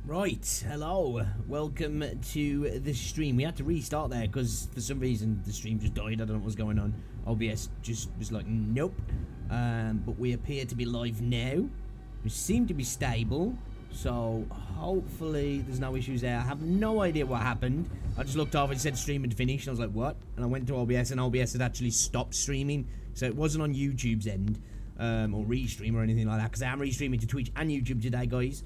Right, hello, welcome to the stream. We had to restart there because for some reason the stream just died. I don't know what was going on. OBS just was like, nope. But we appear to be live now. We seem to be stable, so hopefully there's no issues there. I have no idea what happened. I just looked over and said stream had finished, and I was like, what? And I went to OBS, and OBS had actually stopped streaming, so it wasn't on YouTube's end, or restream or anything like that, because I am restreaming to Twitch and YouTube today, guys.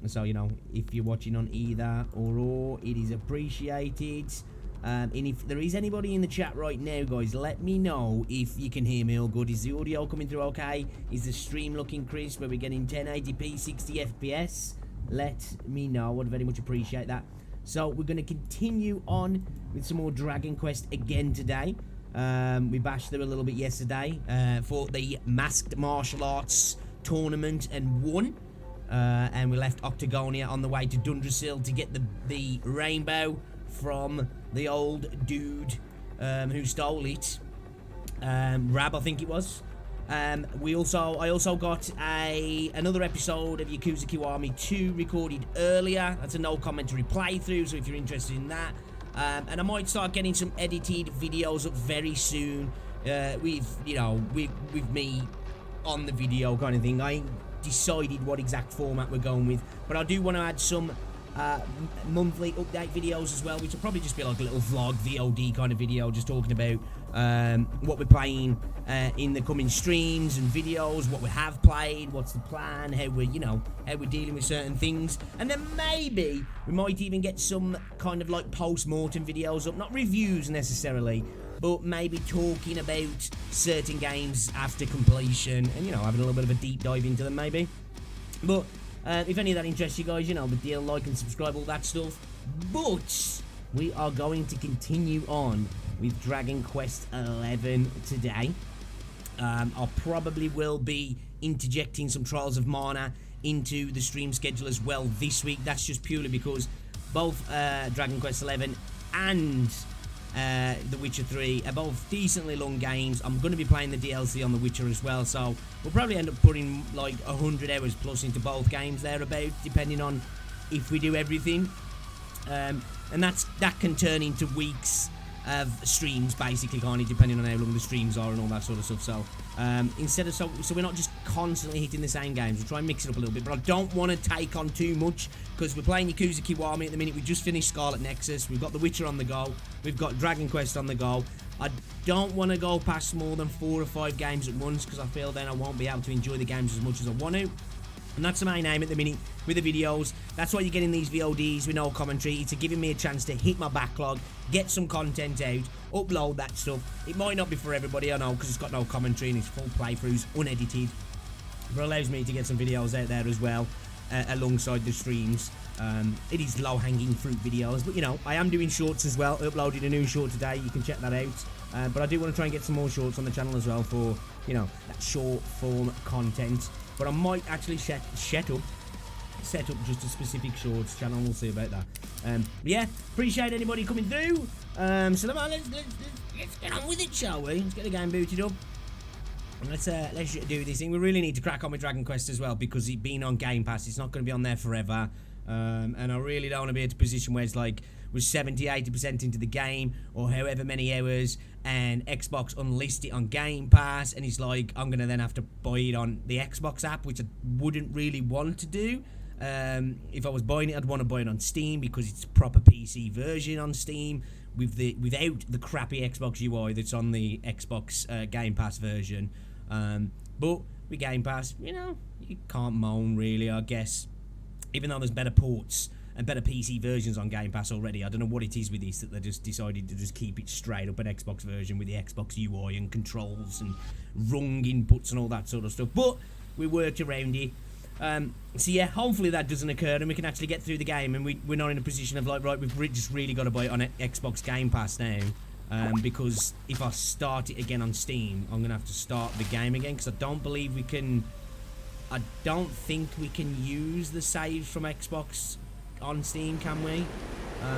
So, you know, if you're watching on either or, it is appreciated. And if there is anybody in the chat right now, guys, let me know if you can hear me all good. Is the audio coming through okay? Is the stream looking crisp? Are we getting 1080p, 60 FPS? Let me know. I'd very much appreciate that. So, we're going to continue on with some more Dragon Quest again today. We bashed through a little bit yesterday for the Masked Martial Arts tournament and won. And we left Octagonia on the way to Dundrasil to get the rainbow from the old dude who stole it. Rab, I think it was. I also got another episode of Yakuza Kiwami 2 recorded earlier. That's a no commentary playthrough, so if you're interested in that. And I might start getting some edited videos up very soon. With me on the video kind of thing. I ain't decided what exact format we're going with, but I do want to add some monthly update videos as well, which will probably just be like a little vlog VOD kind of video, just talking about what we're playing in the coming streams and videos, what we have played, what's the plan, how we're dealing with certain things, and then maybe we might even get some kind of like post-mortem videos up, not reviews necessarily, but maybe talking about certain games after completion and, having a little bit of a deep dive into them maybe. But if any of that interests you guys, the deal, like and subscribe, all that stuff. But we are going to continue on with Dragon Quest 11 today. I probably will be interjecting some Trials of Mana into the stream schedule as well this week. That's just purely because both Dragon Quest 11 and The Witcher 3 are both decently long games. I'm going to be playing the DLC on The Witcher as well, so we'll probably end up putting like 100 hours plus into both games thereabout, depending on if we do everything. And that can turn into weeks of streams, basically, kind of depending on how long the streams are and all that sort of stuff. So so we're not just constantly hitting the same games. We'll try and mix it up a little bit, but I don't want to take on too much because we're playing Yakuza Kiwami at the minute. We just finished Scarlet Nexus. We've got The Witcher on the go. We've got Dragon Quest on the go. I don't want to go past more than 4 or 5 games at once because I feel then I won't be able to enjoy the games as much as I want to. And that's the main aim at the minute with the videos. That's why you're getting these VODs with no commentary. It's giving me a chance to hit my backlog, get some content out, upload that stuff. It might not be for everybody, I know, because it's got no commentary and it's full playthroughs, unedited. But it allows me to get some videos out there as well, alongside the streams. It is low-hanging fruit videos, but I am doing shorts as well. I uploaded a new short today, you can check that out. But I do want to try and get some more shorts on the channel as well for, that short-form content. But I might actually set up just a specific shorts channel. We'll see about that. Yeah, appreciate anybody coming through. So let's get on with it, shall we? Let's get the game booted up. And let's do this thing. We really need to crack on with Dragon Quest as well because it being on Game Pass, it's not going to be on there forever. And I really don't want to be at a position where it's like we're 70-80% into the game or however many hours, and Xbox unlist it on Game Pass, and it's like I'm gonna then have to buy it on the Xbox app, which I wouldn't really want to do. If I was buying it, I'd want to buy it on Steam because it's a proper PC version on Steam without the crappy Xbox UI that's on the Xbox Game Pass version. But with Game Pass, you can't moan really, I guess. Even though there's better ports and better PC versions on Game Pass already, I don't know what it is with this that they just decided to just keep it straight up an Xbox version with the Xbox UI and controls and rung inputs and all that sort of stuff. But we worked around it. So yeah, hopefully that doesn't occur and we can actually get through the game and we're not in a position of like, right, we've just really got to buy it on Xbox Game Pass now. Because if I start it again on Steam, I'm going to have to start the game again because I don't think we can use the saves from Xbox on Steam, can we?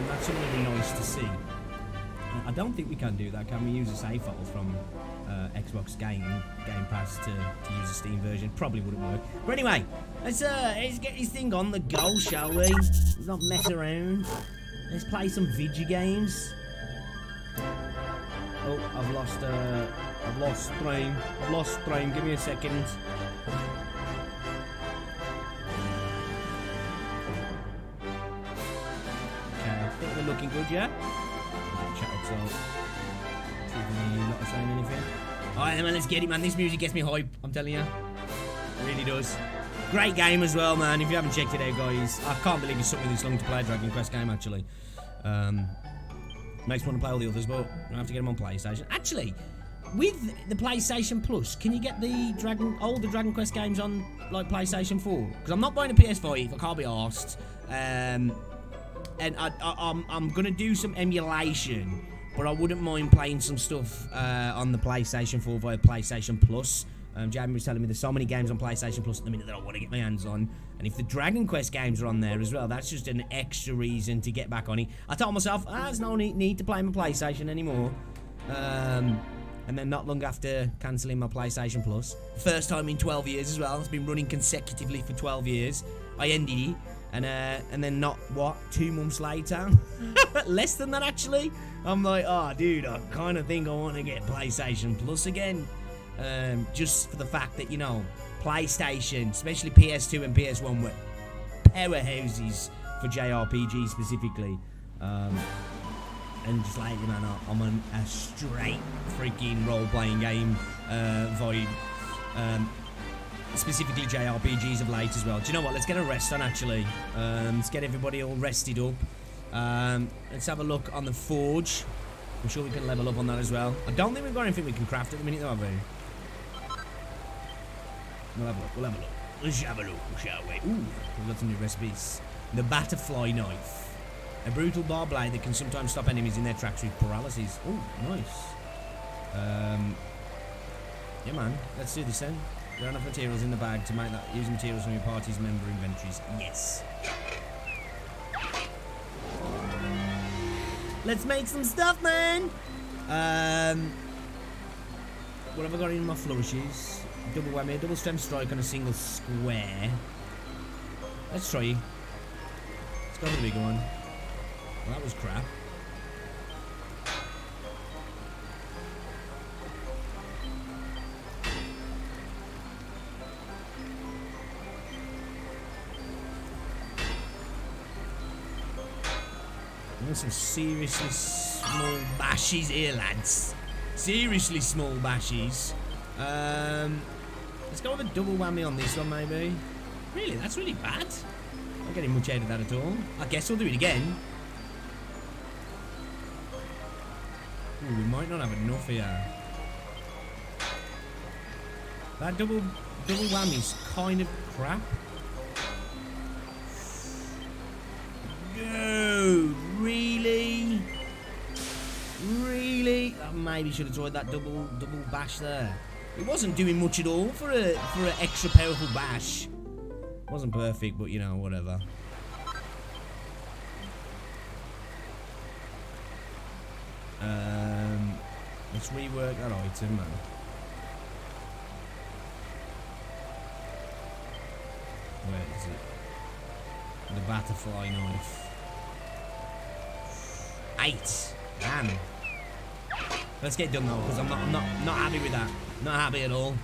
That's something really nice to see. I don't think we can do that, can we? Use a save file from Xbox Game Pass to use the Steam version. Probably wouldn't work. But anyway, let's get this thing on the go, shall we? Let's not mess around. Let's play some video games. Oh, I've lost stream. I've lost stream. Give me a second. Okay, I think we're looking good, yeah? Chat up, so see if you're not saying anything. Alright, man, let's get it, man. This music gets me hype. I'm telling you, it really does. Great game as well, man. If you haven't checked it out, guys, I can't believe it's something this long to play a Dragon Quest game. Actually, makes me want to play all the others, but I have to get them on PlayStation. Actually, with the PlayStation Plus, can you get the older Dragon Quest games on like PlayStation 4? Because I'm not buying a PS5. I can't be arsed. And I'm gonna do some emulation, but I wouldn't mind playing some stuff on the PlayStation 4 via PlayStation Plus. Jamie was telling me there's so many games on PlayStation Plus at the minute that I want to get my hands on. And if the Dragon Quest games are on there as well, that's just an extra reason to get back on it. I told myself, there's no need to play my PlayStation anymore. And then not long after cancelling my PlayStation Plus, first time in 12 years as well, it's been running consecutively for 12 years, I ended it. And then not, 2 months later, less than that actually, I'm like, oh dude, I kind of think I want to get PlayStation Plus again. Just for the fact that, you know, PlayStation, especially PS2 and PS1, were powerhouses for JRPGs specifically. And just lately, man, I'm on a straight freaking role-playing game vibe. Specifically JRPGs of late as well. Do you know what? Let's get a rest on, actually. Let's get everybody all rested up. Let's have a look on the forge. I'm sure we can level up on that as well. I don't think we've got anything we can craft at the minute, though, have we? We'll have a look. Let's have a look, shall we? Ooh, we've got some new recipes. The Butterfly Knife. A brutal bar blade that can sometimes stop enemies in their tracks with paralysis. Ooh, nice. Yeah, man. Let's do this then. There are enough materials in the bag to make that. Use materials from your party's member inventories. Yes. Let's make some stuff, man. What have I got in my flourishes? Double whammy, double strength strike on a single square. Let's try. Let's go for the bigger one. Well, that was crap. Some seriously small bashes here, lads. Seriously small bashes. Let's go with a double whammy on this one, maybe. Really, that's really bad. Not getting much out of that at all. I guess we'll do it again. Ooh, we might not have enough here. That double whammy's kind of crap. No, really? Really? I maybe should have tried that double bash there. It wasn't doing much at all for an extra powerful bash. Wasn't perfect, but you know, whatever. Let's rework that item, man. Where is it? The butterfly knife. 8. Damn. Let's get it done though, because I'm not happy with that. Not happy at all.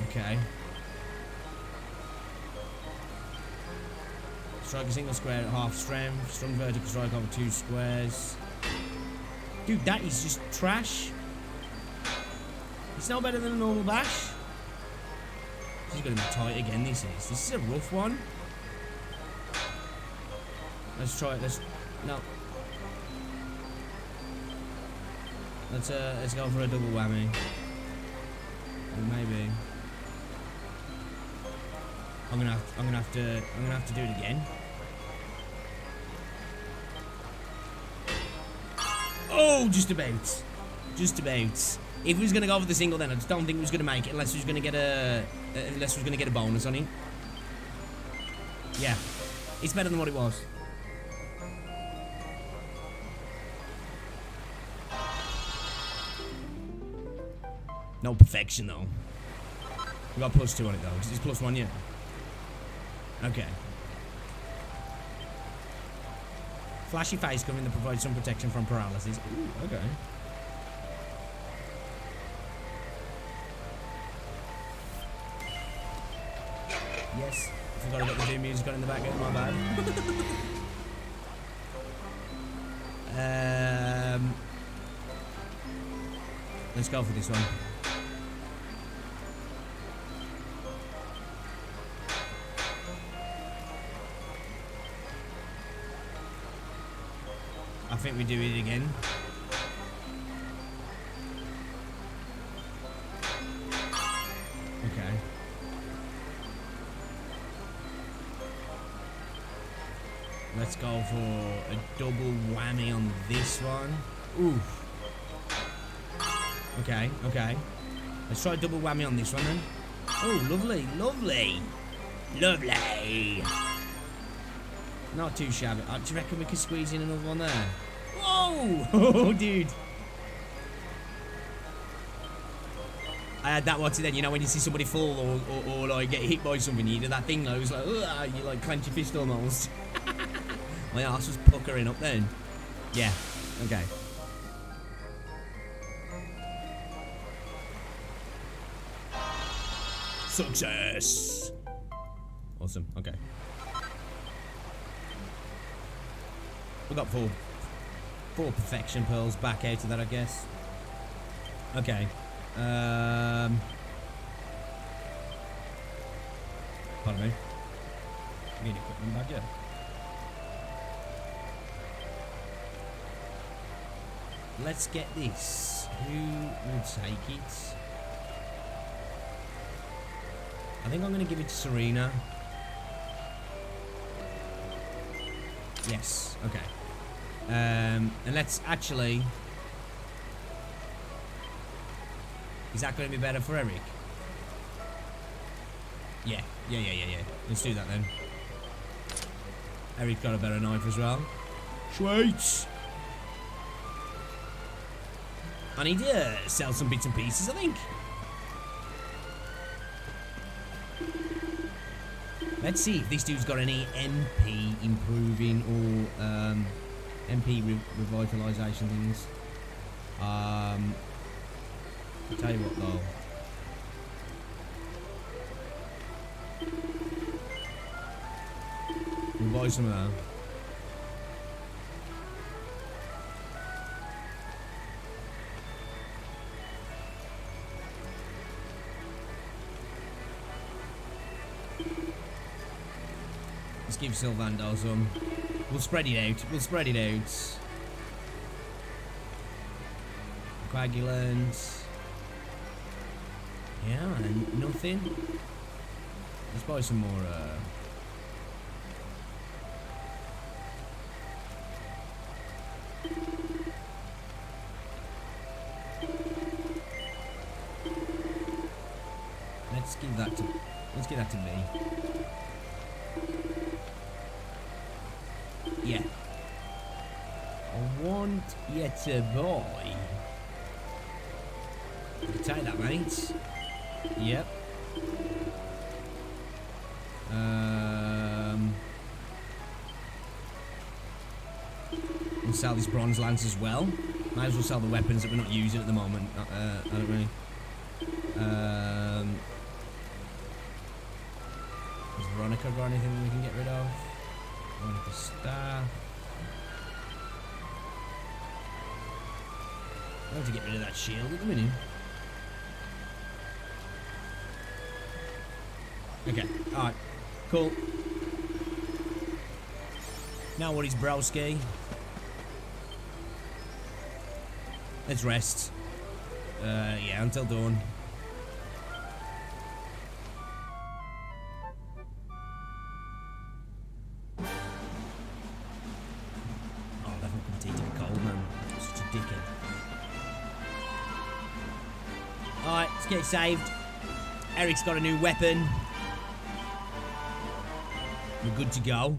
Okay. Strike a single square at half strength. Strong vertical strike over 2 squares. Dude, that is just trash. It's no better than a normal bash. This is going to be tight again, this is a rough one. Let's try it, no. Let's go for a double whammy. Or maybe. I'm gonna have to do it again. Oh, just about. If we was gonna go for the single, then I just don't think we was gonna make it unless we was gonna get a bonus on it. Yeah, it's better than what it was. No perfection though. We got +2 on it though. Is this +1 yet? Okay. Flashy face covering that provides some protection from paralysis. Ooh, okay. Yes. I forgot I got the Doom music on in the background. My bad. Let's go for this one. I think we do it again. Okay. Let's go for a double whammy on this one. Oof. Okay, okay. Let's try a double whammy on this one then. Oh, lovely, lovely. Lovely. Not too shabby. Do you reckon we could squeeze in another one there? Whoa! Oh, dude. I had that watching then, you know, when you see somebody fall or like get hit by something, you do that thing though, it's like, you like clench your fist almost. My ass was puckering up then. Yeah, okay. Success! Awesome, okay. We got four perfection pearls back out of that, I guess. Okay. Pardon me. Need equipment back, yeah. Let's get this. Who will take it? I think I'm going to give it to Serena. Yes, okay. And let's actually... Is that going to be better for Eric? Yeah. Let's do that then. Eric got a better knife as well. Sweet! I need to sell some bits and pieces, I think. Let's see if this dude's got any MP improving or MP revitalization things. I'll tell you what though. We'll buy some of that. Let's give Sylvando some. We'll spread it out. Coagulant. Yeah, man, nothing. Let's buy some more, Let's give that to me. Yeah. I want you to buy. You can take that, mate. Yep. We'll sell this bronze lance as well. Might as well sell the weapons that we're not using at the moment. I don't really. Has Veronica got anything that we can get rid of? Veronica staff. I have to get rid of that shield at the minute. Okay, alright. Cool. Now what is Browski? Let's rest. Yeah, until dawn. Oh, that fucking tea to the cold, man. Such a dickhead. get saved. Eric's got a new weapon. We're good to go.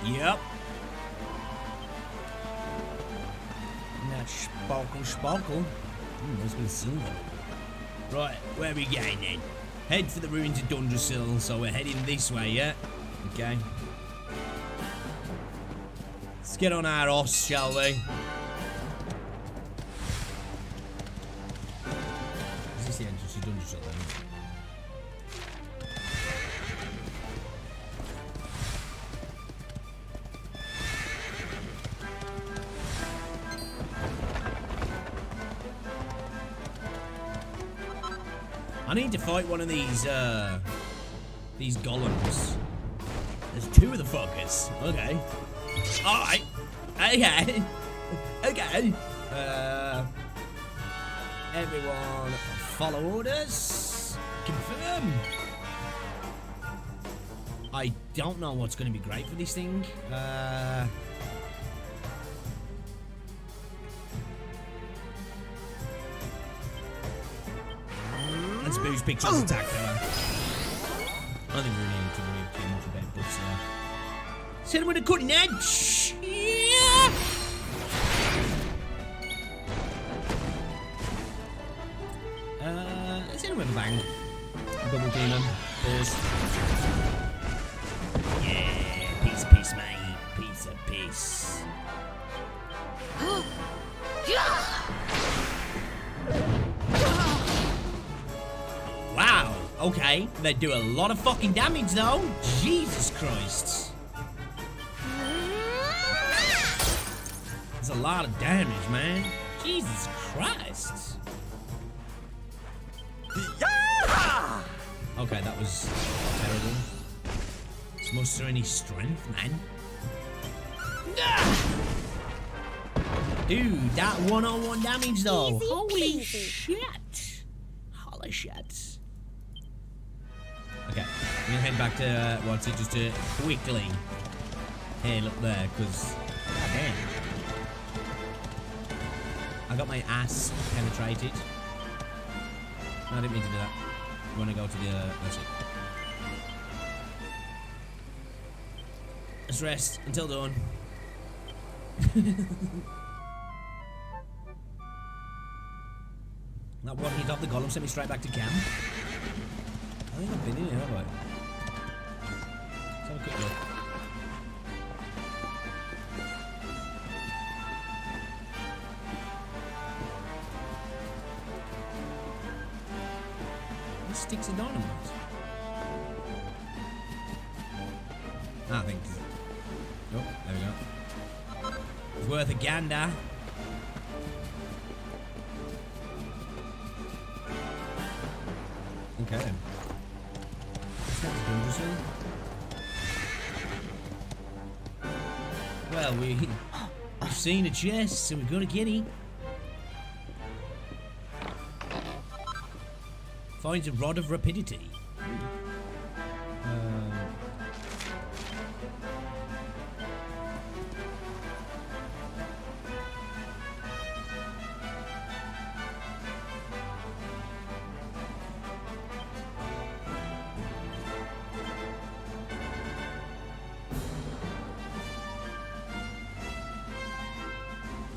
Yep. That sparkle. Must be silver. Right, where are we going then? Head for the ruins of Dundrasil, so we're heading this way, yeah? Okay. Let's get on our horse, shall we? Is this the entrance to Dundrasil then? I need to fight one of these golems. There's two of the fuckers. Okay. Alright. Okay. Okay. Everyone follow orders. Confirm. I don't know what's going to be great for this thing. Let's boost Picture's attack power. I think we really need to worry too much about buffs there. Hit him with a cutting edge! Yeah! Let's hit him with a bang. Double beam him. Pause. Yeah, piece of piece, mate. Piece of piece. Wow, okay. They do a lot of fucking damage though. Jesus Christ. That's a lot of damage, man. Jesus Christ. Okay, that was terrible. Let's muster any strength, man. Dude, that 101 damage though. Easy Holy peasy. shit. Holy shit. Okay, I'm gonna head back to what's it just to quickly heal up there, because damn. I got my ass penetrated. No, I didn't mean to do that. You wanna go to the that's it. Let's rest until dawn. That one hit off the golem sent me straight back to camp. I think I've been in here, have I? Let's have a quick look. What sticks of dynamite? I think. Oh, there we go. It's worth a gander. Okay. Well, we've seen a chest, so we've got to get it. Finds a rod of rapidity.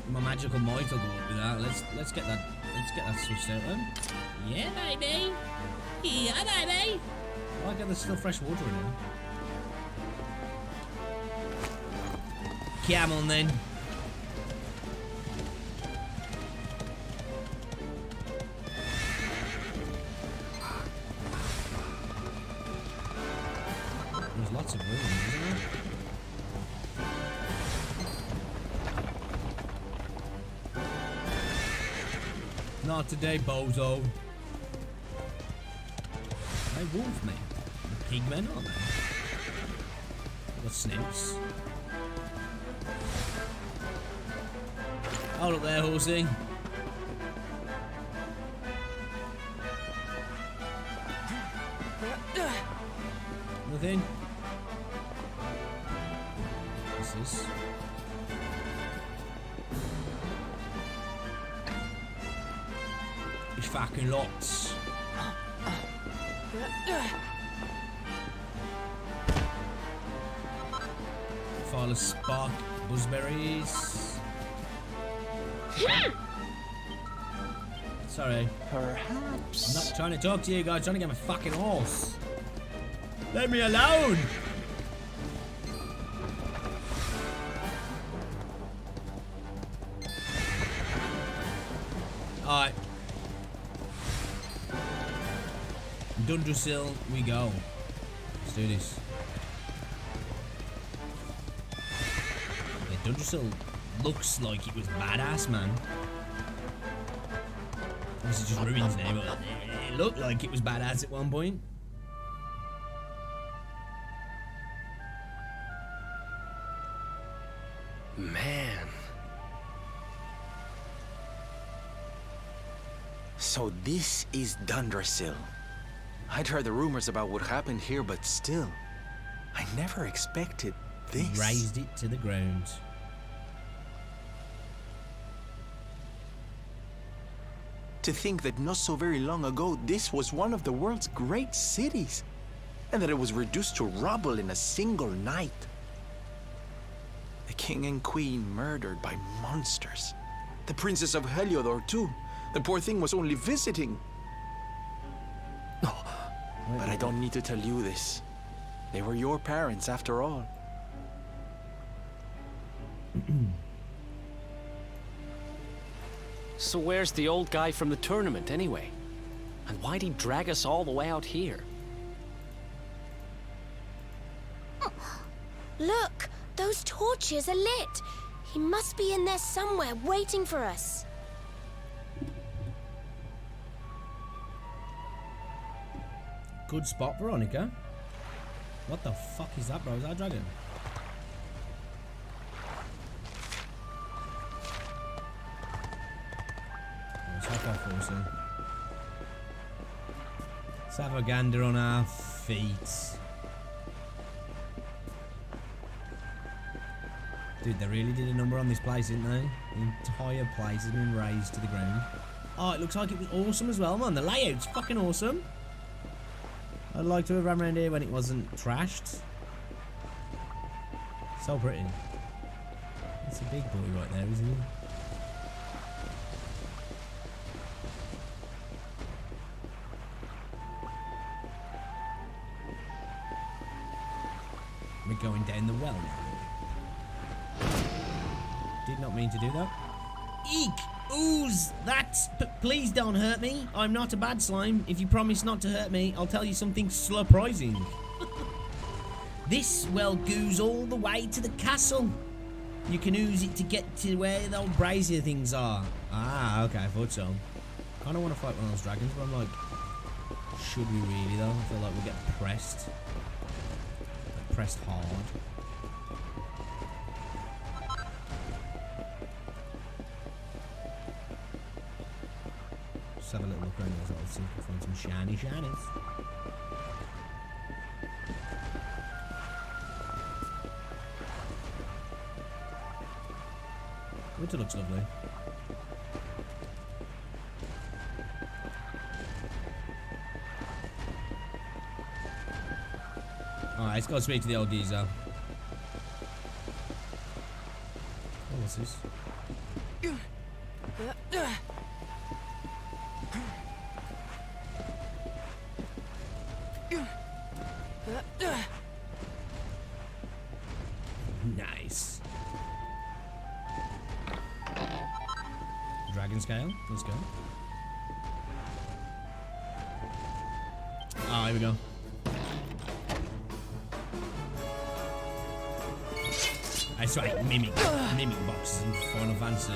My magical might will go up with that. Let's get that switched out then. Yeah, baby. Yeah, baby. Oh, I get there's still fresh water in here. Come on then. There's lots of room, isn't there? Not today, bozo. They wolf men. Pigmen, aren't they? Got snakes. Hold up there, horsey. Nothing. What's this? fucking lots. File of spark, buzzberries. Sorry. Perhaps. I'm not trying to talk to you guys, I'm trying to get my fucking horse. Let me alone! Alright. Dundrasil, we go. Let's do this. Yeah, Dundrasil looks like it was badass, man. This is just ruins now, but it looked like it was badass at one point. Man. So this is Dundrasil. I'd heard the rumors about what happened here, but still, I never expected this. Raised it to the ground. To think that not so very long ago, this was one of the world's great cities, and that it was reduced to rubble in a single night. The king and queen murdered by monsters. The princess of Heliodor, too. The poor thing was only visiting. Oh, but I don't need to tell you this. They were your parents, after all. So where's the old guy from the tournament, anyway? And why'd he drag us all the way out here? Look! Those torches are lit! He must be in there somewhere, waiting for us. Good spot, Veronica. What the fuck is that, bro? Is that a dragon? Let's hop off also. Let's have a gander on our feet. Dude, they really did a number on this place, didn't they? The entire place has been razed to the ground. Oh, it looks like it was awesome as well, man. The layout's fucking awesome. I'd like to have run around here when it wasn't trashed. So pretty. That's a big boy right there, isn't he? We're going down the well now. Did not mean to do that. Eek! Ooze! That's... Please don't hurt me. I'm not a bad slime. If you promise not to hurt me, I'll tell you something surprising. This well goes all the way to the castle. You can ooze it to get to where the old brazier things are. Ah, okay, I thought so. Kinda want to fight one of those dragons, but I'm like... Should we really, though? I feel like we'll get pressed. Like, pressed hard. Just have a little look around as well, see if we can find some shiny shinies. Winter looks lovely. Alright, let's go speak to the old geezer. Oh, what's this? Nice. Dragon scale. Let's go. Oh, here we go. That's right, mimic boxes in Final Fantasy.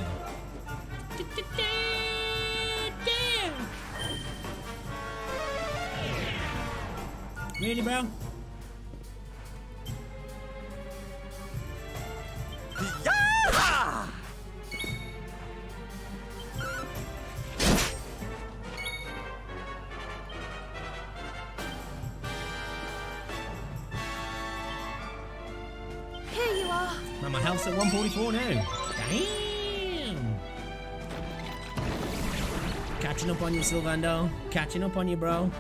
Really, bro? Here you are. Man, my health's at 144 now. Damn. Catching up on you, Sylvando. Catching up on you, bro.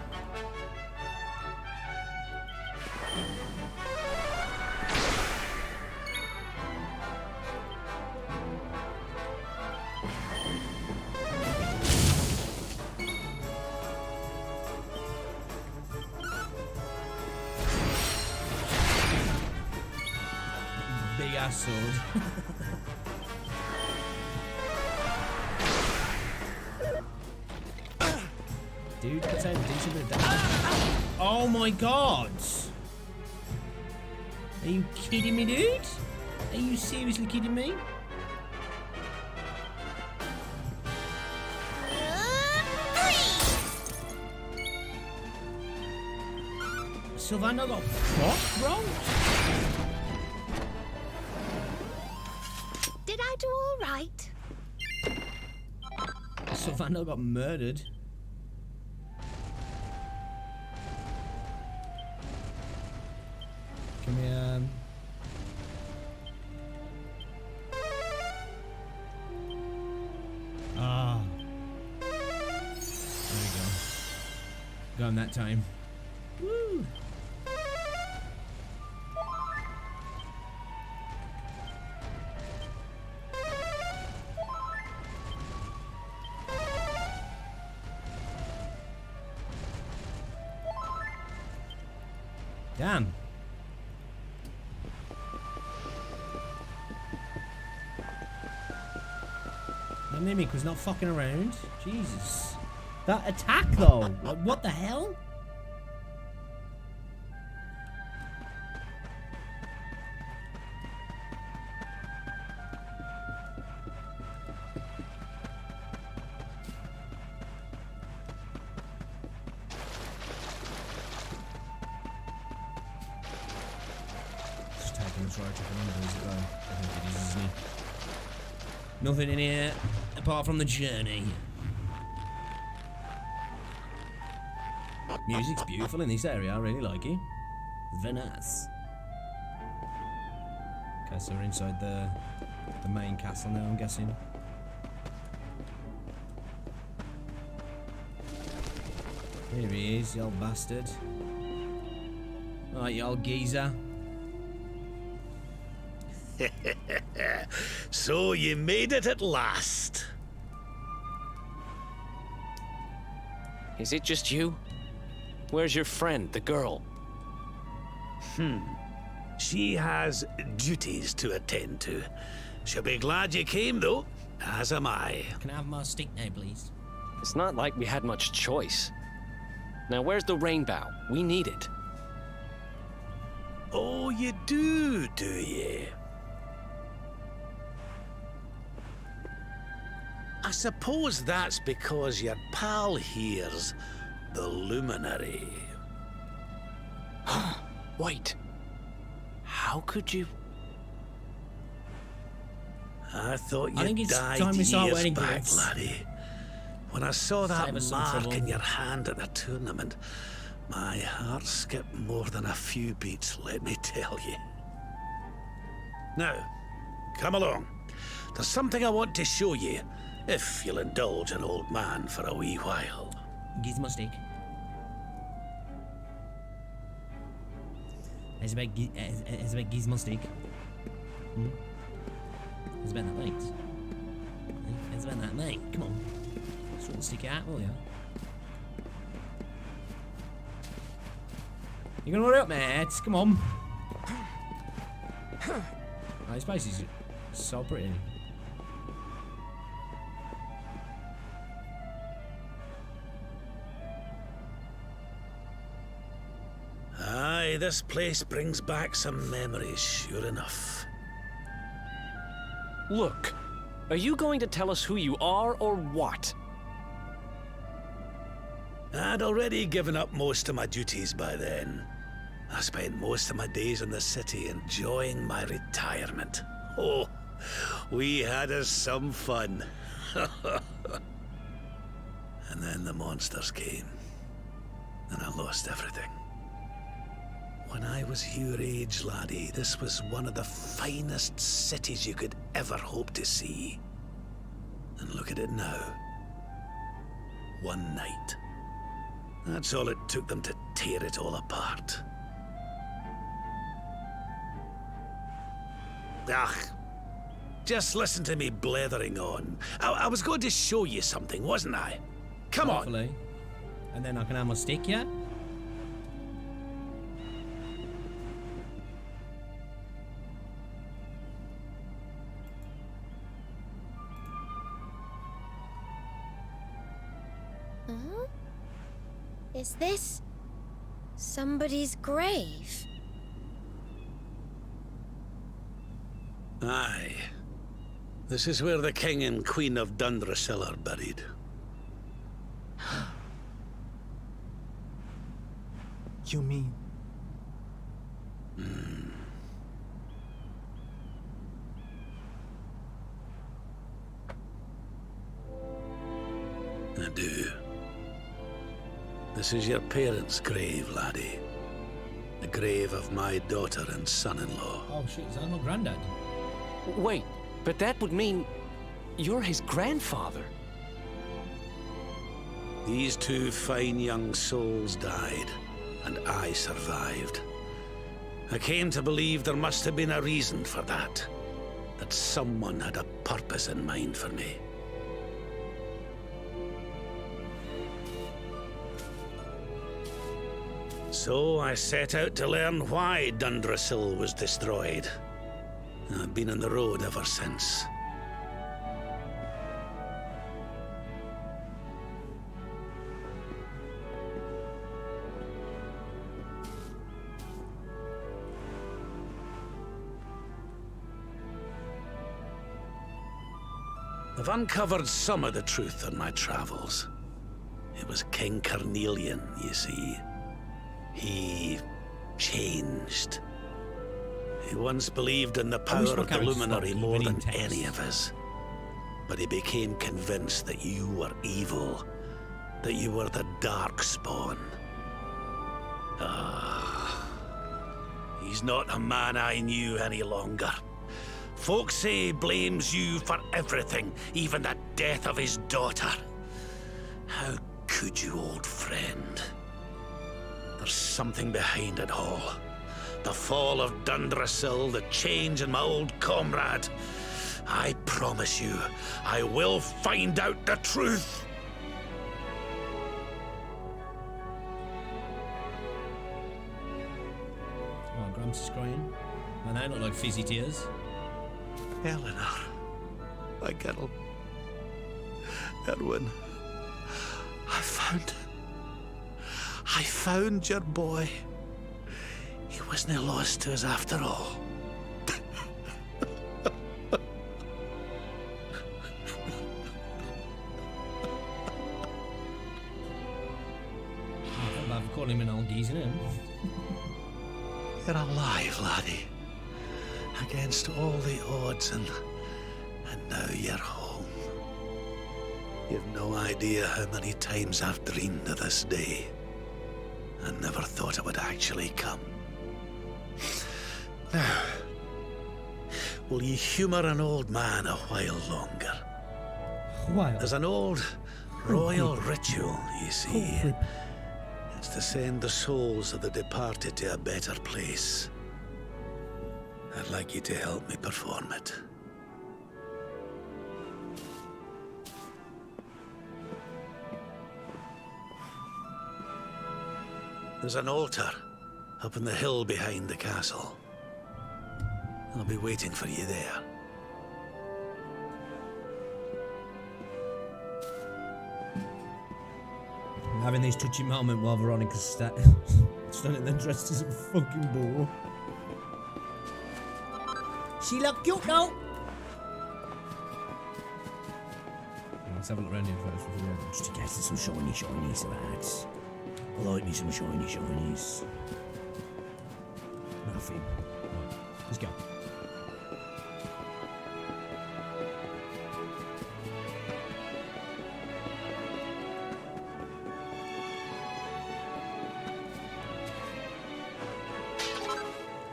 Big ass sword. Dude, let's have a decent bit of damage. Oh my god! Are you kidding me, dude? Are you seriously kidding me? Sylvando got fucked, bro? Did I do all right? Sylvando got murdered. Can we, Ah. There we go. Got him that time. Woo! Damn. That mimic was not fucking around. Jesus. That attack though. What the hell? Just taking this right up and under as it go. I think it is, isn't it? Nothing in here apart from the journey. Music's beautiful in this area, I really like it. Very nice. Okay, so we're inside the main castle now, I'm guessing. Here he is, you old bastard. Alright, you old geezer. So you made it at last. Is it just you? Where's your friend, the girl? She has duties to attend to. She'll be glad you came, though, as am I. Can I have my stick now, please? It's not like we had much choice. Now, where's the rainbow? We need it. Oh, you do you? I suppose that's because your pal here's the luminary. Wait. How could you... I thought I think you it's died time we start years wearing back, boots. laddie. When I saw that Save us some mark trouble. in your hand at the tournament, my heart skipped more than a few beats, let me tell you. Now, come along. There's something I want to show you, if you'll indulge an old man for a wee while. Gizmo stick. It's about Gizmo stick. It's about that, mate. It's about that, mate. Come on. Sort of stick it out, will you? You gonna hurry up, mate? Come on. Oh, this place is so pretty. Aye, this place brings back some memories, sure enough. Look, are you going to tell us who you are or what? I'd already given up most of my duties by then. I spent most of my days in the city enjoying my retirement. Oh, we had us some fun. And then the monsters came, and I lost everything. When I was your age, laddie, this was one of the finest cities you could ever hope to see. And look at it now. one night. That's all it took them to tear it all apart. Ugh. Just listen to me blethering on. I was going to show you something, wasn't I? Come on. Hopefully. And then I can have my stick, yeah? Huh? Is this somebody's grave? Aye. This is where the King and Queen of Dundrasil are buried. You mean? I do. This is your parents' grave, laddie. The grave of my daughter and son-in-law. Oh shit, is that my granddad? Wait, but that would mean you're his grandfather. These two fine young souls died, and I survived. I came to believe there must have been a reason for that. That someone had a purpose in mind for me. So I set out to learn why Dundrasil was destroyed. I've been on the road ever since. I've uncovered some of the truth on my travels. It was King Carnelian, you see. He changed. He once believed in the power of the Luminary more than any of us. But he became convinced that you were evil, that you were the Darkspawn. He's not a man I knew any longer. Folks say he blames you for everything, even the death of his daughter. How could you, old friend? There's something behind it all. The fall of Dundrasil, the change in my old comrade. I promise you, I will find out the truth. Oh, Gramps is crying. And they look like fizzy tears. Eleanor. My girl. Erwin. I found your boy. He wasn't lost to us after all. I've called him an old geezer, isn't it? You're alive, laddie. Against all the odds, and now you're home. You've no idea how many times I've dreamed of this day. I never thought it would actually come. Now, will you humor an old man a while longer? Why? There's an old royal ritual, you see. It's to send the souls of the departed to a better place. I'd like you to help me perform it. There's an altar up on the hill behind the castle. I'll be waiting for you there. I'm having this touchy moment while Veronica's standing there dressed as a fucking boar. She look cute now. Let's have a look around here first before we just to get some shinies about. I like me some shinies. Nothing. Right, let's go.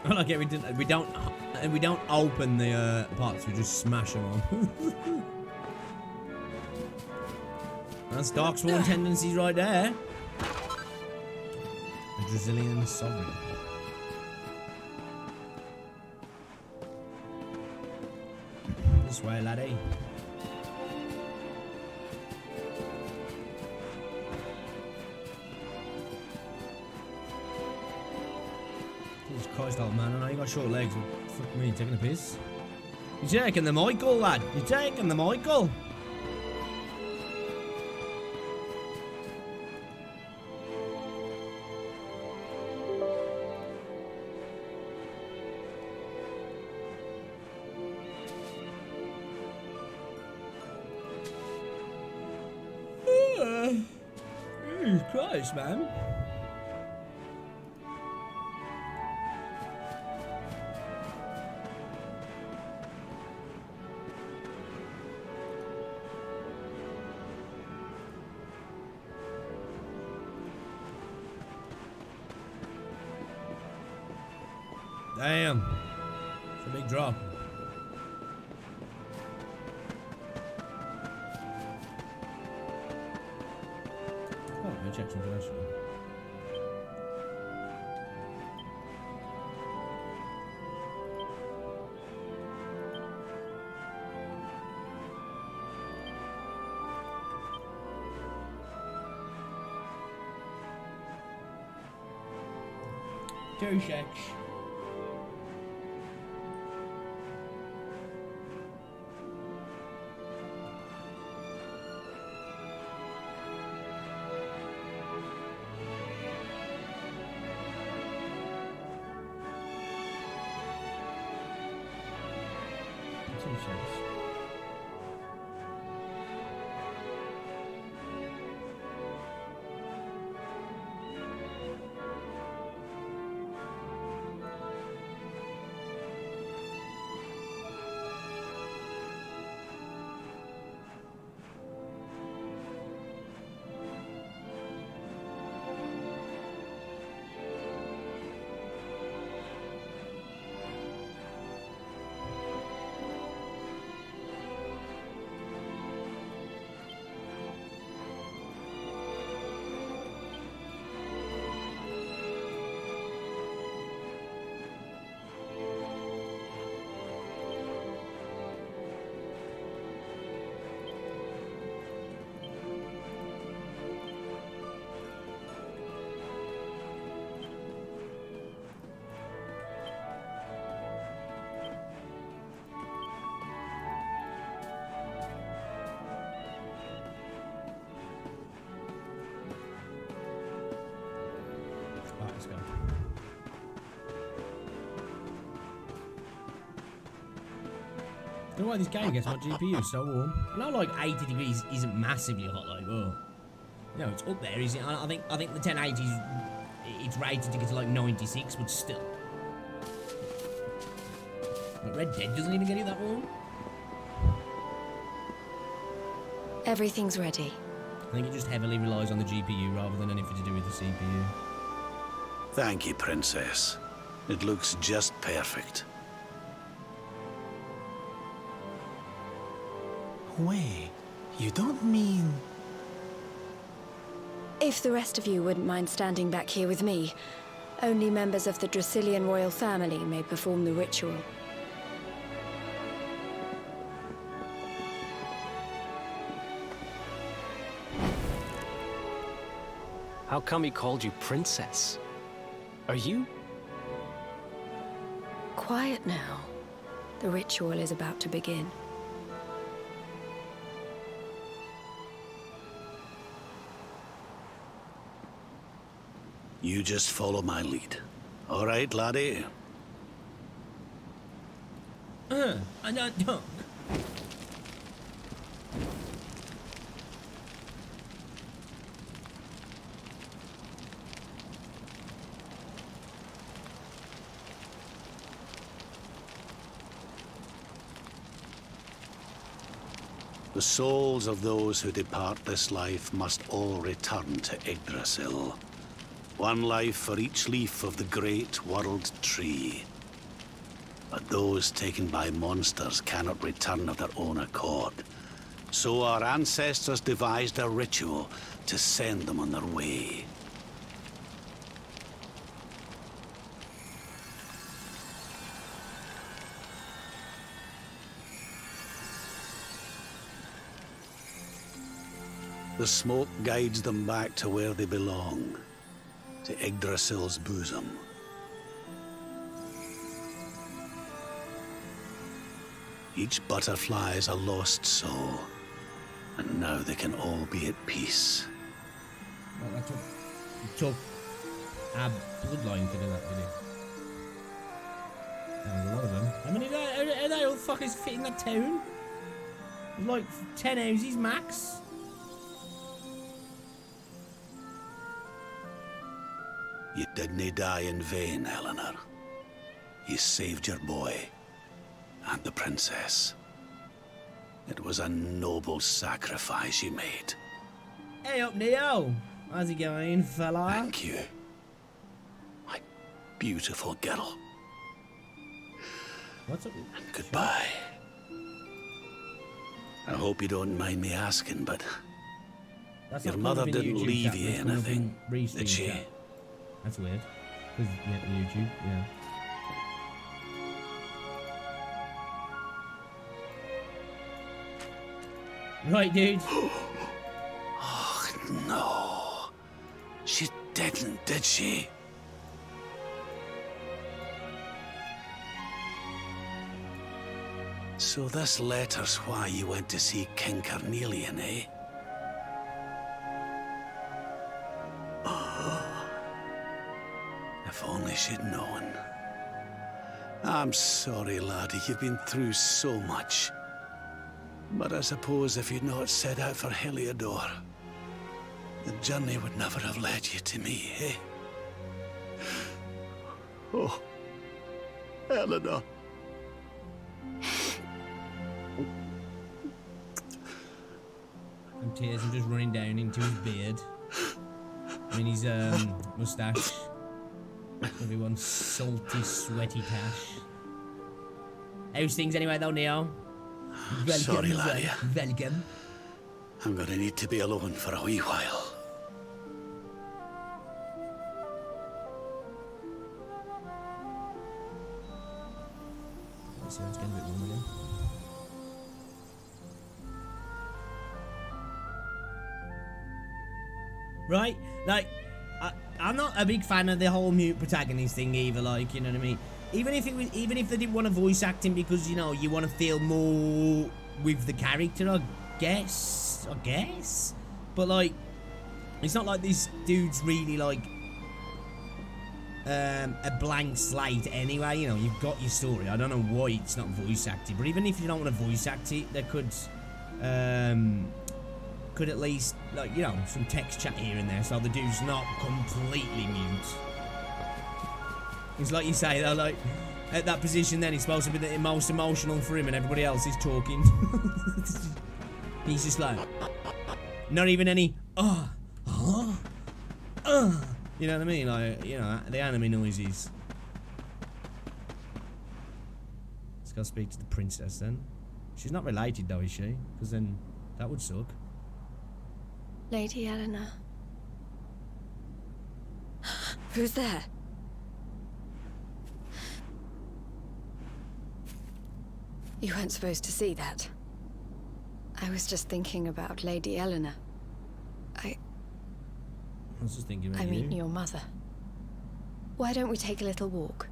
I like it. We don't open the parts. We just smash them on. That's Darkspawn tendencies right there. A Brazilian sovereign. This way, laddie. Jesus Christ, old man, I know you got short legs, but fuck me, taking a piss. You're taking the Michael, lad. You're taking the Michael. Jesus Christ, man. Damn. It's a big drop. Oh, no checks international. Two checks. Let's go. I don't know why this game gets my GPU so warm. I know like 80 degrees isn't massively hot, like, oh. No, it's up there, isn't it? I think the 1080's it's rated to get to like 96, but still. Like Red Dead doesn't even get it that warm. Everything's ready. I think it just heavily relies on the GPU rather than anything to do with the CPU. Thank you, Princess. It looks just perfect. Wait, you don't mean... If the rest of you wouldn't mind standing back here with me, only members of the Dracilian royal family may perform the ritual. How come he called you Princess? Are you? Quiet now. The ritual is about to begin. You just follow my lead. All right, laddie? I don't. The souls of those who depart this life must all return to Yggdrasil. One life for each leaf of the great world tree. But those taken by monsters cannot return of their own accord. So our ancestors devised a ritual to send them on their way. The smoke guides them back to where they belong, to Yggdrasil's bosom. Each butterfly is a lost soul, and now they can all be at peace. Well, that took our bloodline to do that, did it? There was a lot of them. How many are they all fuckers fit in that town? Like 10 houses max. You didn't die in vain, Eleanor. You saved your boy and the princess. It was a noble sacrifice you made. Hey up, Neo. How's it going, fella? Thank you. My beautiful girl. What's up? And goodbye. I hope you don't mind me asking, but That's your not mother coming up in didn't YouTube leave chat, you that's coming up in anything, restream did she? chat. That's weird. Because, yeah, YouTube, yeah. Right, dude. Oh, no. She didn't, did she? So this letter's why you went to see King Carnelian, eh? If only she'd known. I'm sorry, laddie, you've been through so much. But I suppose if you'd not set out for Heliodor, the journey would never have led you to me, eh? Oh, Eleanor. And tears are just running down into his beard. I mean, his moustache. Everyone's salty, sweaty tash. How's things anyway, though, Neo? Welcome, Sorry, laddie. Welcome. I'm gonna need to be alone for a wee while. Let's see, let's get a bit warmer again. Right? Like, I'm not a big fan of the whole mute protagonist thing either, like, you know what I mean? Even if they didn't want to voice acting because, you know, you want to feel more with the character, I guess. But, like, it's not like this dude's really, like, a blank slate anyway, you know, you've got your story. I don't know why it's not voice acted, but even if you don't want to voice act it, there could at least, like, you know, some text chat here and there, so the dude's not completely mute. It's like you say, though, like, at that position then, he's supposed to be the most emotional for him and everybody else is talking. He's just like, not even any, you know what I mean? Like, you know, the anime noises. Let's go speak to the princess then. She's not related though, is she? Because then that would suck. Lady Eleanor. Who's there? You weren't supposed to see that. I was just thinking about Lady Eleanor. I was just thinking about I you. mean your mother. Why don't we take a little walk?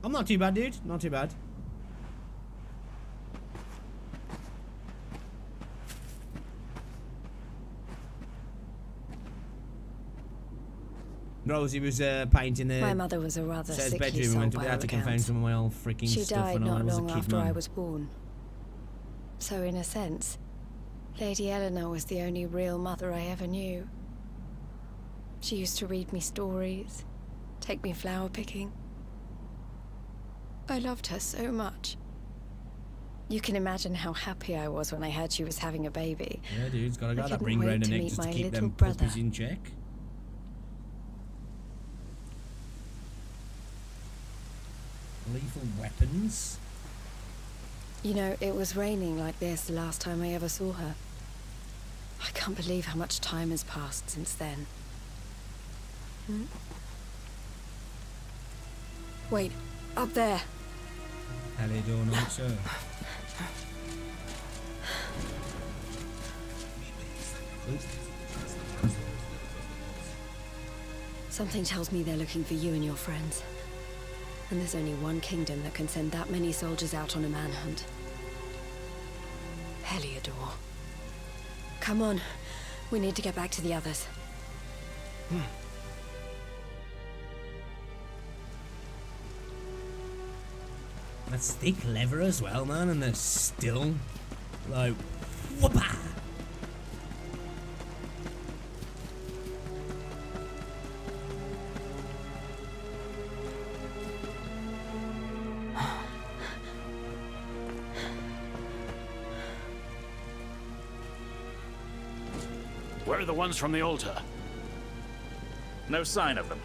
I'm not too bad, dude. Not too bad. Rosie was painting the My mother was a rather Sarah's sickly bedroom and soul went to by be all able to confirm accounts. some of my old freaking She stuff died when I not was a long kid, after man. I was born. So in a sense, Lady Eleanor was the only real mother I ever knew. She used to read me stories, take me flower picking. I loved her so much. You can imagine how happy I was when I heard she was having a baby. Yeah, dude, it's got a guy that couldn't ring wait round the to neck meet just to my keep little them brother. puppies in check. Lethal weapons. You know, it was raining like this the last time I ever saw her. I can't believe how much time has passed since then. Wait, up there. How you doing, sir? Something tells me they're looking for you and your friends. And there's only one kingdom that can send that many soldiers out on a manhunt. Heliodor. Come on. We need to get back to the others. That's they clever as well, man, and they're still like whoopah. Where are the ones from the altar? No sign of them.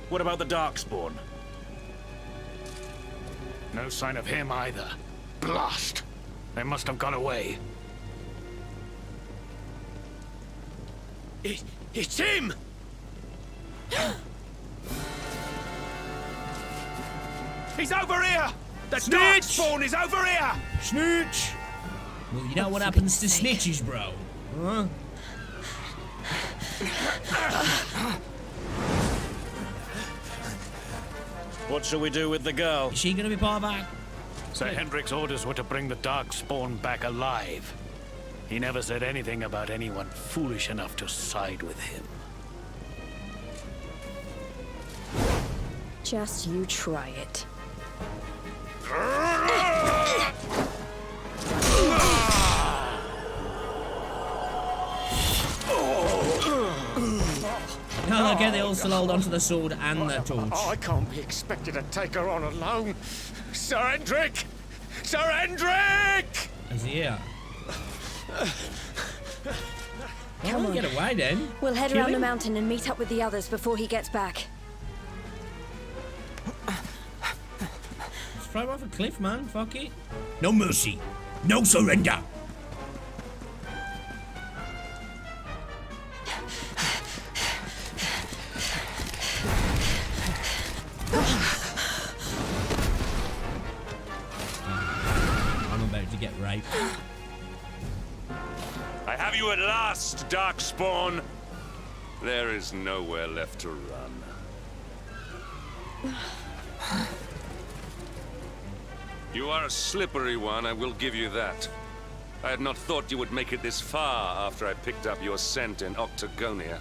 What about the Darkspawn? No sign of him either. Blast! They must have gone away. It's him! He's over here! The Darkspawn is over here! Snitch! Well, you know what happens to snitches, bro? Huh? What shall we do with the girl? Is she gonna be part of our... Sir Hendrik's orders were to bring the Darkspawn back alive. He never said anything about anyone foolish enough to side with him. Just you try it. Oh, okay, they all still hold onto the sword and the torch. I can't be expected to take her on alone. Sir Hendrik! Sir Hendrik! Is he here? Come on. Get away then. We'll head Kill around the him? mountain and meet up with the others before he gets back. Just throw him off a cliff, man. Fuck it. No mercy. No surrender. I'm about to get raped. I have you at last, Darkspawn. There is nowhere left to run. You are a slippery one, I will give you that. I had not thought you would make it this far after I picked up your scent in Octagonia.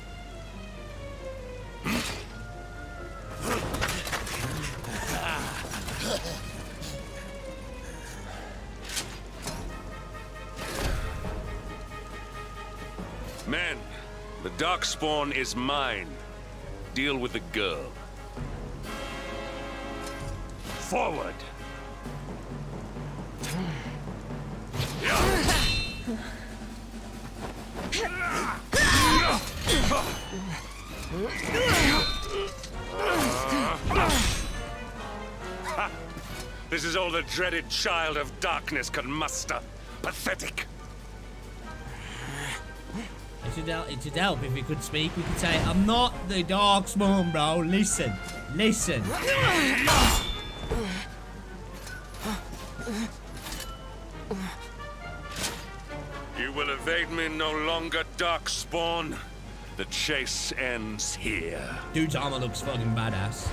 Men, the Darkspawn is mine. Deal with the girl. Forward! This is all the dreaded child of darkness could muster. Pathetic. It'd help if we could speak. We could say, I'm not the Darkspawn, bro. Listen. Listen. You will evade me no longer, Darkspawn. The chase ends here. Dude's armor looks fucking badass.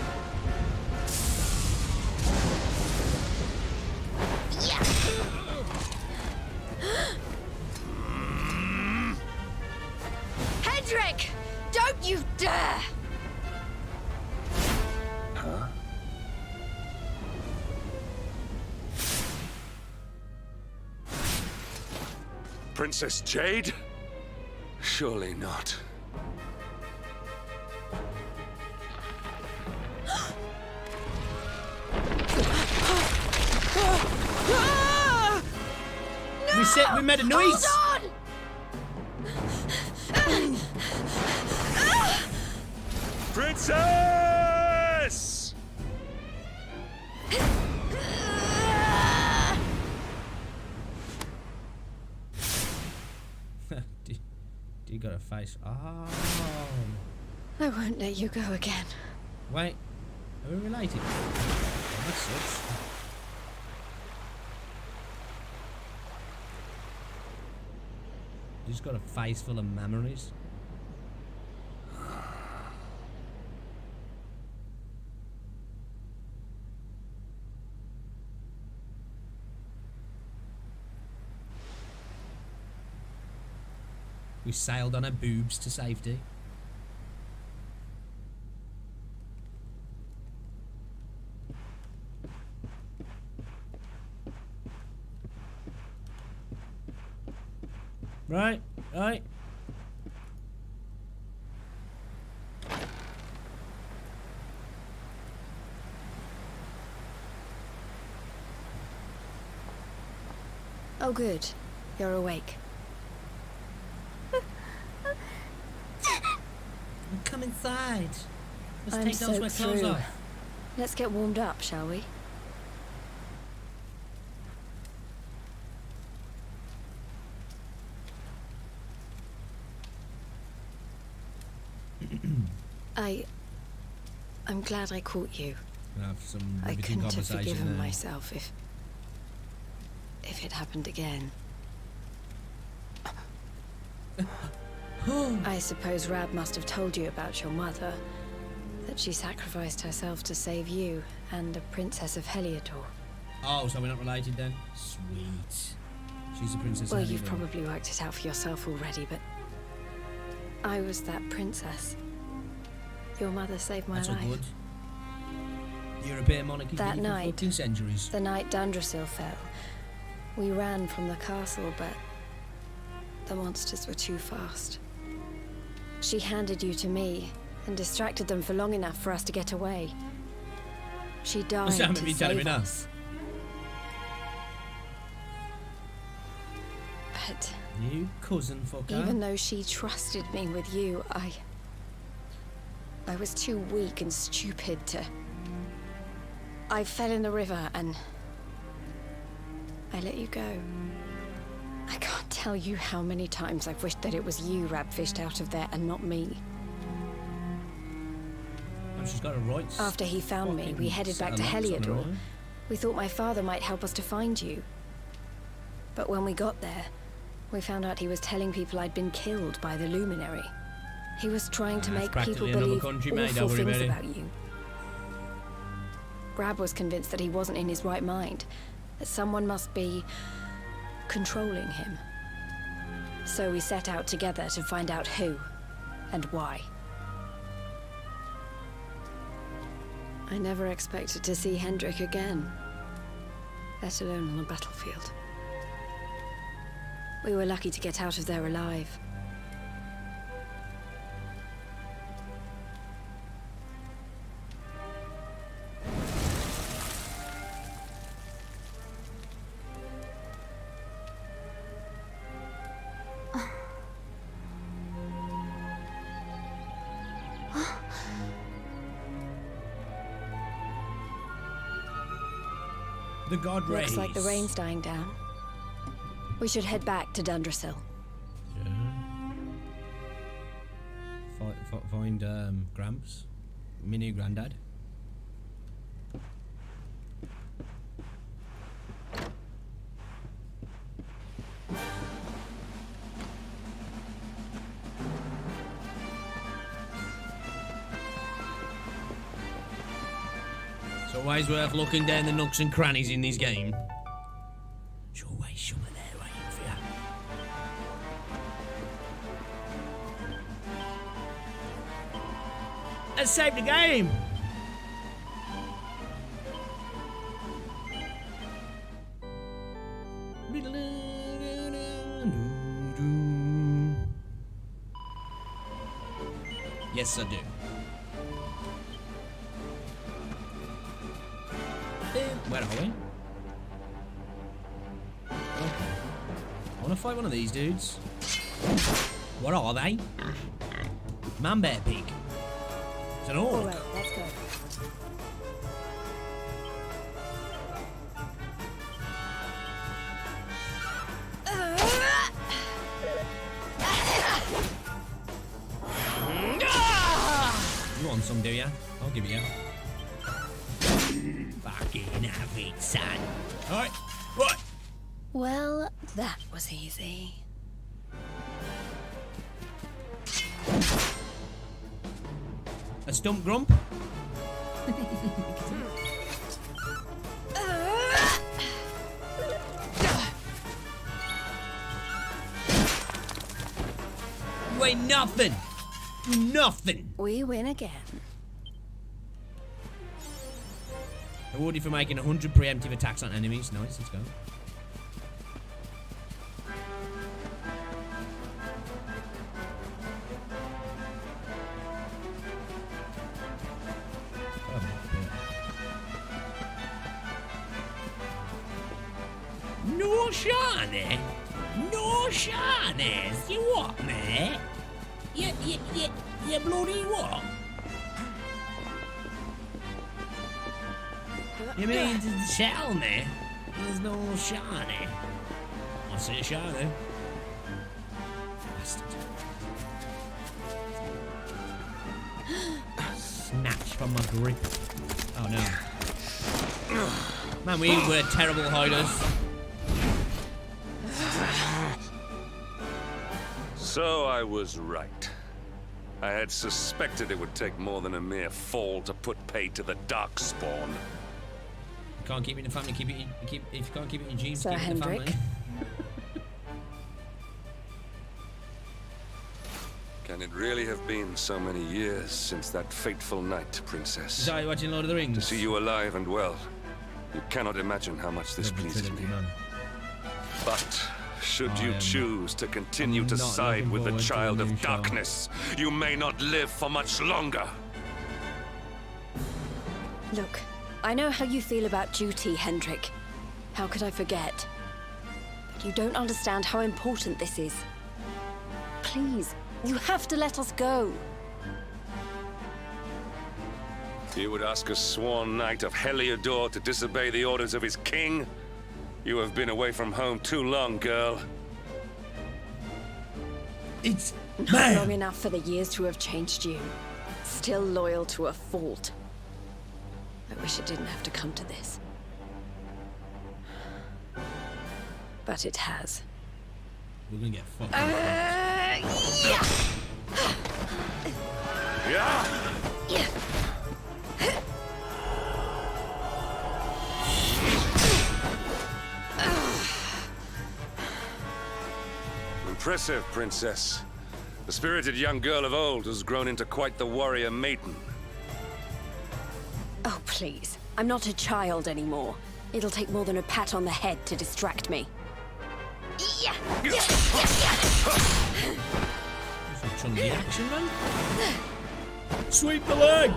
Hendrik! Don't you dare! Huh? Princess Jade? Surely not. We made a noise. Hold on! Princess! place. Oh. I won't let you go again. Wait. Are we related? Oh, that sucks. He's got a face full of memories. We sailed on her boobs to safety. Right, right. Oh, good. You're awake. Come inside. Let's I'm take those wet soaked clothes through. off. Let's get warmed up, shall we? I'm glad I caught you. We'll have some I riveting couldn't have conversation forgiven there. myself if it happened again. I suppose Rab must have told you about your mother, that she sacrificed herself to save you and the Princess of Heliodor. Oh, so we're not related then? Sweet. She's the princess. Well, of you've Heliodor. probably worked it out for yourself already, but I was that princess. Your mother saved my That's life. all good. The European monarchy That did it for night, 14 centuries. The night Dundrasil fell, we ran from the castle, but the monsters were too fast. She handed you to me and distracted them for long enough for us to get away. She died What's that to mean telling me save now? us. But You cousin fucker. even though she trusted me with you, I was too weak and stupid to... I fell in the river and I let you go. I can't tell you how many times I've wished that it was you Rab fished out of there and not me. Oh, she's got a right. After he found me, fucking we headed set back to of locks on her, Heliodor. right? We thought my father might help us to find you. But when we got there, we found out he was telling people I'd been killed by the Luminary. He was trying to It's make people practically another believe country, mate, awful don't worry things about it. about you. Rab was convinced that he wasn't in his right mind, that someone must be controlling him. So we set out together to find out who and why. I never expected to see Hendrik again, let alone on a battlefield. We were lucky to get out of there alive. The god rays. Looks like the rain's dying down. We should head back to Dundrasil. Yeah. Find Gramps, my new granddad. It's always worth looking down the nooks and crannies in this game. There's always someone there waiting for you. Let's save the game! Yes, I do. Where are we? I want to fight one of these dudes. What are they? Man bear pig. It's an orc. All right, let's go. want some, do ya? I'll give it you. Fucking have it, son. Alright, right. Well, that was easy. A stump grump? You ain't nothing. Nothing. We win again. Awarded for making 100 preemptive attacks on enemies. Nice, let's go. No Shawnee? No Shawnees? You what, mate? You bloody what? You mean to tell me there's no Shawnee? I see a Shawnee. Bastard. Snatch from my grip. Oh no. Man, we were terrible hiders. So I was right. I had suspected it would take more than a mere fall to put pay to the Darkspawn. You can't keep it in the family. If you can't keep it in genes, Sir keep it in the Hendrik. family. Can it really have been so many years since that fateful night, Princess? Is that you watching Lord of the Rings? To see you alive and well, you cannot imagine how much this Lovely pleases trilogy, me. man. But should I you am choose to continue to not side looking with the forward to child the of new show. darkness, you may not live for much longer. Look, I know how you feel about duty, Hendrik. How could I forget? But you don't understand how important this is. Please, you have to let us go. You would ask a sworn knight of Heliodor to disobey the orders of his king? You have been away from home too long, girl. It's Not long enough for the years to have changed you. Still loyal to a fault. I wish it didn't have to come to this. But it has. We're gonna get fucked. Yeah! Impressive, Princess. The spirited young girl of old has grown into quite the warrior maiden. Oh, please. I'm not a child anymore. It'll take more than a pat on the head to distract me. Chunky action, man. Sweep the leg.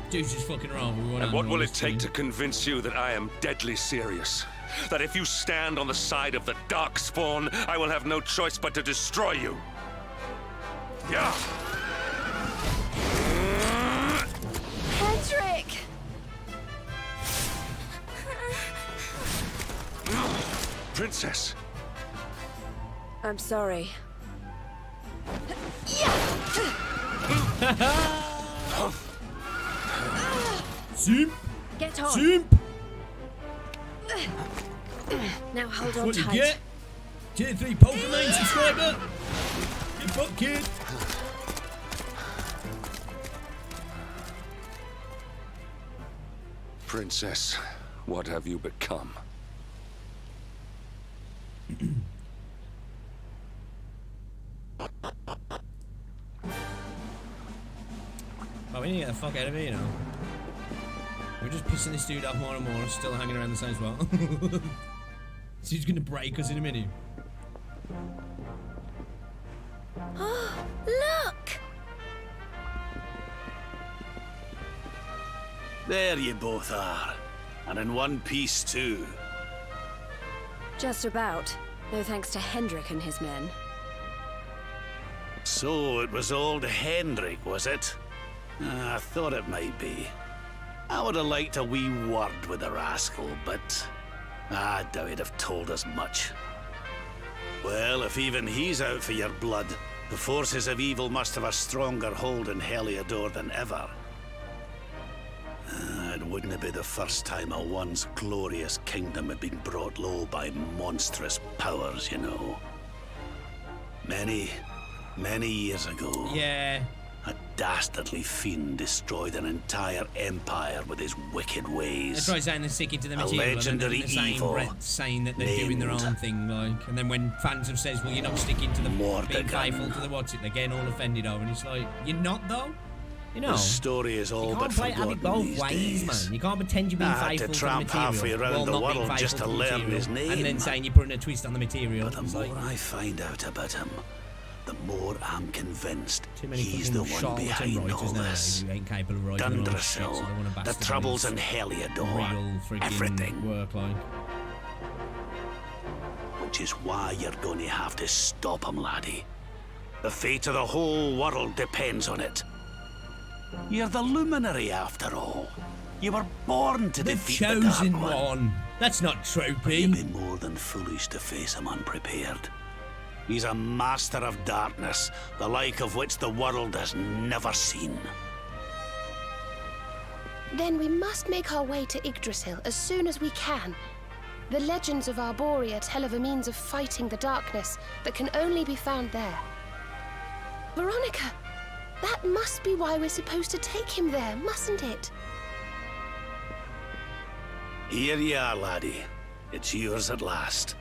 Dude's just fucking around. And what will it take to convince you that I am deadly serious? That if you stand on the side of the Darkspawn, I will have no choice but to destroy you? Yeah! Hendrik! Princess! I'm sorry. Simp! Get on. Simp! Now hold on What you tight. get? Tier 3 Pokemon subscriber! Good fuck, kid! Princess, what have you become? Oh, we need to get the fuck out of here, you know. We're just pissing this dude off more and more, still hanging around the same spot. So he's gonna break us in a minute. Look! There you both are. And in one piece, too. Just about. No thanks to Hendrik and his men. So it was old Hendrik, was it? I thought it might be. I would have liked a wee word with the rascal, but I doubt he'd have told us much. Well, if even he's out for your blood, the forces of evil must have a stronger hold in Heliodor than ever. It wouldn't be the first time a once glorious kingdom had been brought low by monstrous powers, you know. Many years ago. Yeah. A dastardly fiend destroyed an entire empire with his wicked ways. They try saying they're sticking to the A material, legendary and then the same evil breath saying that they're doing their named own thing, like. And then when fans have says, "Well, you're not sticking to the being Mordegon. faithful to the what's it," they're getting all offended over, and it's like, you're not though. You know, The story is all you but can't play have it forgotten both these ways, days. man. You can't pretend you're being I had to faithful to the tramp halfway material around while the not being world faithful just to the learn material, his name. and then saying you're putting a twist on the material. But the It's more like, I find out about him, the more I'm convinced too many he's fucking the one charlatan behind all writers nowadays this. who ain't capable of writing their own shit, so they want to Dundrasil, the bastardize troubles in Heliodor, real freaking everything. work, like. Which is why you're going to have to stop him, laddie. The fate of the whole world depends on it. You're the luminary, after all. You were born to The defeat chosen the Dark One. one. That's not true, You'd Pete. be more than foolish to face him unprepared. He's a master of darkness, the like of which the world has never seen. Then we must make our way to Yggdrasil as soon as we can. The legends of Arborea tell of a means of fighting the darkness that can only be found there. Veronica, that must be why we're supposed to take him there, mustn't it? Here you are, laddie. It's yours at last.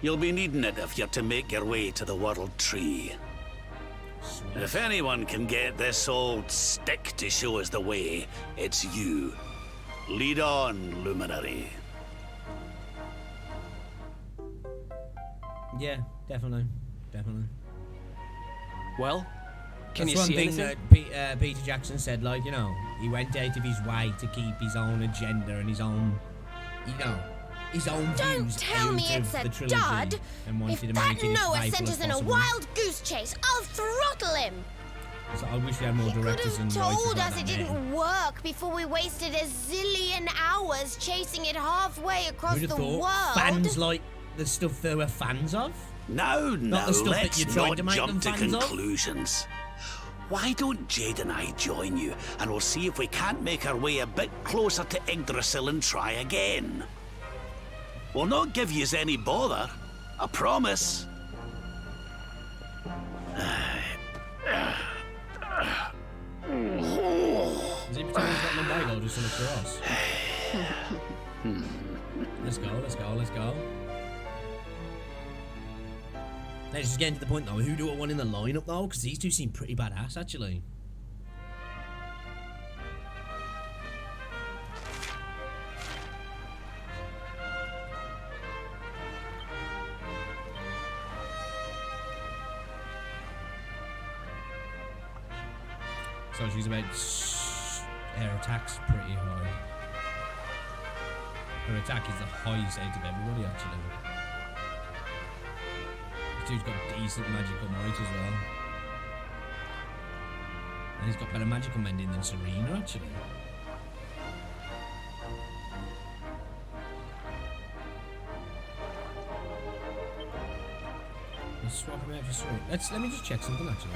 You'll be needing it if you're to make your way to the World Tree. If anyone can get this old stick to show us the way, it's you. Lead on, Luminary. Yeah, definitely. Well, can That's you one see thing anything? that Peter Jackson said, like, you know, he went out of his way to keep his own agenda and his own, you know, his own Don't views tell out me of it's the a trilogy dud. and wanted If to that make it as Noah faithful sent as us in a possible. wild goose chase, I'll throttle him. So I wish we had more He could directors have and writers told like us that it now. didn't work before we wasted a zillion hours chasing it halfway across Who'd the have thought world. fans like the stuff they were fans of? No, the stuff that let's you tried not to make them jump to fans of? conclusions. Why don't Jade and I join you, and we'll see if we can't make our way a bit closer to Yggdrasil and try again. We'll not give yous any bother, I promise. Is he pretending he's got lumbago just to look for us? Let's go. Let's just get to the point though. Who do I want in the lineup though? Because these two seem pretty badass actually. So she's about her attack's pretty high. Her attack is the highest out of everybody actually. Dude's got decent magical might as well. And he's got better magical mending than Serena actually. Let's swap him out for Serena. Let me just check something actually.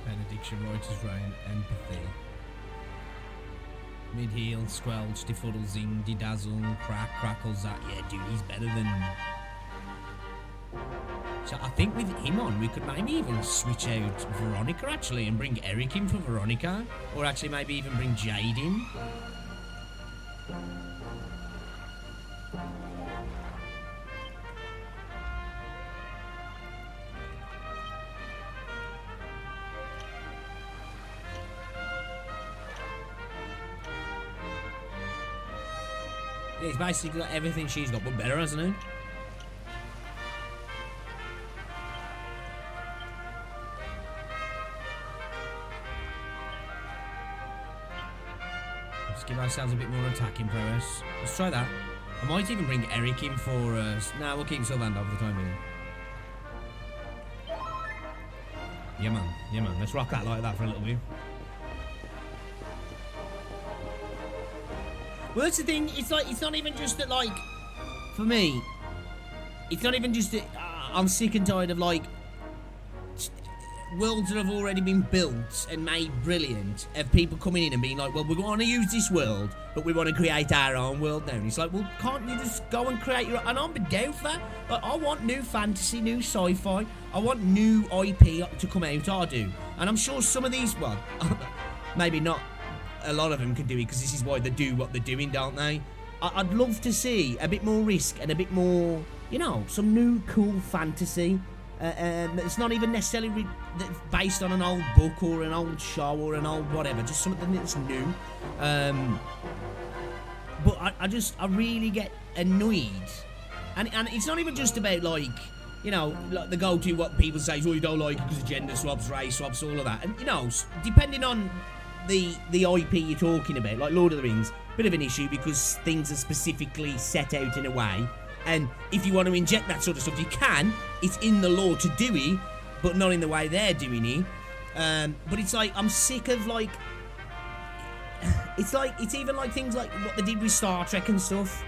Benediction, Writer's Reign, Empathy. Mid-heal, Squelch, Defuddle, Zing, Dedazzle, Crack, Crackle, Zap. Yeah, dude, he's better than... So I think with him on, we could maybe even switch out Veronica actually and bring Eric in for Veronica. Or actually maybe even bring Jade in. Yeah, he's basically got everything she's got, but better, hasn't he? Let's give ourselves a bit more attacking prowess. Let's try that. I might even bring Eric in for us. Nah, we'll keep Sylvander for the time being. Yeah, man. Yeah, man. Let's rock that like that for a little bit. Well, that's the thing. It's like, it's not even just that, like, for me, it's not even just that I'm sick and tired of, like, worlds that have already been built and made brilliant, of people coming in and being like, well, we want to use this world, but we want to create our own world now. And it's like, well, can't you just go and create your own? And I'm down for that. Like, I want new fantasy, new sci-fi. I want new IP to come out. I do. And I'm sure some of these, well, maybe not a lot of them can do it, because this is why they do what they're doing, don't they? I'd love to see a bit more Risk and a bit more, you know, some new cool fantasy. It's not even necessarily based on an old book or an old show or an old whatever, just something that's new. But I really get annoyed, and it's not even just about, like, you know, like the go-to what people say is, oh, you don't like it because of gender swaps, race swaps, all of that. And, you know, depending on the IP you're talking about, like Lord of the Rings, bit of an issue because things are specifically set out in a way. And if you want to inject that sort of stuff, you can. It's in the law to do it, but not in the way they're doing it. But it's like, I'm sick of, like... It's even like things like what they did with Star Trek and stuff.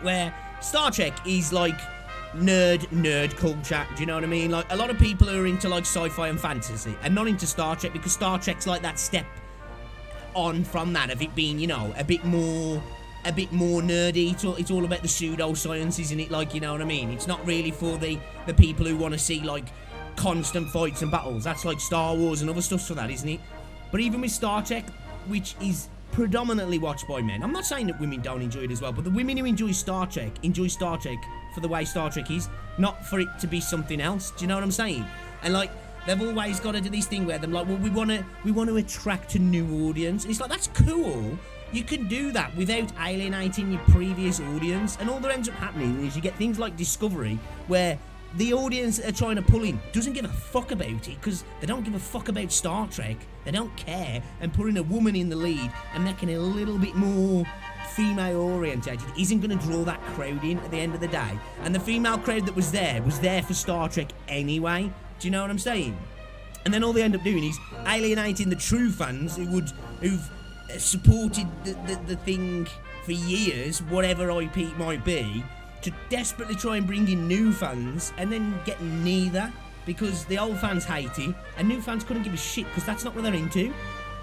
Where Star Trek is like nerd culture. Do you know what I mean? Like, a lot of people are into, like, sci-fi and fantasy and not into Star Trek, because Star Trek's like that step on from that, of it being, you know, a bit more nerdy. It's all about the pseudoscience, isn't it? Like, you know what I mean? It's not really for the people who want to see, like, constant fights and battles. That's like Star Wars and other stuff for that, isn't it? But even with Star Trek, which is predominantly watched by men, I'm not saying that women don't enjoy it as well, but the women who enjoy Star Trek for the way Star Trek is, not for it to be something else. Do you know what I'm saying? And, like, they've always got to do this thing where they're like, well, we want to attract a new audience. And it's like, that's cool. You can do that without alienating your previous audience. And all that ends up happening is you get things like Discovery, where the audience that are trying to pull in doesn't give a fuck about it, because they don't give a fuck about Star Trek. They don't care. And putting a woman in the lead and making it a little bit more female orientated isn't going to draw that crowd in at the end of the day. And the female crowd that was there for Star Trek anyway. Do you know what I'm saying? And then all they end up doing is alienating the true fans who've supported the thing for years, whatever IP it might be, to desperately try and bring in new fans, and then get neither, because the old fans hate it and new fans couldn't give a shit because that's not what they're into.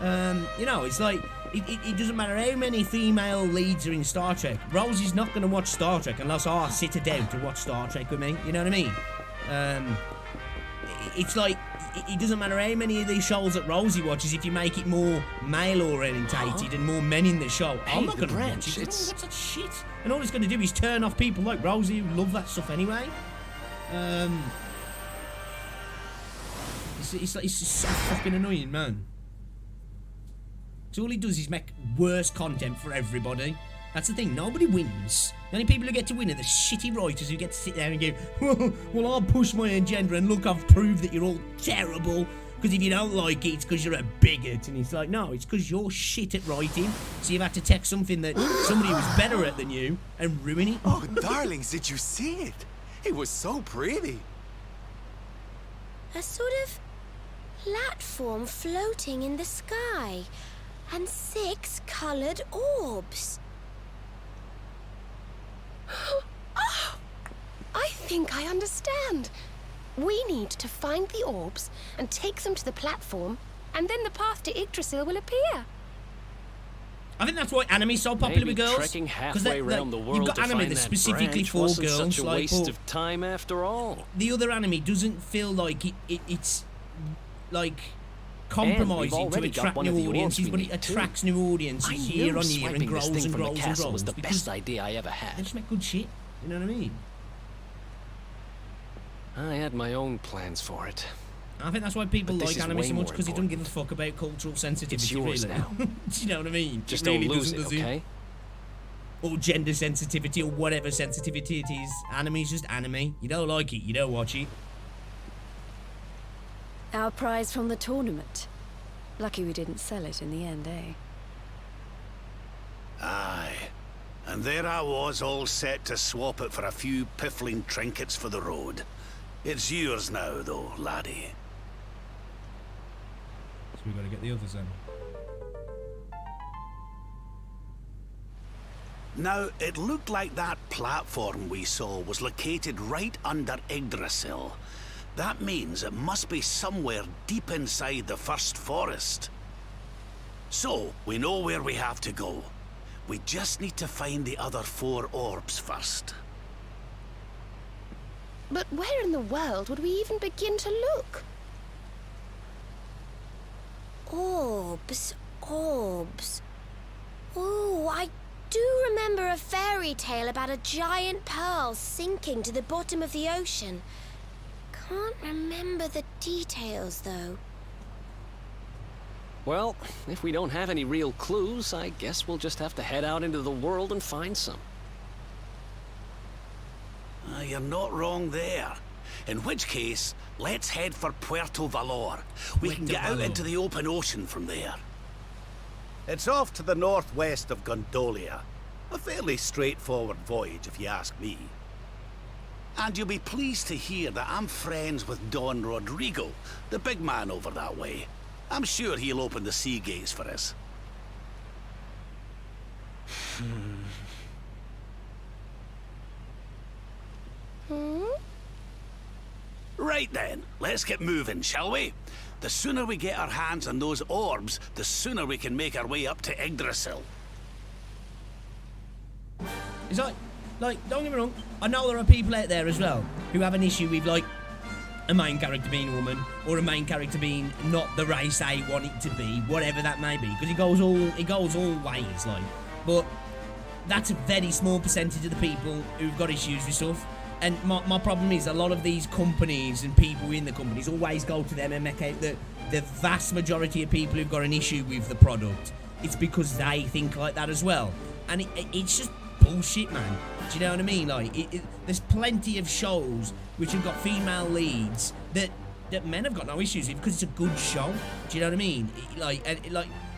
You know, it's like, it doesn't matter how many female leads are in Star Trek. Rosie's not going to watch Star Trek unless I sit her down to watch Star Trek with me. You know what I mean? It's like, it doesn't matter how many of these shows that Rosie watches, if you make it more male orientated and more men in the show, I'm not going to watch it. What's that shit? And all it's going to do is turn off people like Rosie who love that stuff anyway. It's just so fucking annoying, man. So all he does is make worse content for everybody. That's the thing, nobody wins. The only people who get to win are the shitty writers who get to sit there and go, well, I'll push my agenda and look, I've proved that you're all terrible. Because if you don't like it, it's because you're a bigot. And it's like, no, it's because you're shit at writing. So you've had to take something that somebody was better at than you and ruin it. Oh, darlings, did you see it? It was so pretty. A sort of platform floating in the sky, and 6 colored orbs. Oh, I think I understand. We need to find the orbs and take them to the platform, and then the path to Yggdrasil will appear. I think that's why anime's so popular with girls. Trekking halfway around the world you've got to anime find that's that specifically branch for wasn't girls. such a waste of time after all. The other anime doesn't feel like it's like compromising to attract new audiences, but it attracts new audiences year on year and grows and grows and grows. Was the best idea I ever had. They just make good shit. You know what I mean? I had my own plans for it. I think that's why people like anime so much, because it doesn't give a fuck about cultural sensitivity. It's yours really. now. Do you know what I mean? Just it really don't lose it, does okay? Or gender sensitivity or whatever sensitivity it is. Anime's just anime. You don't like it, you don't watch it. Our prize from the tournament. Lucky we didn't sell it in the end, eh? Aye. And there I was, all set to swap it for a few piffling trinkets for the road. It's yours now, though, laddie. So we've got to get the others then. Now, it looked like that platform we saw was located right under Yggdrasil. That means it must be somewhere deep inside the first forest. So, we know where we have to go. We just need to find the other 4 orbs first. But where in the world would we even begin to look? Orbs. Orbs. Oh, I do remember a fairy tale about a giant pearl sinking to the bottom of the ocean. Can't remember the details, though. Well, if we don't have any real clues, I guess we'll just have to head out into the world and find some. You're not wrong there. In which case, let's head for Puerto Valor. We can get out into the open ocean from there. It's off to the northwest of Gondolia. A fairly straightforward voyage, if you ask me. And you'll be pleased to hear that I'm friends with Don Rodrigo, the big man over that way. I'm sure he'll open the sea gates for us. Right then, let's get moving, shall we? The sooner we get our hands on those orbs, the sooner we can make our way up to Yggdrasil. It's like, don't get me wrong, I know there are people out there as well who have an issue with, like, a main character being a woman, or a main character being not the race they want it to be, whatever that may be, because it goes all ways, like. But that's a very small percentage of the people who've got issues with stuff. And my problem is a lot of these companies and people in the companies always go to them and make out that the vast majority of people who've got an issue with the product, it's because they think like that as well. And it's just bullshit, man. Do you know what I mean? Like, there's plenty of shows which have got female leads that men have got no issues with because it's a good show. Do you know what I mean?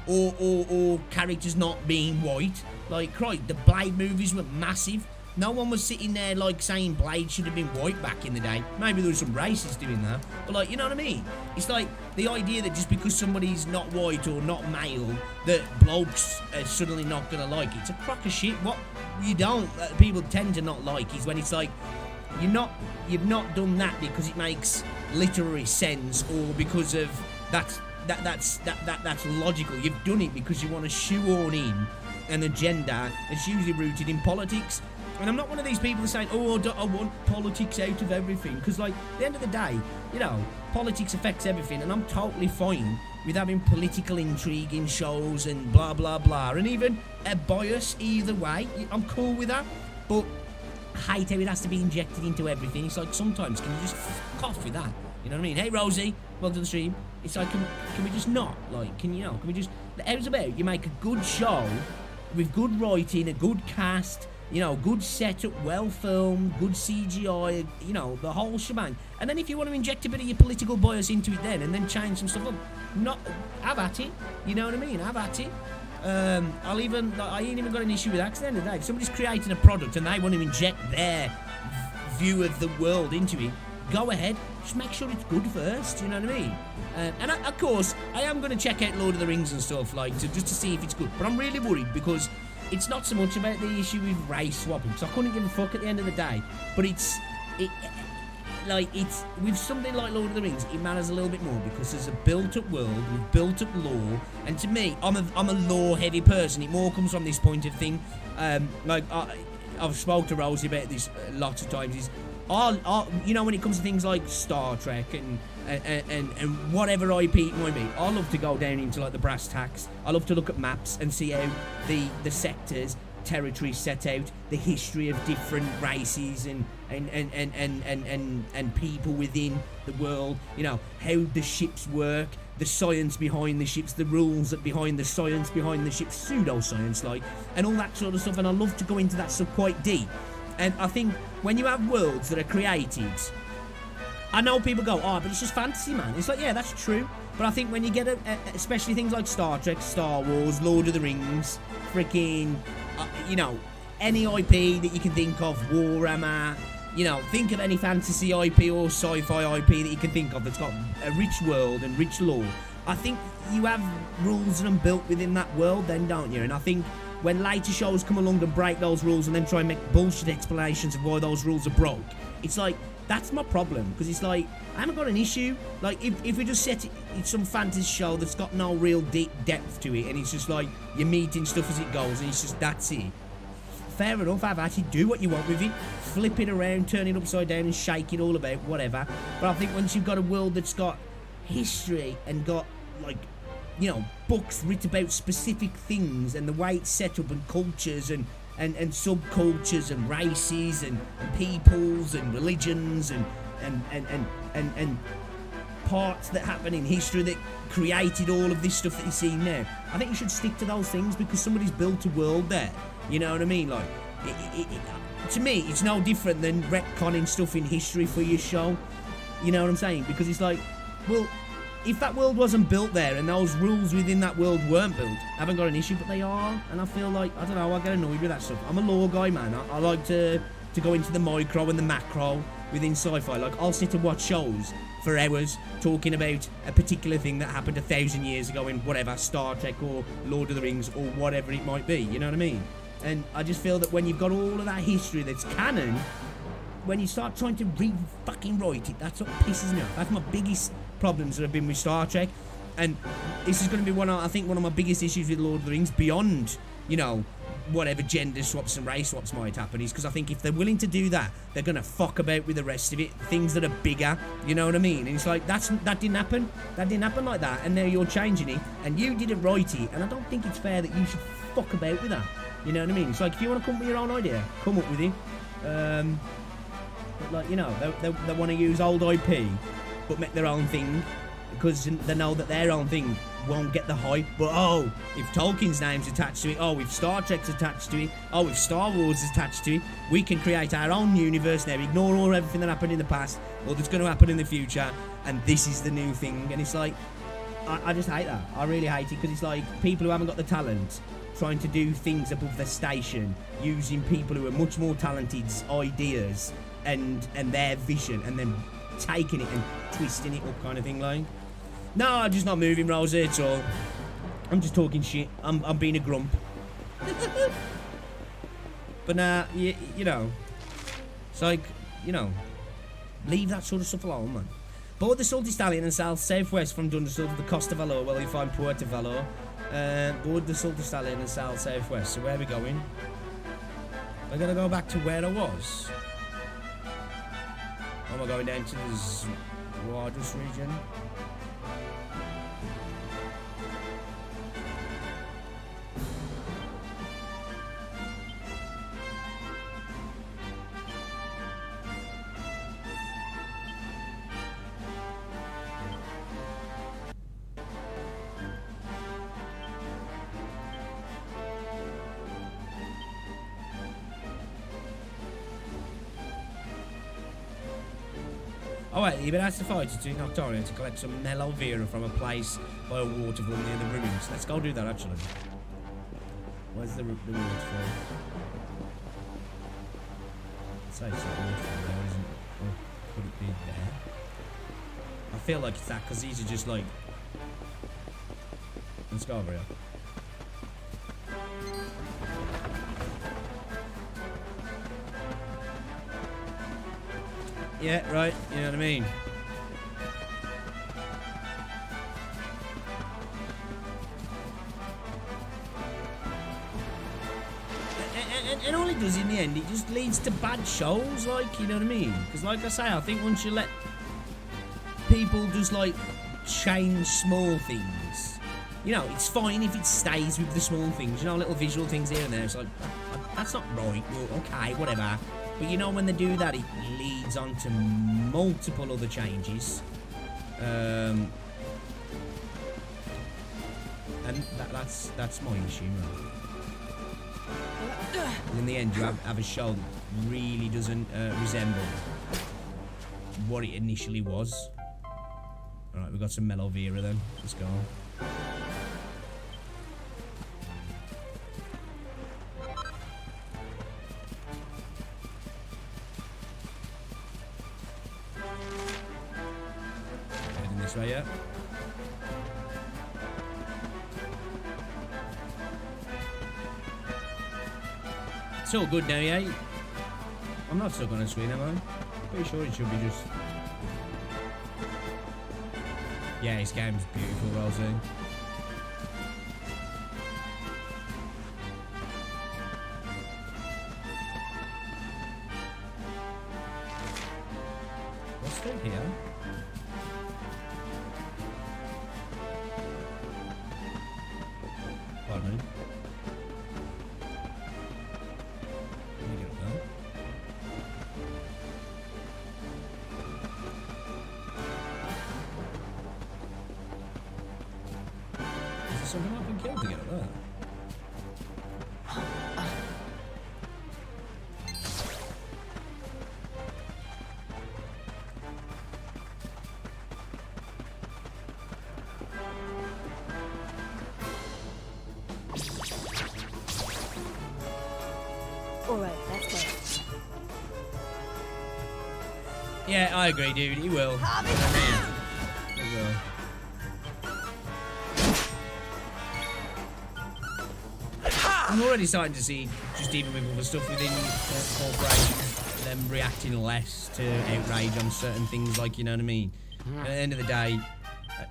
Or characters not being white. Like, Christ, the Blade movies were massive. No one was sitting there, like, saying Blade should have been white back in the day. Maybe there were some racists doing that. But, like, you know what I mean? It's like the idea that just because somebody's not white or not male, that blokes are suddenly not going to like it. It's a crock of shit. What you don't, people tend to not like is when it's like, you've not done that because it makes literary sense or because of that's logical. You've done it because you want to shoehorn in an agenda that's usually rooted in politics. And I'm not one of these people saying, oh, I want politics out of everything. Because, like, at the end of the day, you know, politics affects everything. And I'm totally fine with having political intrigue in shows and blah, blah, blah. And even a bias either way. I'm cool with that. But I hate how it has to be injected into everything. It's like, sometimes, can you just fuck off with that? You know what I mean? Hey, Rosie, welcome to the stream. It's like, can we just not? Like, can we just... How's about you make a good show with good writing, a good cast... You know, good setup, well filmed, good CGI, you know, the whole shebang. And then if you want to inject a bit of your political bias into it then, and then change some stuff up, have at it. You know what I mean? Have at it. I ain't even got an issue with that. 'Cause at the end of the day, if somebody's creating a product and they want to inject their view of the world into it, go ahead. Just make sure it's good first. You know what I mean? And of course, I am going to check out Lord of the Rings and stuff, like, just to see if it's good. But I'm really worried because it's not so much about the issue with race swapping, because I couldn't give a fuck at the end of the day. But it's with something like Lord of the Rings, it matters a little bit more because there's a built-up world with built-up lore, and to me, I'm a lore-heavy person. It more comes from this point of thing. I've spoke to Rosie about this lots of times. Is you know, when it comes to things like Star Trek and whatever IP it might be, I love to go down into like the brass tacks. I love to look at maps and see how the sectors, territories set out, the history of different races and people within the world. You know, how the ships work, the science behind the ships, the rules that behind the science behind the ships, pseudoscience like, and all that sort of stuff. And I love to go into that stuff quite deep. And I think when you have worlds that are created, I know people go, oh, but it's just fantasy, man. It's like, yeah, that's true. But I think when you get especially things like Star Trek, Star Wars, Lord of the Rings, freaking, you know, any IP that you can think of, Warhammer, you know, think of any fantasy IP or sci-fi IP that you can think of that's got a rich world and rich lore. I think you have rules that are built within that world then, don't you? And I think when later shows come along and break those rules and then try and make bullshit explanations of why those rules are broke, it's like, that's my problem, because it's like, I haven't got an issue. Like, if we just set it, it's some fantasy show that's got no real deep depth to it, and it's just like, you're meeting stuff as it goes, and it's just, that's it. Fair enough, I've actually do what you want with it. Flip it around, turn it upside down, and shake it all about, whatever. But I think once you've got a world that's got history and got, like, you know, books written about specific things and the way it's set up and cultures and subcultures and races and peoples and religions and parts that happen in history that created all of this stuff that you see now. I think you should stick to those things because somebody's built a world there. You know what I mean? Like, to me, it's no different than retconning stuff in history for your show. You know what I'm saying? Because it's like, well, if that world wasn't built there and those rules within that world weren't built, I haven't got an issue, but they are. And I feel like, I don't know, I get annoyed with that stuff. I'm a lore guy, man. I like to go into the micro and the macro within sci-fi. Like, I'll sit and watch shows for hours talking about a particular thing that happened 1,000 years ago in whatever, Star Trek or Lord of the Rings or whatever it might be. You know what I mean? And I just feel that when you've got all of that history that's canon, when you start trying to fucking write it, that's what pisses me off. That's my biggest problems that have been with Star Trek, and this is going to be one of my biggest issues with Lord of the Rings, beyond, you know, whatever gender swaps and race swaps might happen, is because I think if they're willing to do that, they're going to fuck about with the rest of it, things that are bigger, you know what I mean? And it's like, that didn't happen like that, and now you're changing it, and you didn't write it, and I don't think it's fair that you should fuck about with that, you know what I mean? It's like, if you want to come up with your own idea, come up with it, but like, you know, they want to use old IP but make their own thing because they know that their own thing won't get the hype. But oh, if Tolkien's name's attached to it, oh, if Star Trek's attached to it, oh, if Star Wars is attached to it, we can create our own universe now, ignore all everything that happened in the past or that's going to happen in the future, and this is the new thing. And it's like, I just hate that. I really hate it, because it's like people who haven't got the talent trying to do things above their station, using people who are much more talented's ideas and their vision, and then taking it and twisting it up, kind of thing. Like, no, I'm just not moving, Rosie, at all. I'm just talking shit. I'm being a grump. But nah, you know, it's like, you know, leave that sort of stuff alone, man. Board the Salty Stallion and sail southwest from Dunderstone to the Costa Valor, while you find Puerto Valor. Board the Salty Stallion and sail southwest. So where are we going? I'm gonna go back to where I was. Or am I going down to the Zuadas region? Oh wait, you've been asked to fight to Noctarian to collect some Nello Vera from a place by a waterfall near the ruins. Let's go do that, actually. Where's the waterfall? I'd say it's a waterfall there, isn't it? Or could it be there? I feel like it's that, because these are just like... Let's go over here. Yeah, right, you know what I mean? And all it does in the end, it just leads to bad shows, like, you know what I mean? Because like I say, I think once you let people just, like, change small things, you know, it's fine if it stays with the small things, you know, little visual things here and there. It's like, that's not right, well, okay, whatever. But you know, when they do that, it leads on to multiple other changes. And that's my issue, right? And in the end, you have a show that really doesn't resemble what it initially was. Alright, we've got some Mellow Vera then. Let's go. Heading this way, yeah. It's all good now, yeah? I'm not stuck on a screen, am I? Pretty sure it should be just... Yeah, this game's beautiful, Rosie. What's through here? Pardon me. Let me get up there. Is there something I can kill to get up there? All right, let's go. Yeah, I agree, dude. He will. He will. I'm already starting to see, just even with all the stuff within corporations, them reacting less to outrage on certain things, like, you know what I mean? At the end of the day,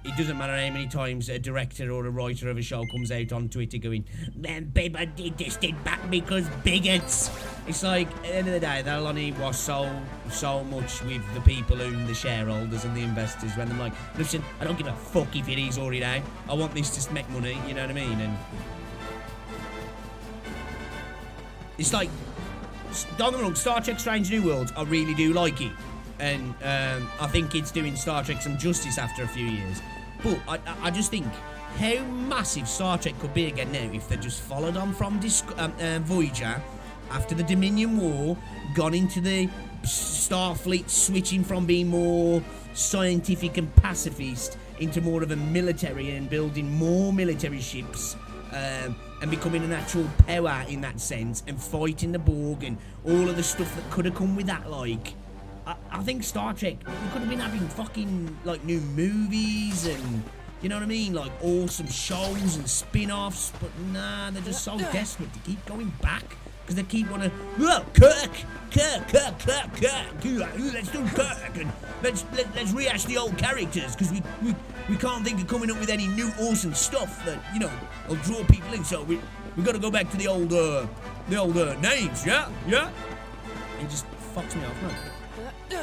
it doesn't matter how many times a director or a writer of a show comes out on Twitter going, "Man, people did this, did back because bigots." It's like, at the end of the day, that'll only was so much with the people who, the shareholders and the investors, when they're like, "Listen, I don't give a fuck if it is or it ain't. I want this to make money," you know what I mean? And it's like, don't get me wrong, Star Trek Strange New Worlds, I really do like it. And I think it's doing Star Trek some justice after a few years. But I just think how massive Star Trek could be again now if they just followed on from Voyager after the Dominion War, gone into the Starfleet, switching from being more scientific and pacifist into more of a military and building more military ships. And becoming an actual power in that sense, and fighting the Borg and all of the stuff that could have come with that, like, I think Star Trek, we could have been having fucking, like, new movies and, you know what I mean, like, awesome shows and spin-offs, but nah, they're just so desperate to keep going back, because they keep wanting, oh, Kirk, let's do Kirk, and let's rehash the old characters, because we can't think of coming up with any new awesome stuff that, you know, will draw people in, so we got to go back to the old names, yeah? It just fucks me off, man. I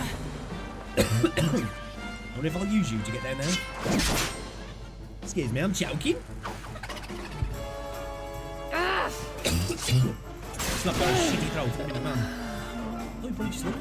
wonder if I'll use you to get down there. Excuse me, I'm choking. It's not got a shitty throat, I mean, man. Oh, you probably just look.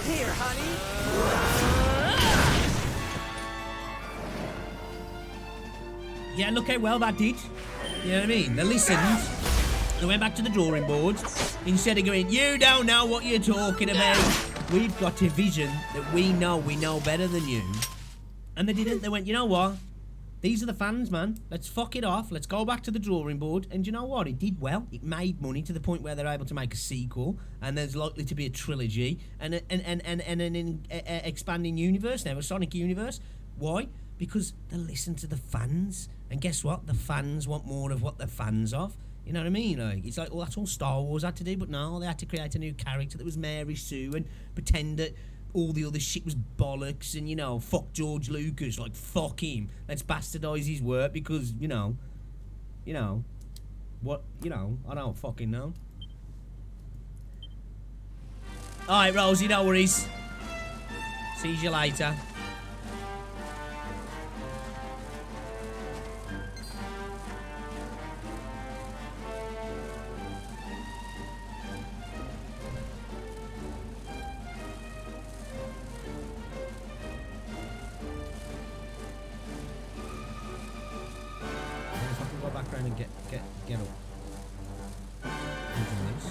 Here, honey. Yeah, look how well that did. You know what I mean? They listened. They went back to the drawing board. Instead of going, "You don't know what you're talking about. We've got a vision that we know better than you." And they didn't. They went, "You know what? These are the fans, man. Let's fuck it off. Let's go back to the drawing board." And you know what? It did well. It made money to the point where they're able to make a sequel, and there's likely to be a trilogy and an expanding universe now, a Sonic universe. Why? Because they listen to the fans, and guess what? The fans want more of what they're fans of. You know what I mean? Like, it's like, well, that's all Star Wars had to do, but no, they had to create a new character that was Mary Sue and pretend that all the other shit was bollocks, and, you know, fuck George Lucas, like, fuck him. Let's bastardise his work because, you know, what, you know, I don't fucking know. Alright, Rosie, no worries. See you later. gonna get up. Using this.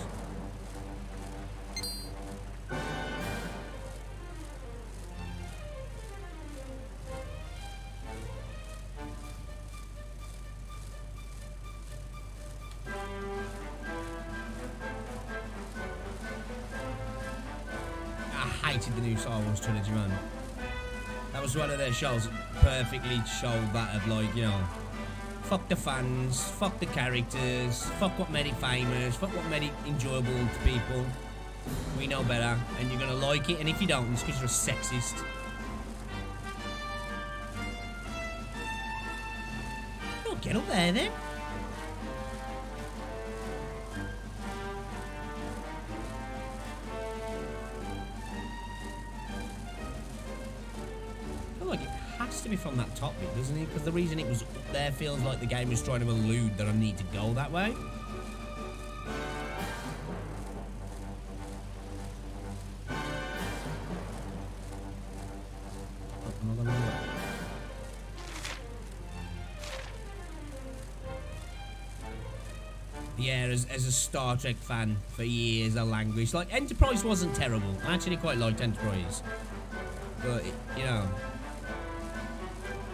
I hated the new Star Wars trilogy, man. That was one of their shows that perfectly showed that of like, you know, fuck the fans, fuck the characters, fuck what made it famous, fuck what made it enjoyable to people. We know better, and you're gonna like it, and if you don't, it's because you're a sexist. Oh, get up there then. Like it has to be from that top bit, doesn't it? Because the reason it was up there feels like the game is trying to allude that I need to go that way. Yeah, as a Star Trek fan for years, I languished. Like, Enterprise wasn't terrible. I actually quite liked Enterprise. But, you know...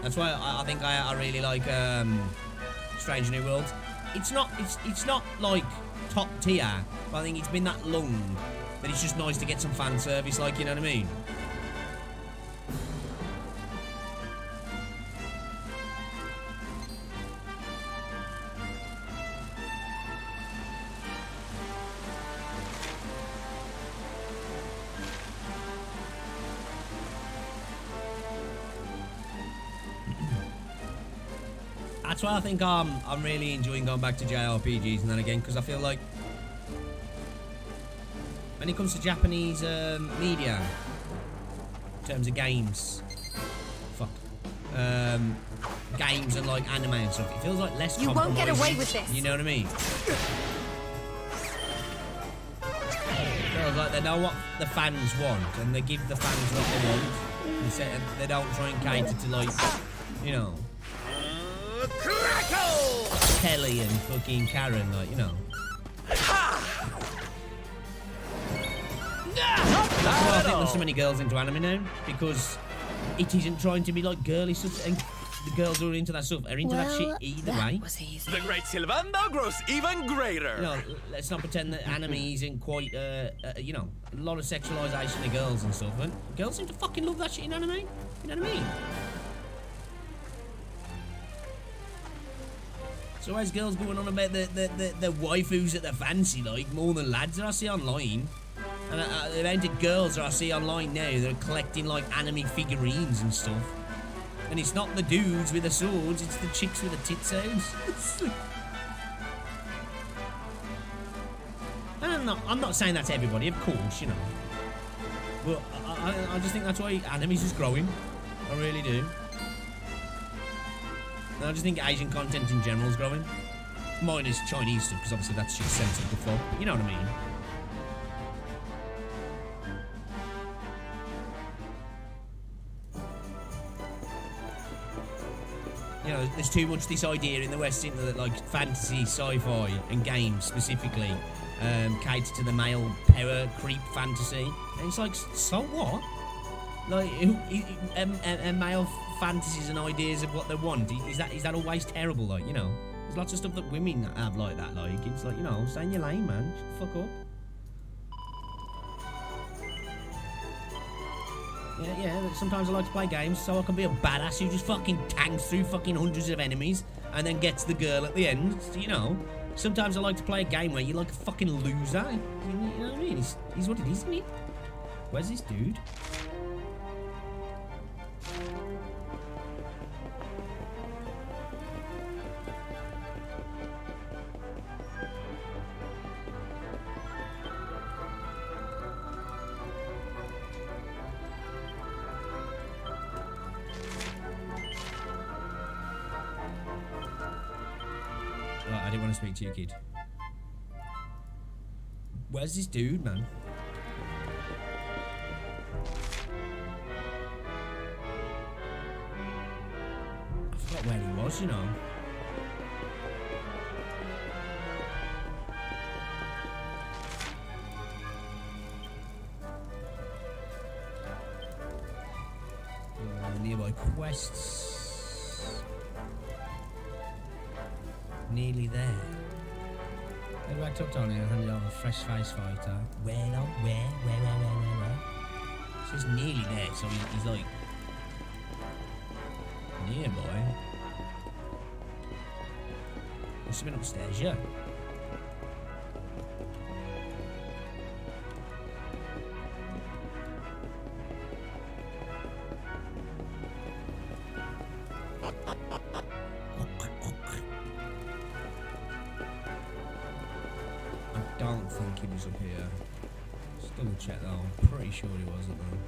That's why I think I really like Strange New Worlds. It's not like top tier, but I think it's been that long that it's just nice to get some fan service, like, you know what I mean? That's why I think I'm really enjoying going back to JRPGs and then again, because I feel like when it comes to Japanese media, in terms of games, games and like anime and stuff, it feels like less You won't get away with this. You know what I mean? It feels like they know what the fans want and they give the fans what they want. They don't try and cater to, like, you know, Kelly and fucking Karen, like, you know. That's why I think there's so many girls into anime now, because it isn't trying to be like girly stuff, and the girls who are into that stuff are into that shit either way. Was easy. The great Silvando grows even greater. You know, let's not pretend that anime isn't quite, you know, a lot of sexualization of girls and stuff, and girls seem to fucking love that shit in anime. You know what I mean? So as girls going on about the waifus that they fancy, like, more than lads that I see online. And the amount of girls that I see online now that are collecting, like, anime figurines and stuff. And it's not the dudes with the swords, it's the chicks with the tits out. And I'm not saying that's everybody, of course, you know. But I just think that's why anime's just growing. I really do. And I just think Asian content in general is growing. Minus Chinese stuff, because obviously that's just censored before. You know what I mean? You know, there's too much this idea in the West, isn't there, that, like, fantasy, sci-fi, and games specifically cater to the male power creep fantasy. And it's like, so what? Like, male fantasies and ideas of what they want, is that always terrible? Like, you know, there's lots of stuff that women have like that. Like, it's like, you know, stay in your lane, man. Shut the fuck up. Yeah, sometimes I like to play games so I can be a badass who just fucking tanks through fucking hundreds of enemies and then gets the girl at the end, you know. Sometimes I like to play a game where you're like a fucking loser. You know what I mean? He's what it is, isn't he? Where's this dude? I didn't want to speak to you, kid. Where's this dude, man? I forgot where he was, you know. nearby quests. Nearly there. Head back to Tony and hand it over fresh face fighter. Where? So he's nearly there, so he's like nearby. Must have been upstairs, yeah. I don't think he was up here. Just double check though. I'm pretty sure he wasn't though.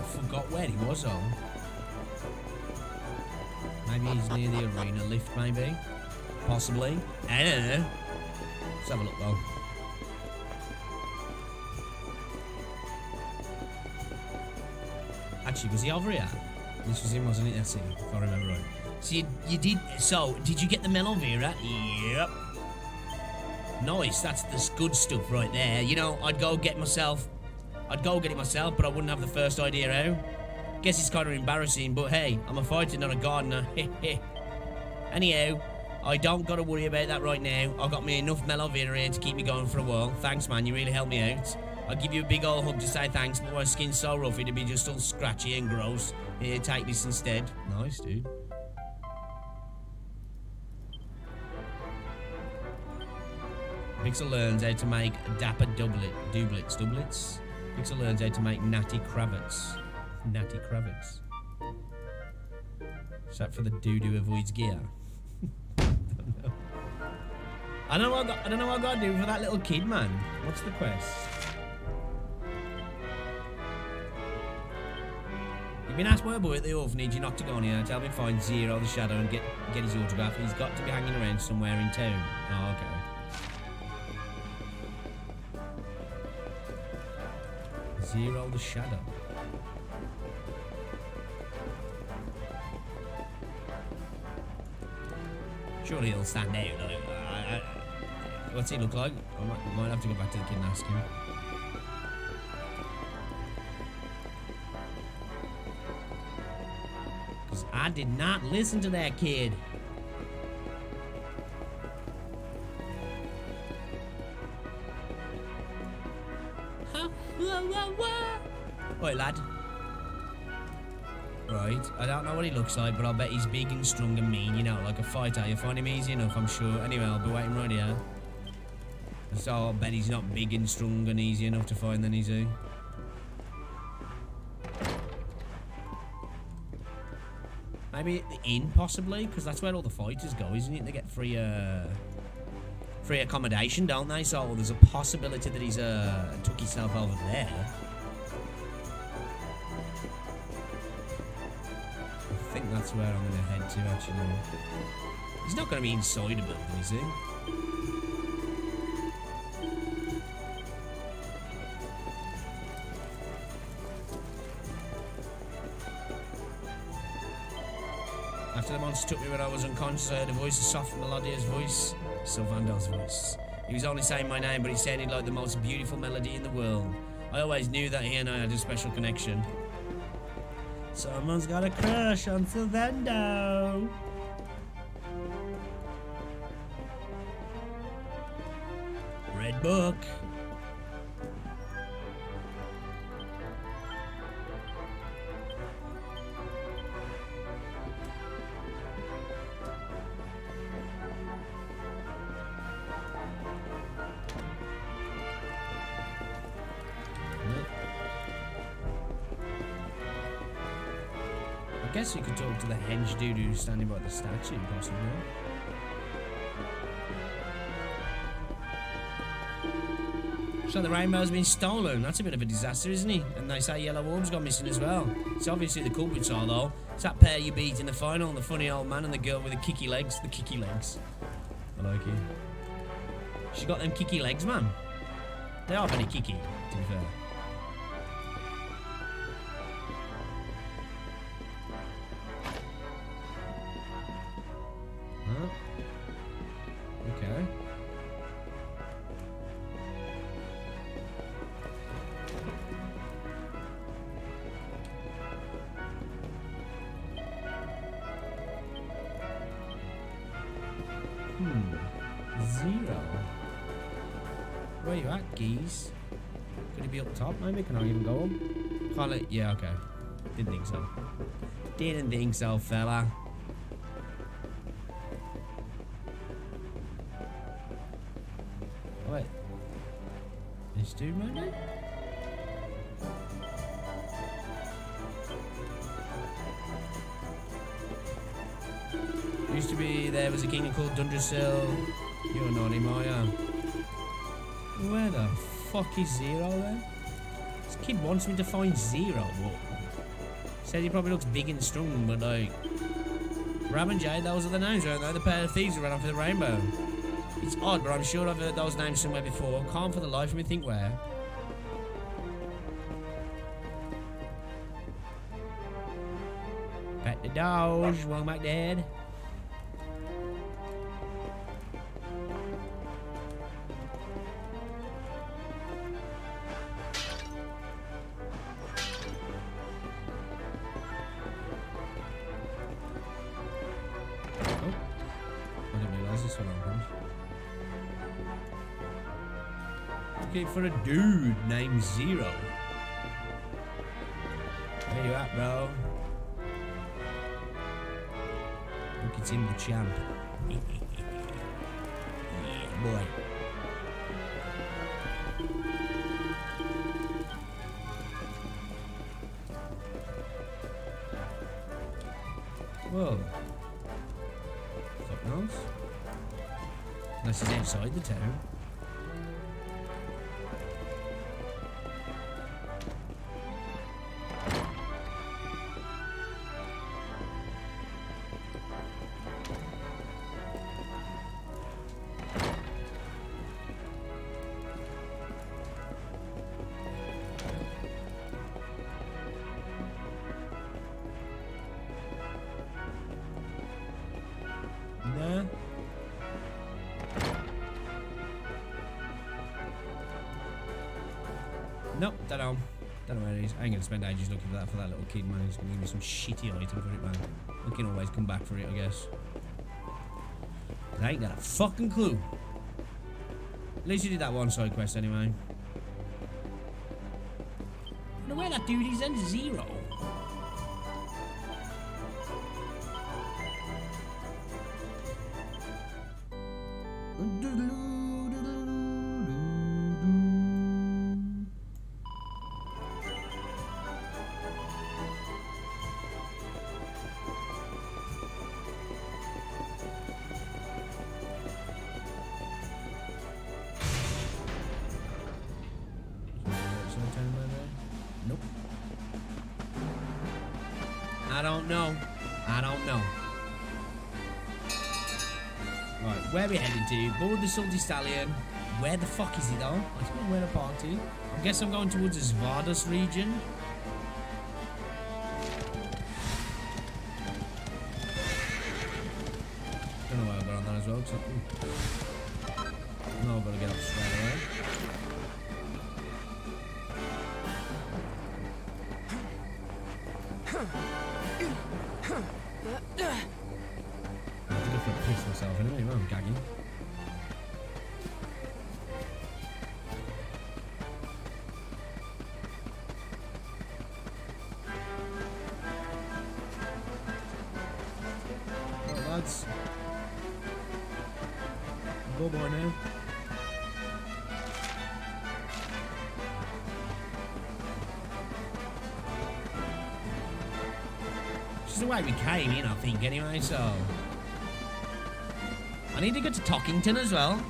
Forgot where he was on. Maybe he's near the arena lift, maybe? Possibly. I don't know. Let's have a look though. Actually, was he over here? This was him, wasn't it? That's it, if I remember right. So you did. So, did you get the Melon Vera? Yep. Nice, that's the good stuff right there. You know, I'd go get it myself, but I wouldn't have the first idea how. Guess it's kind of embarrassing, but hey, I'm a fighter, not a gardener. Anyhow, I don't got to worry about that right now. I've got me enough Melon Vera here to keep me going for a while. Thanks, man, you really helped me out. I'll give you a big old hug to say thanks, but my skin's so rough it'd be just all scratchy and gross. Here, take this instead. Nice, dude. Pixel learns how to make dapper doublets. Pixel learns how to make natty cravats. Is that for the dude who avoids gear? I don't know what I gotta do for that little kid, man. What's the quest? You've been asked by a boy at the orphanage you're not to go on here. Tell me find Zero the Shadow and get his autograph. He's got to be hanging around somewhere in town. Oh, okay. Zero the Shadow. Surely he'll stand out. Like, what's he look like? I might have to go back to the kid and ask him. Because I did not listen to that kid. Right, lad. Right, I don't know what he looks like, but I'll bet he's big and strong and mean, you know, like a fighter. You'll find him easy enough, I'm sure. Anyway, I'll be waiting right here. So I'll bet he's not big and strong and easy enough to find, then, is he? Maybe at the inn, possibly, because that's where all the fighters go, isn't it? They get free accommodation, don't they? So there's a possibility that he's took himself over there. I think that's where I'm going to head to, actually. He's not going to be inside a building, is he? After the monster took me when I was unconscious, I heard a voice, a soft, melodious voice. Sylvando's voice. He was only saying my name, but he sounded like the most beautiful melody in the world. I always knew that he and I had a special connection. Someone's got a crush on Sylvando. Red book. I guess you could talk to the hench dude who's standing by the statue, possibly. So the rainbow's been stolen. That's a bit of a disaster, isn't it? And they say Yellow Orb's gone missing as well. It's obviously the culprits are, though. It's that pair you beat in the final, the funny old man and the girl with the kicky legs. The kicky legs. I like it. She got them kicky legs, man. They are very kicky, to be fair. 0. Where you at, geese? Could it be up top, maybe? Can I even go up? Can't let... Yeah, okay. Didn't think so. Didn't think so, fella. Wait. This dude, maybe? Used to be there was a king called Dundrasil. You're not him, are ya? Where the fuck is Zero then? This kid wants me to find Zero, but said he probably looks big and strong, but like Rab and Jade, those are the names, aren't they? The pair of thieves who ran off with the rainbow. It's odd, but I'm sure I've heard those names somewhere before. Can't for the life of me think where. Pet the dogs, welcome back, Dad. Looking for a dude named Zero. Where you at, bro? Look, it's him, the champ. Yeah, boy. Whoa. Fuck knows. Unless he's outside the town. Nah. Nope, don't know. Don't know where it is. I ain't gonna spend ages looking for that little kid, man. He's gonna give me some shitty item for it, man. I can always come back for it, I guess. I ain't got a fucking clue. At least you did that one side quest anyway. I wonder where that dude is then, Zero. Nope. I don't know. I don't know. Right, where are we heading to? Board the Salty Stallion. Where the fuck is he though? I don't know where to park to. I guess I'm going towards the Svardos region. Don't know why I got on that as well. No, I've got to get up straight away. I did it for a piss myself anyway, I'm gagging. Right, lads. Go boy now. This is the way we came in, I think, anyway, so... I need to go to Tockington as well.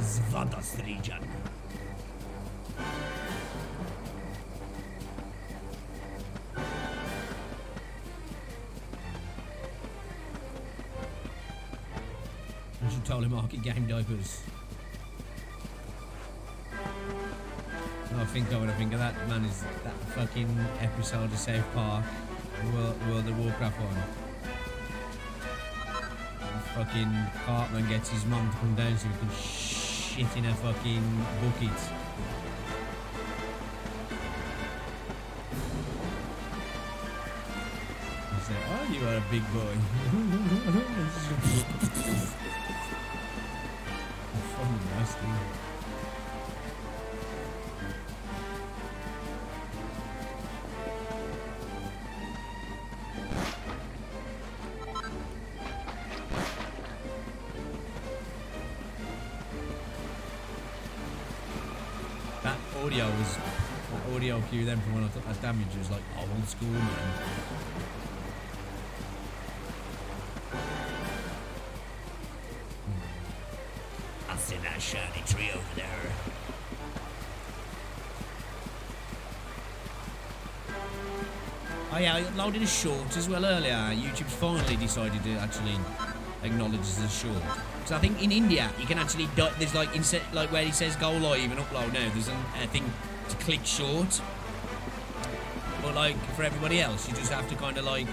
Svardos region. I should totally market game diapers. I think when I think of that, man, is that fucking episode of South Park, World of Warcraft one. Fucking Cartman gets his mum to come down so he can shit in a fucking bucket. He's like, oh, you are a big boy. Fucking nasty. That audio cue then from when I took that damage was like old school, man. I see that shiny tree over there. Oh yeah, I uploaded a short as well earlier. YouTube's finally decided to actually acknowledge as a short. So I think in India you can actually there's like like where it says go live and upload now. There's a thing to click short. But like for everybody else, you just have to kind of like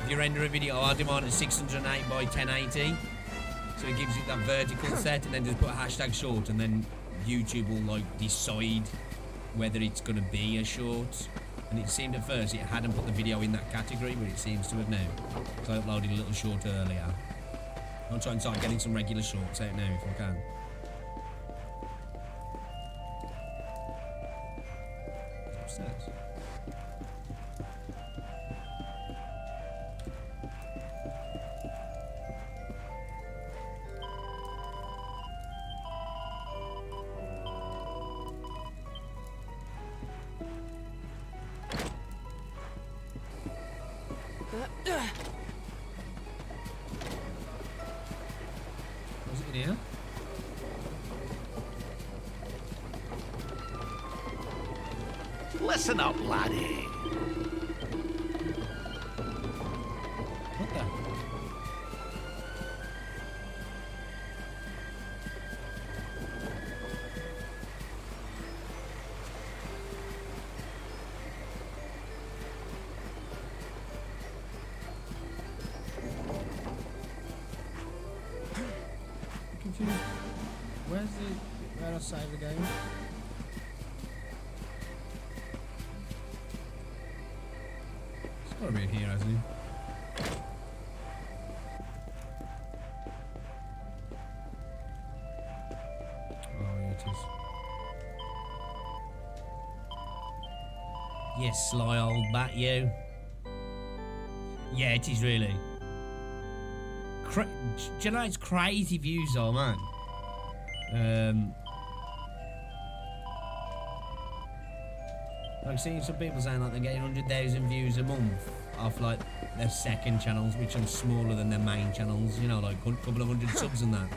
if you render a video, I demand at 608 by 1080. So it gives you that vertical set, and then just put a hashtag short, and then YouTube will like decide whether it's gonna be a short. And it seemed at first it hadn't put the video in that category, but it seems to have now. So I uploaded a little short earlier. I'll try and start getting some regular shorts out now if I can. Upstairs. Was it in here? Listen up, laddie. What the? Confused. Where do I save the game? It's gotta be in here, hasn't it? Oh, yeah, it is. Yes, sly old bat, you. Yeah, it is really. Do you know it's crazy views though, man? I've seen some people saying like they're getting 100,000 views a month off like their second channels, which are smaller than their main channels, you know, like a couple of hundred subs and that.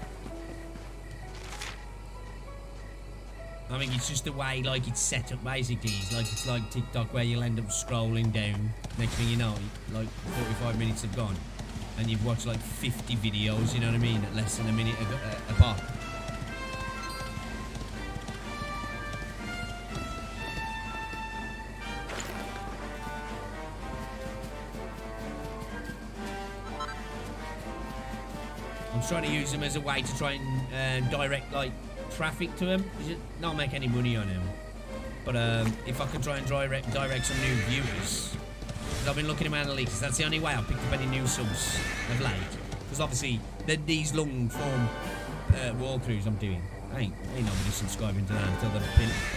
I mean, it's just the way like it's set up basically. It's like TikTok where you'll end up scrolling down. Next thing you know, like 45 minutes have gone. And you've watched like 50 videos, you know what I mean, at less than a minute apart. I'm trying to use them as a way to try and direct like traffic to them. Not make any money on them, but if I can try and direct some new viewers. I've been looking at my analytics. That's the only way I've picked up any new subs of late. Because obviously, these long form walkthroughs I'm doing, ain't nobody subscribing to that until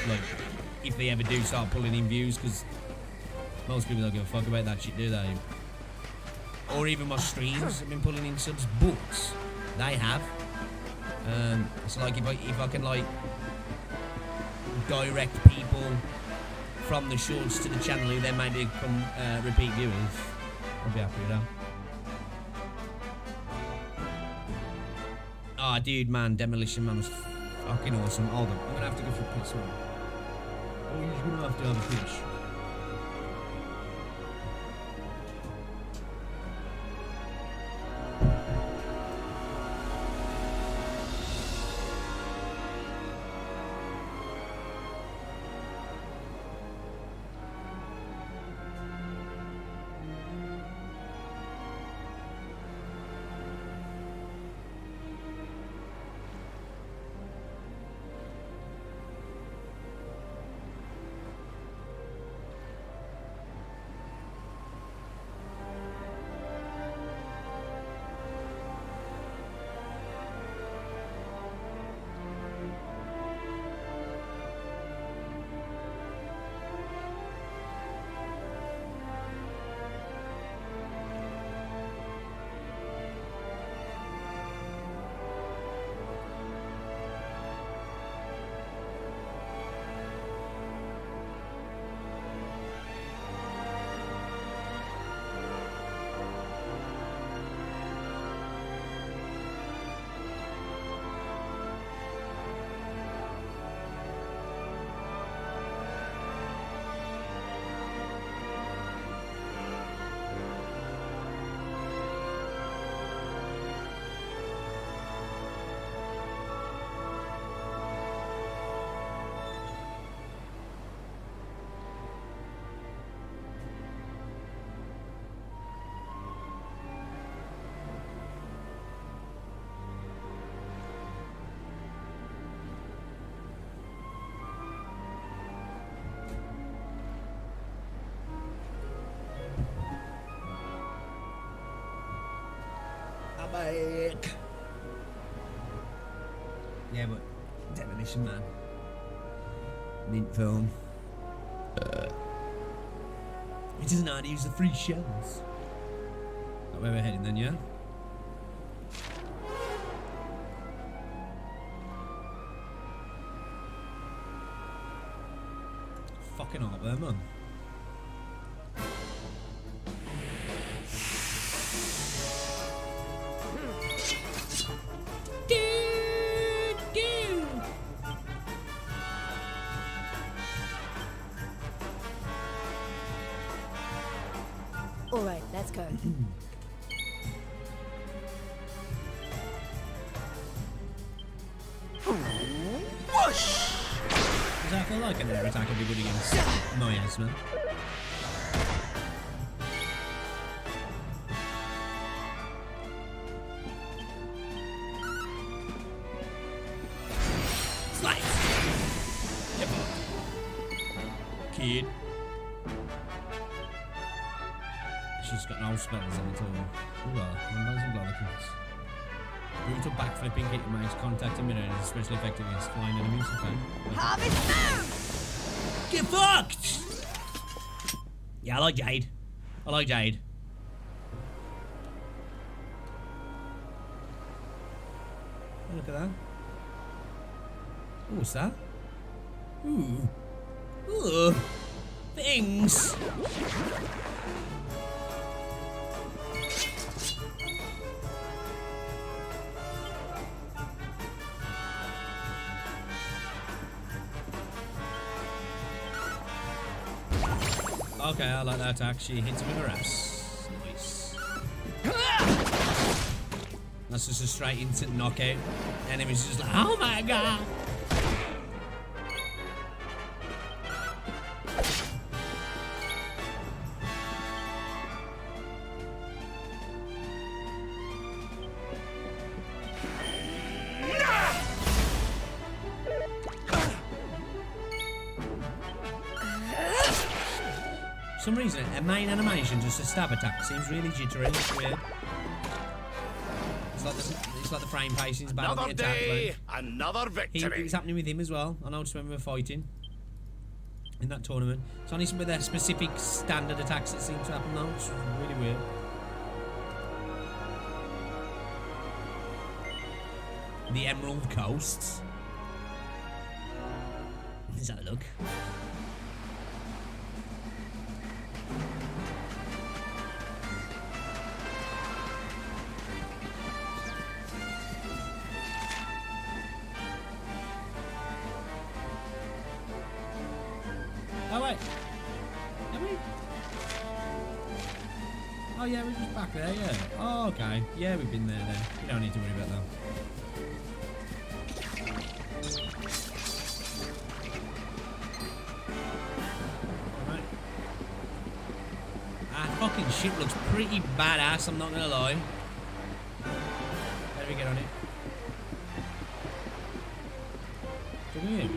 like if they ever do start pulling in views. Because most people don't give a fuck about that shit, do they? Or even my streams have been pulling in subs, but they have. So like if I can like direct people from the shorts to the channel who then might become repeat viewers, I'll be happy with that. Oh, dude, man, Demolition Man was fucking awesome. Hold on, I'm gonna have to go for a piss. Oh, you're gonna have to have a piss. back. Yeah, but demolition man. Mint phone. He doesn't know how to use the free shells. Not where we're heading then, yeah? Fucking art there, man. All right, let's go. Whoosh! Does that feel like an air attack would be good against my asthma? Slice! Yep. Kid. She's got no spells on at all. Ooh, Windows and Bloodkins. Brutal backflipping hit makes contact imminent and is especially effective against flying enemies. Okay. Harvest moon! Get fucked! Yeah, I like Jade. I like Jade. Oh, look at that. Ooh, what's that? Ooh. Ooh. Things. Okay, I like that attack. She hits him with her ass. Nice. That's just a straight instant knockout. Enemy's just like, oh my god! For some reason, a main animation, just a stab attack, seems really jittery. It's weird. It's like the frame pacing's bad on the attack. Another victory. It was happening with him as well. I noticed when we were fighting in that tournament. It's only some of their specific standard attacks that seem to happen though. It's really weird. The Emerald Coast. Let's have a look. Oh wait. Are we? Oh yeah, we're just back there, yeah. Oh okay. Yeah, we've been there then. We don't need to worry about that. Right. That fucking ship looks pretty badass, I'm not gonna lie. How do we get on it? Come here.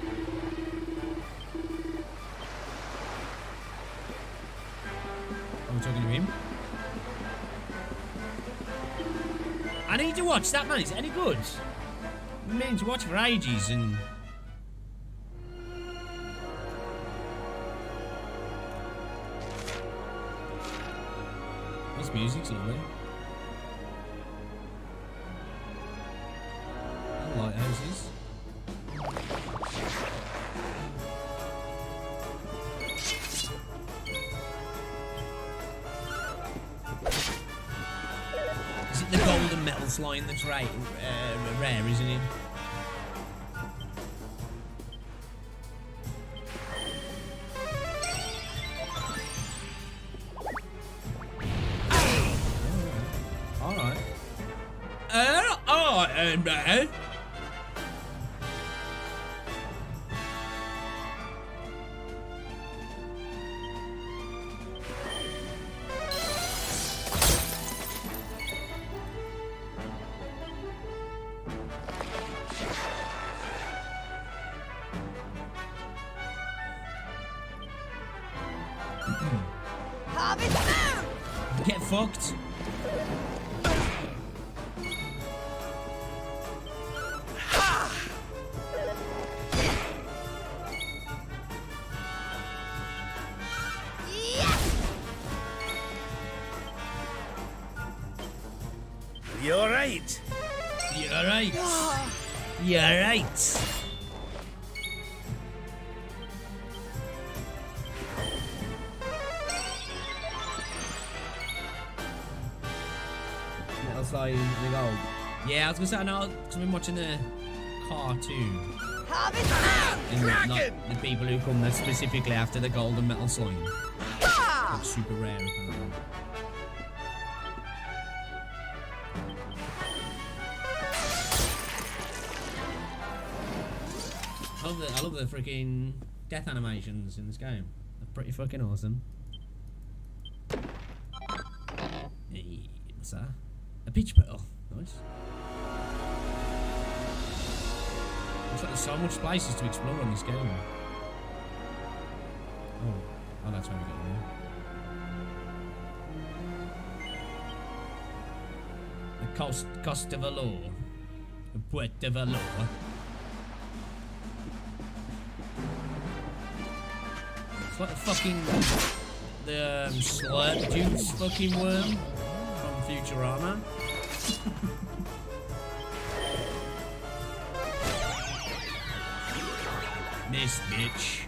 Are we talking to him? I need to watch that, man. Is it any good? I've been meaning to watch for ages and... This music's lovely. And lighthouses. Is it the golden metal slime that's rare, isn't it? Alright. Harvest moon! Get fucked. right. You're right. You're right. Metal Slide in the gold. Yeah, I was gonna say, I know, because I've been watching the cartoon. And like, the people who come there specifically after the golden metal slime. It's super rare, apparently. I love the freaking death animations in this game. They're pretty fucking awesome. Hey, what's that? A peach petal. Nice. Looks like there's so much places to explore in this game. Oh, that's where we got there. The Cost de Valor. The Puerto de Valor. It's like the fucking slurp juice fucking worm from Futurama. This bitch.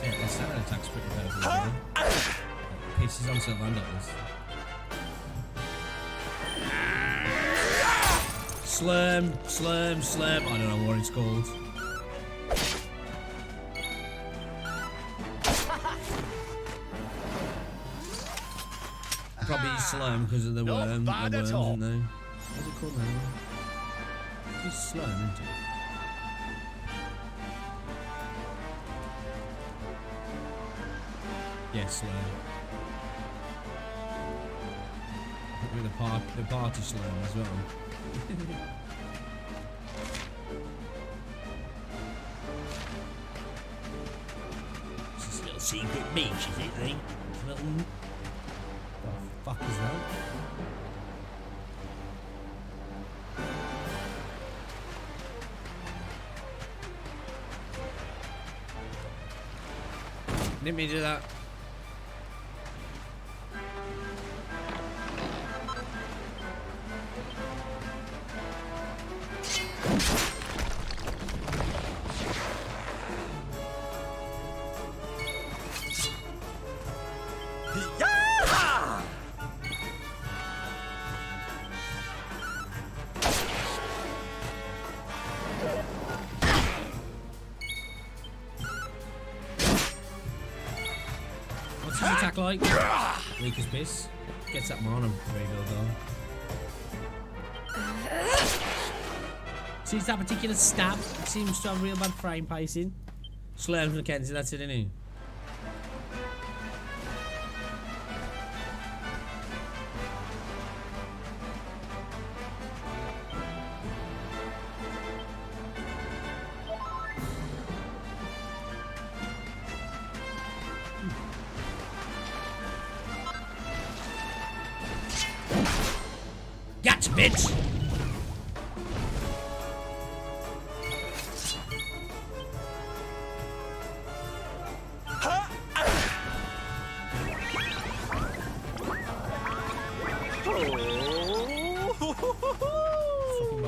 The standard attack's pretty powerful. Pisses on some vandals. Slurm. I don't know what it's called. Probably slurm because of the worm. The worms, isn't they? What's it called now? It's slurm, isn't it? Yes, slurm. With the party slurm as well. It's just a little secret beach, is it, eh? Little... What the fuck is that? Didn't mean to do that. What's his attack like? Weak as piss. Gets that mana very well done. See, that particular stab seems to have real bad frame pacing. Slurms Mackenzie, that's it, isn't he? Gotcha, bitch!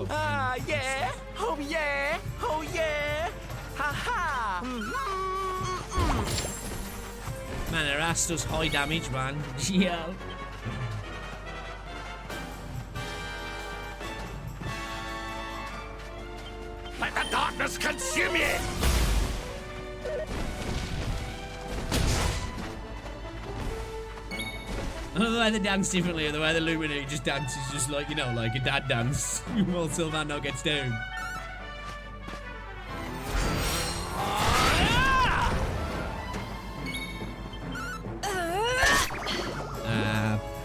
Ah, yeah! Oh, yeah! Oh, yeah! Ha ha! Man, her ass does high damage, man. Yeah. Let the darkness consume you! I love the way they dance differently, or the way the Luminary just dances just like, you know, like a dad dance while Sylvando gets down.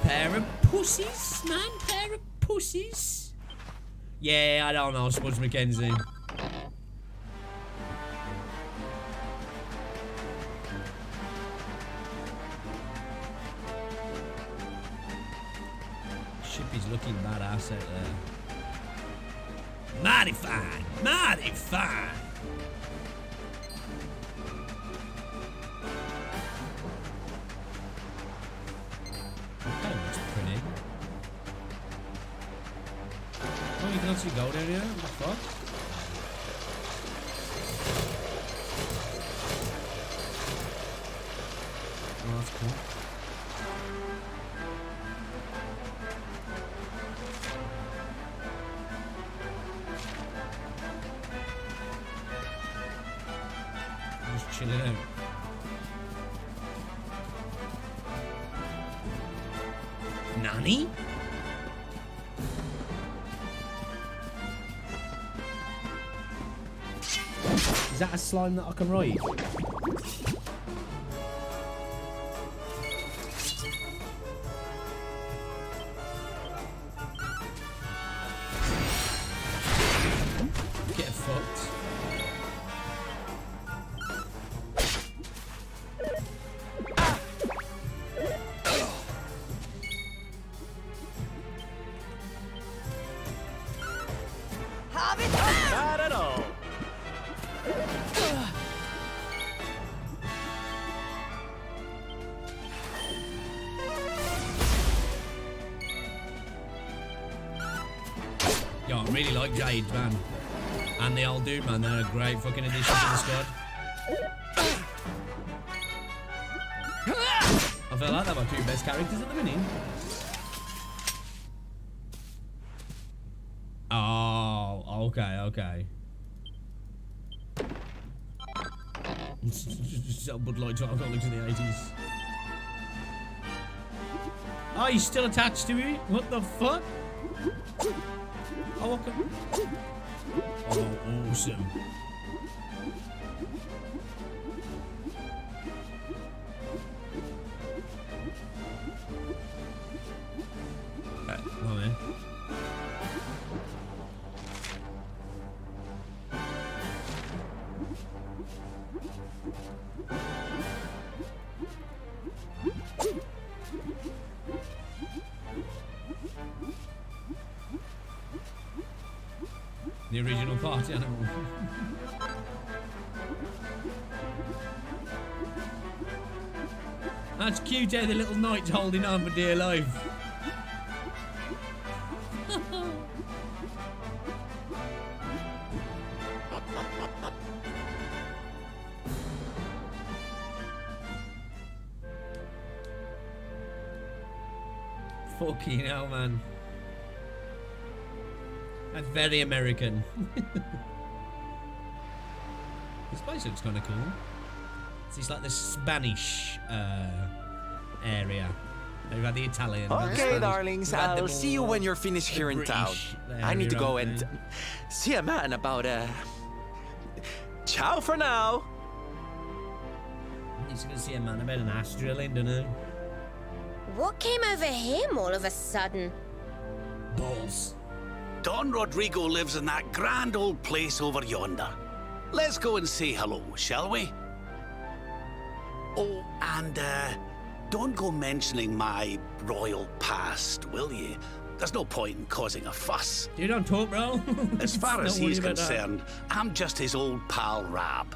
Pair of pussies, man, pair of pussies. Yeah, I don't know, Spuds Mackenzie. Shippy's looking badass out there. Mighty fine. Mighty fine. That looks pretty. Oh, you can actually go down here? What the fuck? Oh, that's cool. Just chilling out. Nani? Is that a slime that I can ride? Get fucked. Not at all. Yo, I really like Jade, man. And the old dude, man. They're a great fucking addition to the squad. I feel like they're my two best characters at the minute. Oh, okay. Sell Bud Light to alcoholics in the 80s. Oh, he's still attached to it? What the fuck? Oh, okay. Oh, awesome. Oh, man. The original party animal. That's cute, eh? The little knight's holding on for dear life. Fucking hell, man. That's very American. This place looks kind of cool. It's like the Spanish area. We've had the Italian. Okay, darlings, I'll see you when you're finished here in town. I need to go and see a man about ciao for now. He's gonna see a man about an Australian, don't know. What came over him all of a sudden? Balls. Don Rodrigo lives in that grand old place over yonder. Let's go and say hello, shall we? Oh, and don't go mentioning my royal past, will ye? There's no point in causing a fuss. You don't talk, bro. As far as he's about concerned, I'm just his old pal Rab.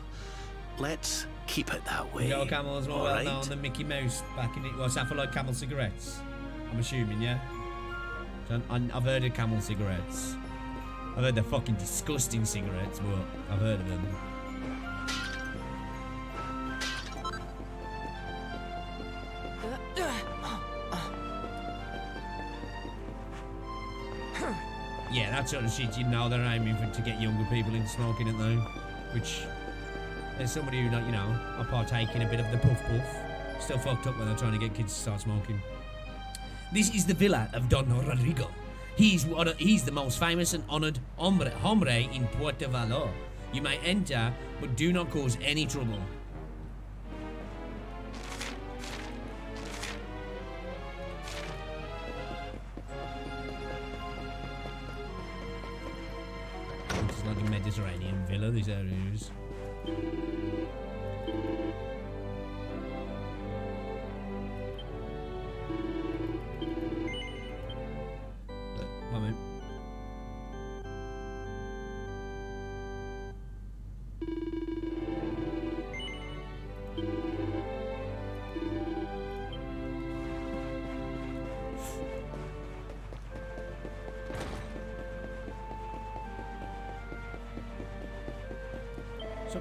Let's keep it that way. Joe Camel is more all well right? known than Mickey Mouse back in it. What's that for, like Camel cigarettes? I'm assuming, yeah? So I've heard of Camel cigarettes. I've heard they're fucking disgusting cigarettes, but I've heard of them. Yeah, that sort of shit, you know, they're aiming for to get younger people into smoking it though. Which, as somebody who, like, you know, I partake in a bit of the puff puff. Still fucked up when they're trying to get kids to start smoking. This is the villa of Don Rodrigo. He's the most famous and honoured hombre in Puerto Valor. You may enter, but do not cause any trouble. It's like a Mediterranean villa, this area is.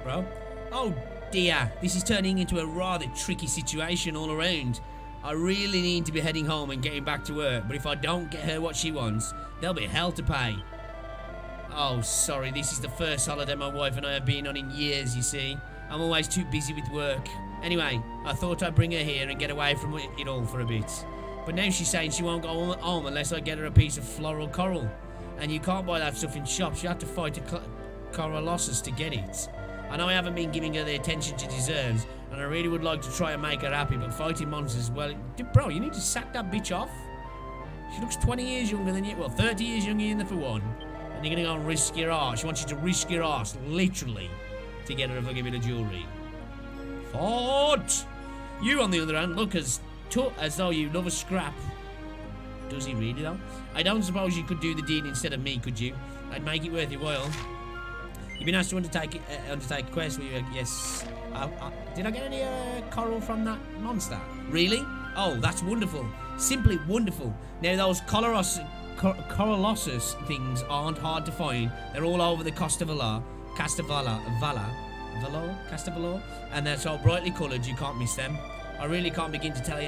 up, bro? Oh dear, this is turning into a rather tricky situation all around. I really need to be heading home and getting back to work, but if I don't get her what she wants, there'll be hell to pay. Oh, sorry, this is the first holiday my wife and I have been on in years, you see. I'm always too busy with work. Anyway, I thought I'd bring her here and get away from it all for a bit. But now she's saying she won't go home unless I get her a piece of floral coral. And you can't buy that stuff in shops, you have to fight a Colossus to get it. I know I haven't been giving her the attention she deserves, and I really would like to try and make her happy, but fighting monsters, well, bro, you need to sack that bitch off. She looks 20 years younger than you, well, 30 years younger than you for one, and you're gonna go and risk your arse. She wants you to risk your arse, literally, to get her a fucking bit of jewellery. Fort! You, on the other hand, look as though you love a scrap. Does he really, though? I don't suppose you could do the deed instead of me, could you? I'd make it worth your while. You've been asked to undertake a quest where you, yes. Did I get any coral from that monster? Really? Oh, that's wonderful. Simply wonderful. Now, those Colossus things aren't hard to find. They're all over the Castavalor, and they're so brightly coloured you can't miss them. I really can't begin to tell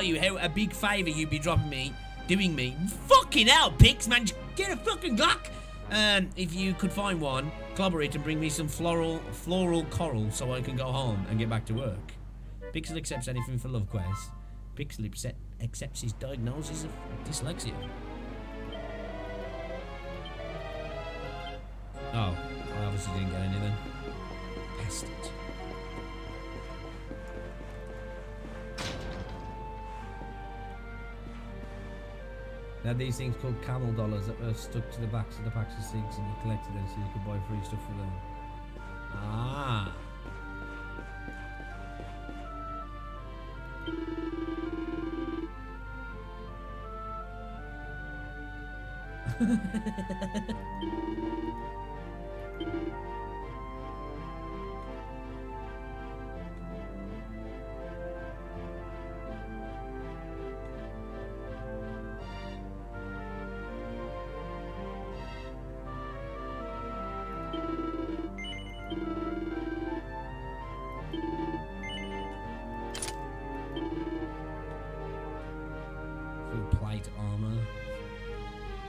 you how a big favour you'd be doing me. Fucking hell, Pix, man, get a fucking Glock. If you could find one, clobber it and bring me some floral coral so I can go home and get back to work. Pixel accepts anything for love quests. Pixel accepts his diagnosis of dyslexia. Oh, I obviously didn't get any then. Bastard. They had these things called camel dollars that were stuck to the backs of the packs of cigs, and you collected them so you could buy free stuff for them. Ah. Plate armor.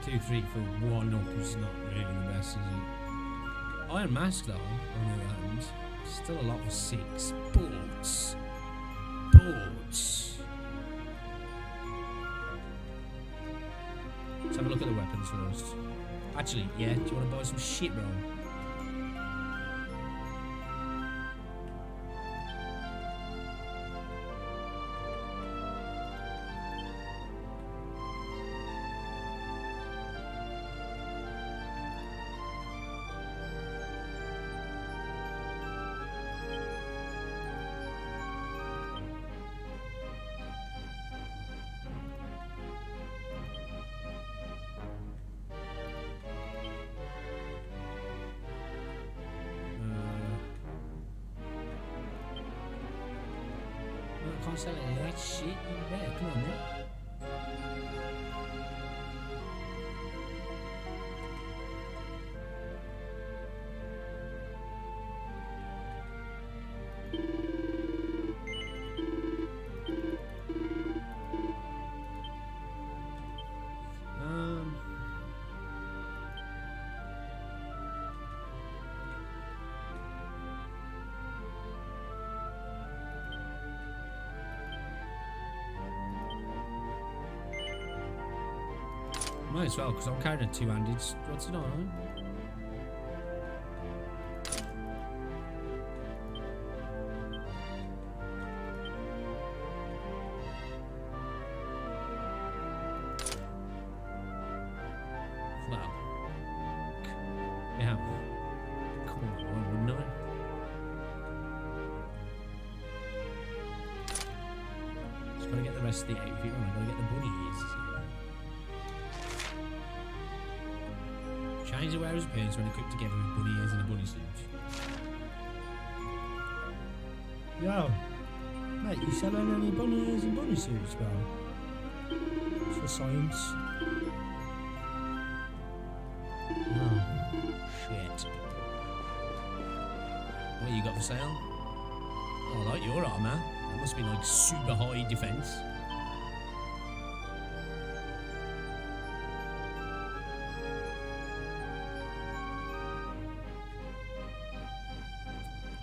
2-3 for 1 up is not really the best, is it? Iron mask though, on the other hand, still a lot for 6. Boots. Let's have a look at the weapons first. Actually, yeah, do you want to buy some shit, bro? I can't sell any of that shit in there. Come on, man. Might as well, because I'm carrying a two-handed. What's it on? Well, yeah. Come on, wouldn't I? Just gotta get the rest of the outfit on. I gotta get the bunny ears. Change the wearer's appearance when equipped together with bunny ears and a bunny suit. Yo, mate, you selling any bunny ears and bunny suits, bro? It's for science. What you got for sale? Oh, I like your armour. That must be like super high defense.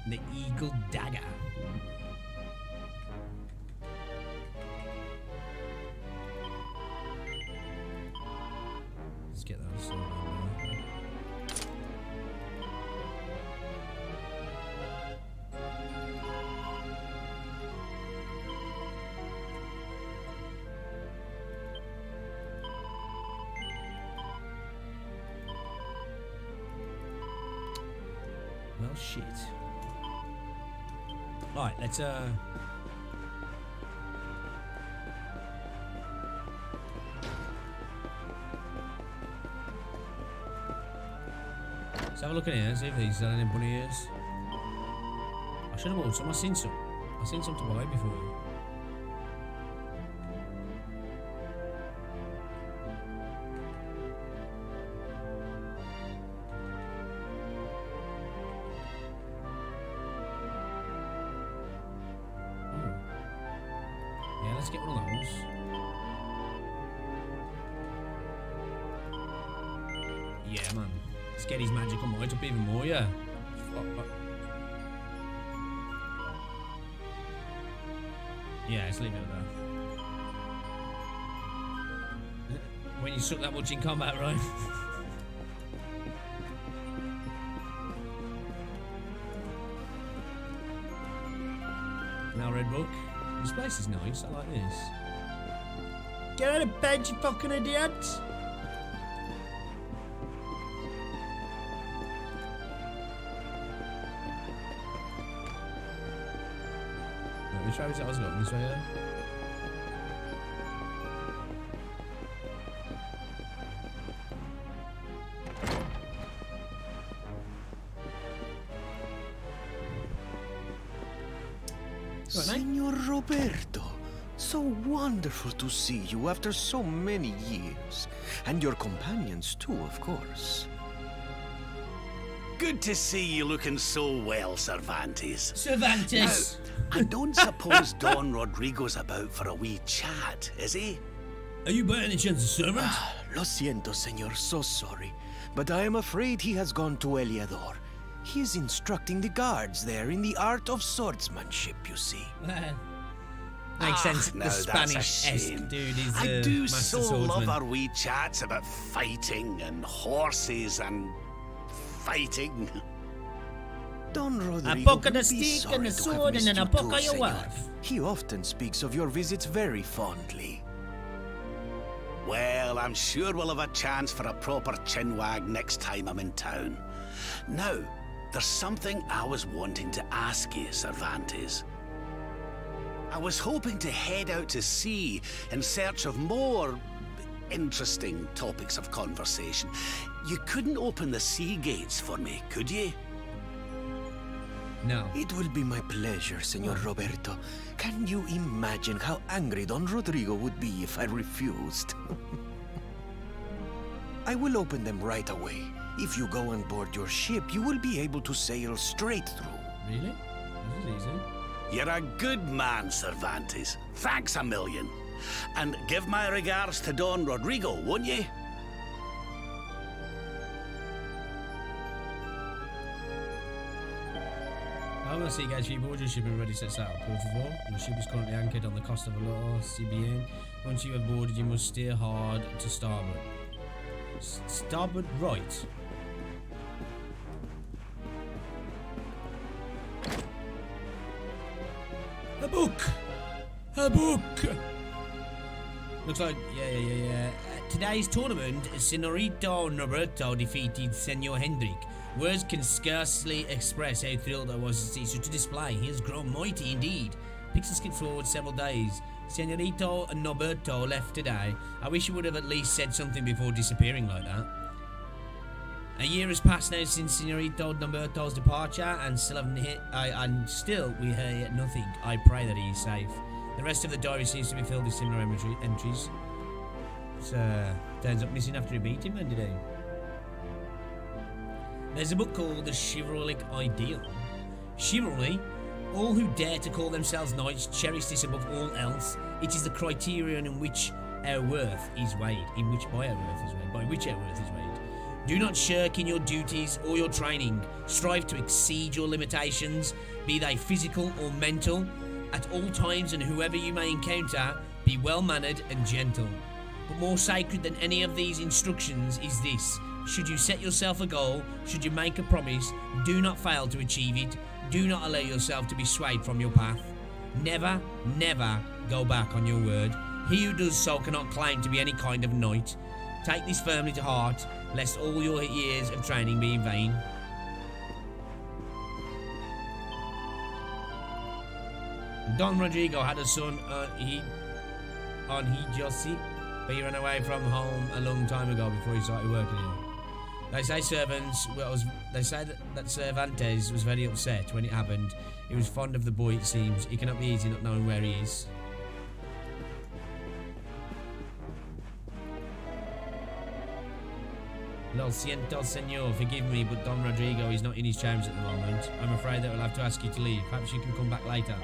The Eagle Dagger. Let's get that sword on there. Well, shit. Right, let's Let's have a look in here, see if he's selling any bunny ears. I should have bought some. I seen some to buy before. Let's get one of those. Yeah, man. Let's get his magical might up even more, yeah. Yeah, let's leave it at that. When you suck that much in combat, right? Now, Red Book. This place is nice, I like this. Get out of bed, you fucking idiot! Right, which way was it I was going? This way there? Signor Roberto, so wonderful to see you after so many years. And your companions too, of course. Good to see you looking so well, Cervantes. Cervantes! Now, I don't suppose Don Rodrigo's about for a wee chat, is he? Are you by any chance a servant? Lo siento, senor, so sorry. But I am afraid he has gone to Eliador. He is instructing the guards there in the art of swordsmanship, you see. Makes sense. No, The that's a Spanish-esque shame. dude is I do master so swordsman. love our wee chats about fighting and horses and fighting. Don Rodrigo A poke and a will be stick and sorry a to have sword and missed then a you poke too, of your senor. wife. He often speaks of your visits very fondly. Well, I'm sure we'll have a chance for a proper chinwag next time I'm in town. Now, there's something I was wanting to ask you, Cervantes. I was hoping to head out to sea in search of more interesting topics of conversation. You couldn't open the sea gates for me, could you? No. It will be my pleasure, Senor Roberto. Can you imagine how angry Don Rodrigo would be if I refused? I will open them right away. If you go on board your ship, you will be able to sail straight through. Really? This is easy. You're a good man, Cervantes. Thanks a million. And give my regards to Don Rodrigo, won't you? I'm gonna see, guys. Your board your ship and ready to set out. Por favor. Your ship is currently anchored on the coast of Aloha, CBN. Once you have boarded, you must steer hard to starboard. Starboard right. A book! A book! Looks like, yeah. Today's tournament, Senorito Roberto defeated Senor Hendrik. Words can scarcely express how thrilled I was to see such a display. He has grown mighty indeed. Pixel skipped forward several days. Senorito Norberto left today. I wish he would have at least said something before disappearing like that. A year has passed now since Senorito Norberto's departure, and still we hear yet nothing. I pray that he is safe. The rest of the diary seems to be filled with similar entries. Turns up missing after he beat him, then, did he? There's a book called The Chivalric Ideal. Chivalry? All who dare to call themselves knights cherish this above all else. It is the criterion in which our worth is weighed. By which our worth is weighed. Do not shirk in your duties or your training. Strive to exceed your limitations, be they physical or mental. At all times and whoever you may encounter, be well-mannered and gentle. But more sacred than any of these instructions is this. Should you set yourself a goal, should you make a promise, do not fail to achieve it. Do not allow yourself to be swayed from your path. Never, never go back on your word. He who does so cannot claim to be any kind of knight. Take this firmly to heart, lest all your years of training be in vain. Don Rodrigo had a son on Hijosi, but he ran away from home a long time ago before he started working here. They say that Cervantes was very upset when it happened. He was fond of the boy, it seems. It cannot be easy not knowing where he is. Lo siento, senor. Forgive me, but Don Rodrigo is not in his chambers at the moment. I'm afraid that we'll have to ask you to leave. Perhaps you can come back later.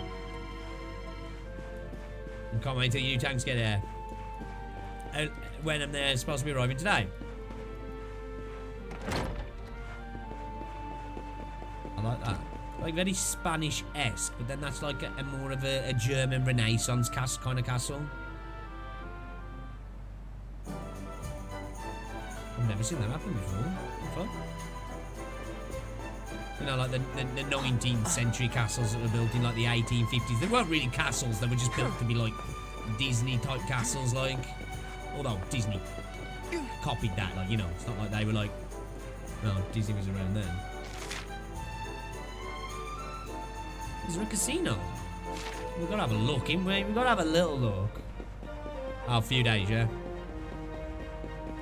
And can't wait till you tanks get here. When am they supposed to be arriving today? I like that. Like very Spanish-esque, but then that's like a more of a German Renaissance kind of castle. I've never seen that happen before. What the fuck? You know, like the 19th century castles that were built in like the 1850s. They weren't really castles, they were just built to be like Disney type castles, like. Although Disney copied that, like, you know, it's not like they were like, no, Disney was around then. Is there a casino? We've got to have a look, ain't we? We've got to have a little look. Oh, a few days, yeah.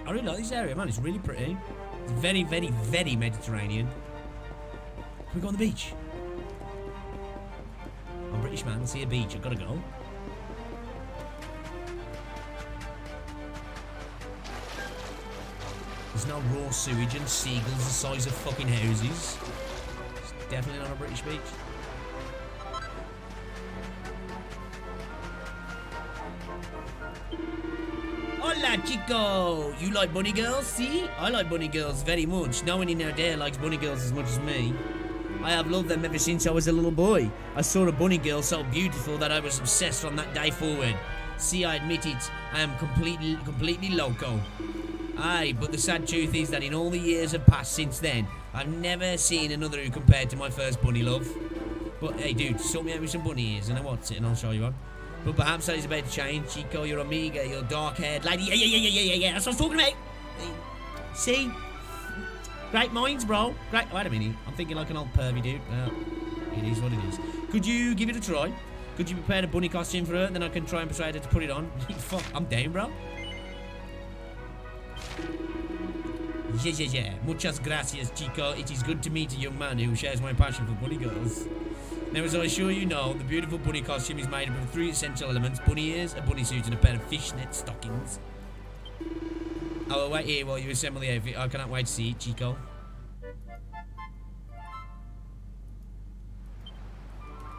I really like this area, man. It's really pretty. It's very, very, very Mediterranean. Can we go on the beach? I'm British, man. I see a beach. I've got to go. There's no raw sewage and seagulls the size of fucking houses. It's definitely not a British beach. Hola, chico! You like bunny girls, see? I like bunny girls very much. No one in out there likes bunny girls as much as me. I have loved them ever since I was a little boy. I saw a bunny girl so beautiful that I was obsessed from that day forward. See, I admit it, I am completely loco. Aye, but the sad truth is that in all the years have passed since then, I've never seen another who compared to my first bunny love. But hey, dude, sort me out with some bunny ears and a what's it, and I'll show you one. But perhaps that is about to change. Chico, your amiga, your dark-haired lady. Yeah, that's what I was talking about. See? Great minds, bro. Great. Wait a minute. I'm thinking like an old pervy dude. It is what it is. Could you give it a try? Could you prepare a bunny costume for her? Then I can try and persuade her to put it on. Fuck, I'm down, bro. Yeah. Muchas gracias, Chico. It is good to meet a young man who shares my passion for bunny girls. Now, as I'm sure you know, the beautiful bunny costume is made up of 3 essential elements: bunny ears, a bunny suit, and a pair of fishnet stockings. I will wait here while you assemble the outfit. I cannot wait to see it, Chico.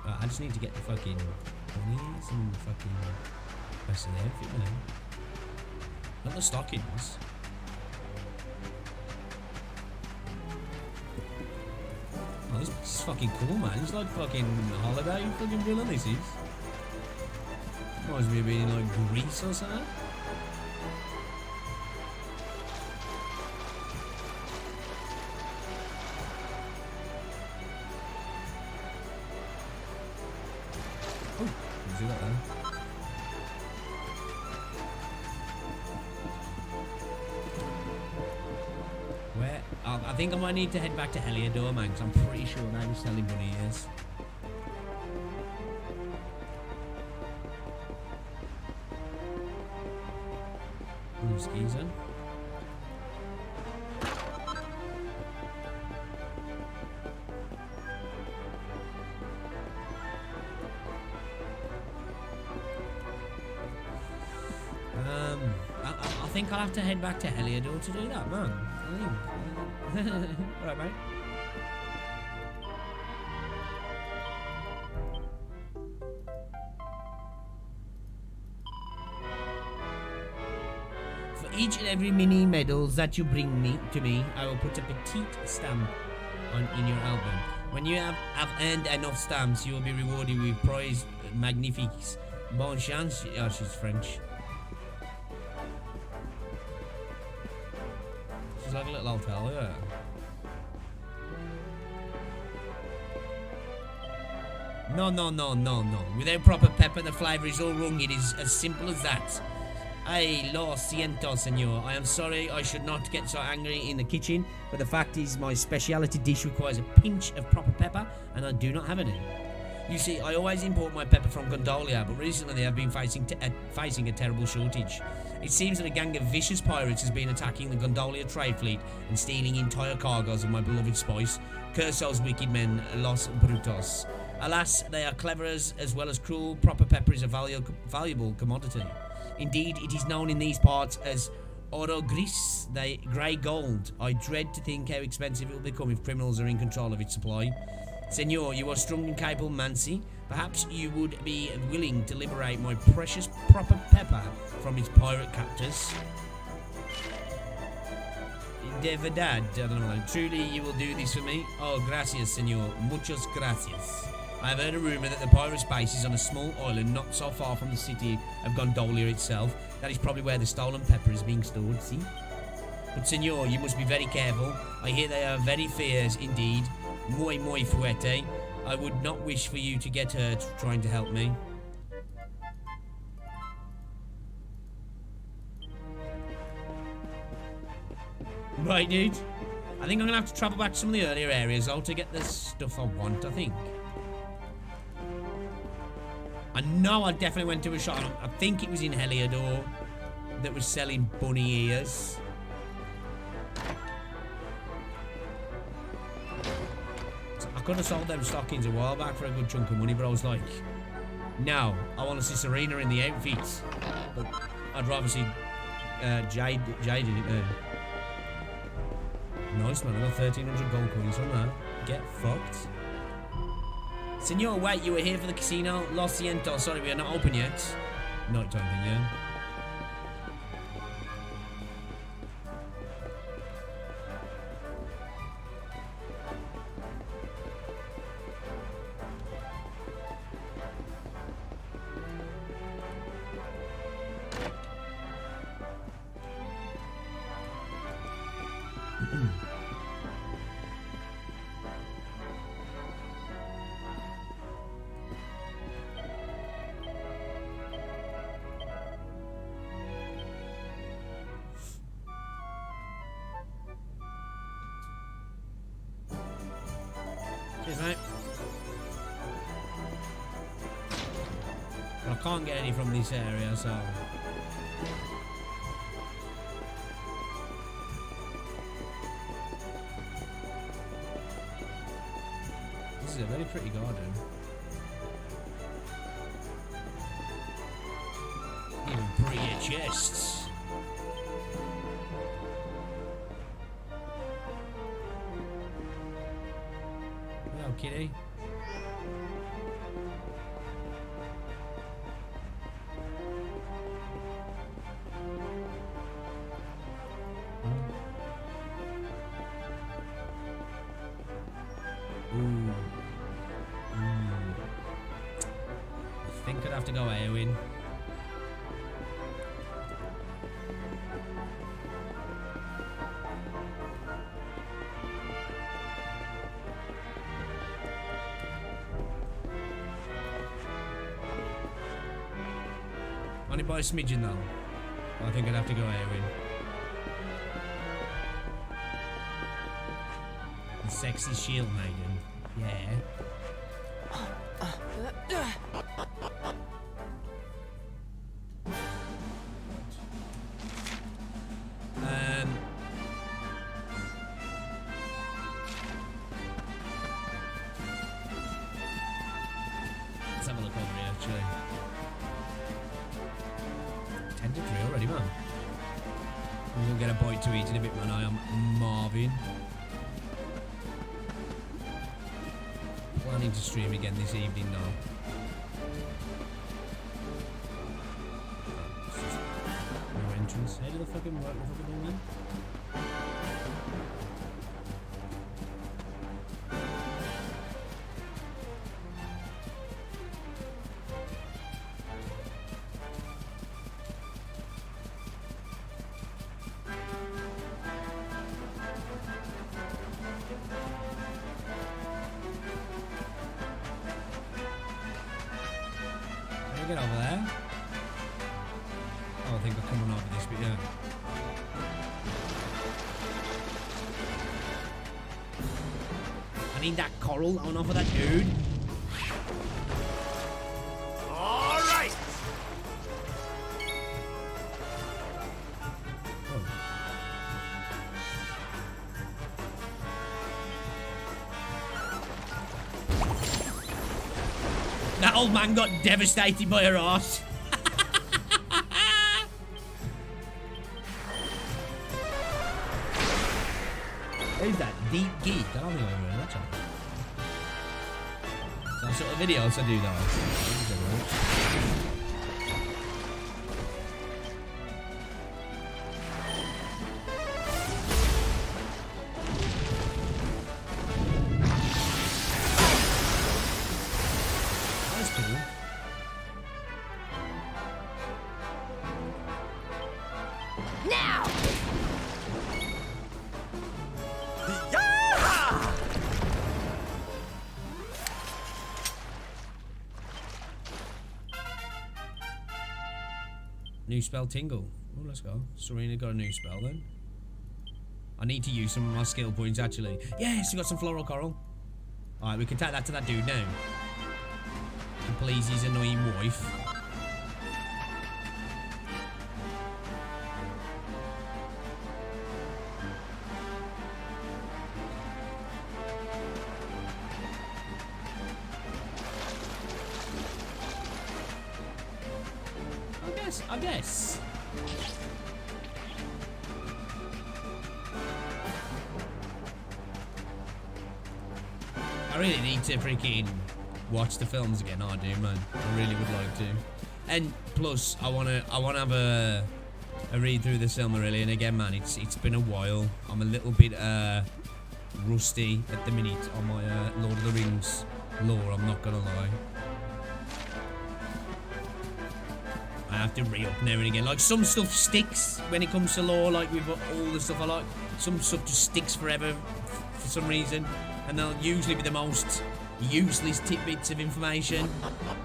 I just need to get the fucking bunny ears and the fucking rest of the outfit, you know. Not the stockings. Oh, this is fucking cool, man. It's like fucking holiday fucking villain, this is. Reminds me of being in like Greece or something. Oh, can you see that there? Where? I think I might need to head back to Heliodor, man, because I'm pretty sure they were selling bunny ears. Skeezer. I think I'll have to head back to Heliodor to do that, man. Alright, mate. each and every mini medals that you bring to me, I will put a petite stamp in your album. When you have earned enough stamps, you will be rewarded with prize magnifiques. Bon chance. Oh, she's French. She's like a little hotel, yeah. No. Without proper pepper, the flavor is all wrong. It is as simple as that. Ay, lo siento, senor. I am sorry, I should not get so angry in the kitchen, but the fact is my specialty dish requires a pinch of proper pepper, and I do not have any. You see, I always import my pepper from Gondolia, but recently they have been facing a terrible shortage. It seems that a gang of vicious pirates has been attacking the Gondolia trade fleet and stealing entire cargoes of my beloved spice. Curse those wicked men, Los Brutos. Alas, they are clever as well as cruel. Proper pepper is a valuable commodity. Indeed, it is known in these parts as oro gris, the grey gold. I dread to think how expensive it will become if criminals are in control of its supply. Senor, you are strong and capable, Mansi. Perhaps you would be willing to liberate my precious proper pepper from its pirate captors. De verdad, I don't know. Truly, you will do this for me? Oh, gracias, senor. Muchas gracias. I have heard a rumour that the pirate's base is on a small island not so far from the city of Gondolia itself. That is probably where the stolen pepper is being stored, see? But senor, you must be very careful. I hear they are very fierce indeed. Muy fuerte. I would not wish for you to get hurt trying to help me. Right, dude. I think I'm going to have to travel back to some of the earlier areas, though, to get the stuff I want, I think. I know I definitely went to a shop. I think it was in Heliodor that was selling bunny ears. I could have sold them stockings a while back for a good chunk of money, but I was like, no, I want to see Serena in the outfits. But I'd rather see Jade in it. Nice, man. I got 1,300 gold coins from that. Get fucked. Senor, wait, you were here for the casino? Lo siento. Sorry, we are not open yet. Night time thing, yeah? I can't get any from this area, so... This is a very pretty garden. Even prettier chests. Hello, kitty. I think I'd have to go Eowyn. Only by a smidgen though. I think I'd have to go Eowyn. The sexy shield maiden. Yeah. Let's have a look over here, actually. 10 to 3 already, man. We're gonna get a bite to eat in a bit, man. I am Marvin. Planning to stream again this evening now. No entry. directions. How do the fucking work the fucking thing, man? Get over there. Oh, I think I'm coming over this bit, yeah. I need that coral on off of that dude. All right. Oh. That old man got devastated by her ass. Who's that? Deep Geek? I don't think I remember that channel. Some sort of videos I do though. That's cool. Now! New spell Tingle. Oh, let's go. Serena got a new spell then. I need to use some of my skill points actually. Yes, we got some floral coral. Alright, we can take that to that dude now. To please his annoying wife. I guess. I really need to freaking watch the films again. I do, man. I really would like to. And plus, I wanna have a read through the Silmarillion again, man. It's been a while. I'm a little bit rusty at the minute on my Lord of the Rings lore. I'm not gonna lie. I have to re-up now and again. Like, some stuff sticks when it comes to lore, like with all the stuff I like. Some stuff just sticks forever for some reason. And they'll usually be the most useless tidbits of information.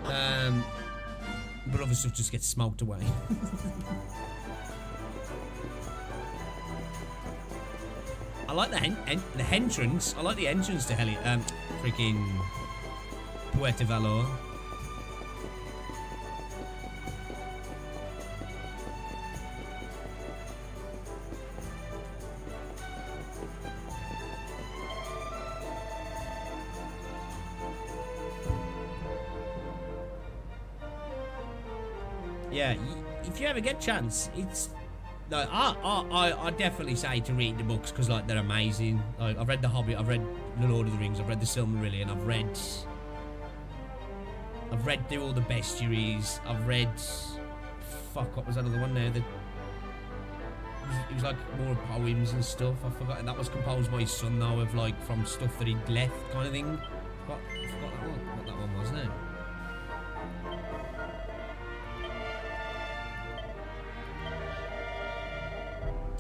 But other stuff just gets smoked away. I like the entrance. I like the entrance to freaking Puerto Valor. Yeah, if you ever get a chance, it's like I definitely say to read the books because like they're amazing. Like, I've read The Hobbit, I've read The Lord of the Rings, I've read The Silmarillion, I've read through all the bestiaries. I've read what was that other one there? It was like more poems and stuff. I forgot, and that was composed by his son though, of like from stuff that he'd left kind of thing. I forgot what that one was now.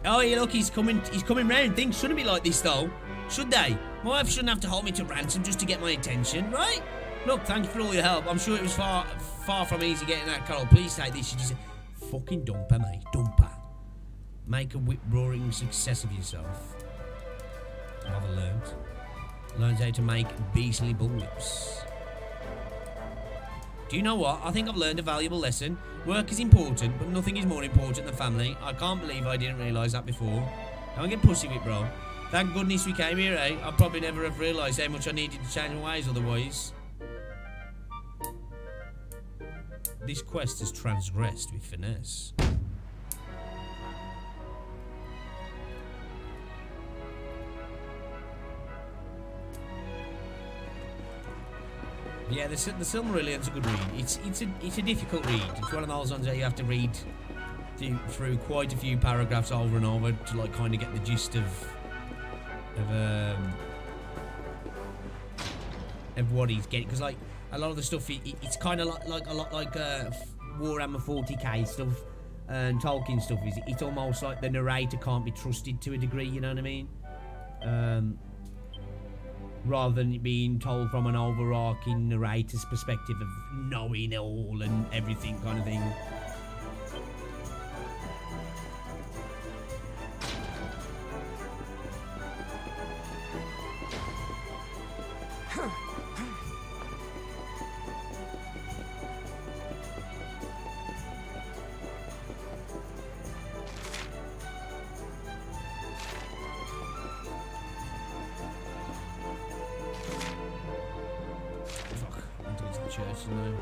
Oh, yeah, look, he's coming round. Things shouldn't be like this, though. Should they? My wife shouldn't have to hold me to ransom just to get my attention, right? Look, thank you for all your help. I'm sure it was far from easy getting that Carol. Please take this. You just fucking dump her, mate. Dump her. Make a whip-roaring success of yourself. I've learned how to make beastly bullwhips. Do you know what? I think I've learned a valuable lesson. Work is important, but nothing is more important than family. I can't believe I didn't realise that before. Don't get pussy with, bro. Thank goodness we came here, eh? I'd probably never have realised how much I needed to change my ways otherwise. This quest is transgressed with finesse. Yeah, the Silmarillion's a good read. It's a difficult read. It's one of those ones that you have to read through quite a few paragraphs over and over to like kind of get the gist of what he's getting, because like a lot of the stuff it's kind of like a lot like Warhammer 40k stuff and Tolkien stuff. It's almost like the narrator can't be trusted to a degree, you know what I mean? Rather than it being told from an overarching narrator's perspective of knowing all and everything kind of thing. Church now.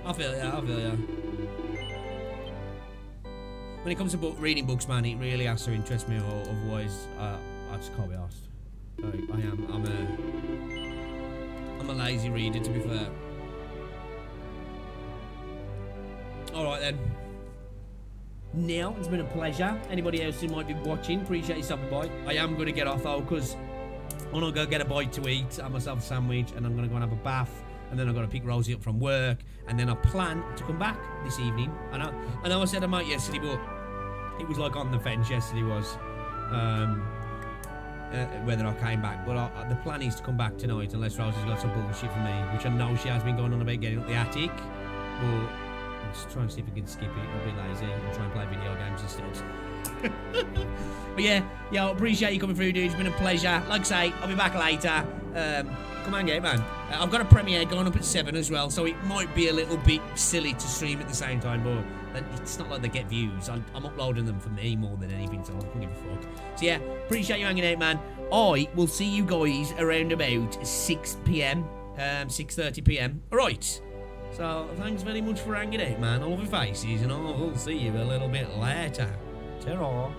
I feel ya. When it comes to reading books, man, it really has to interest me, or otherwise I just can't be asked. I'm a lazy reader, to be fair. Alright then. Now, it's been a pleasure. Anybody else who might be watching, appreciate you stopping by. I am going to get off though, because I'm going to go get a bite to eat, have myself a sandwich, and I'm going to go and have a bath. And then I've got to pick Rosie up from work, and then I plan to come back this evening. I know I said I might yesterday, but it was like on the fence yesterday was whether I came back. But the plan is to come back tonight, unless Rosie's got some bullshit for me, which I know she has been going on about getting up the attic. But I'll just try and see if we can skip it. I'll be lazy and try and play video games instead. But yeah, I appreciate you coming through, dude. It's been a pleasure. Like I say, I'll be back later. Come on, get man. I've got a premiere going up at 7 as well, so it might be a little bit silly to stream at the same time, but it's not like they get views. I'm uploading them for me more than anything, so I don't give a fuck. So yeah, appreciate you hanging out, man. I will see you guys around about 6 p.m, 6:30 p.m. Alright. So thanks very much for hanging out, man. I love your faces, and I will see you a little bit later. Ta-ra.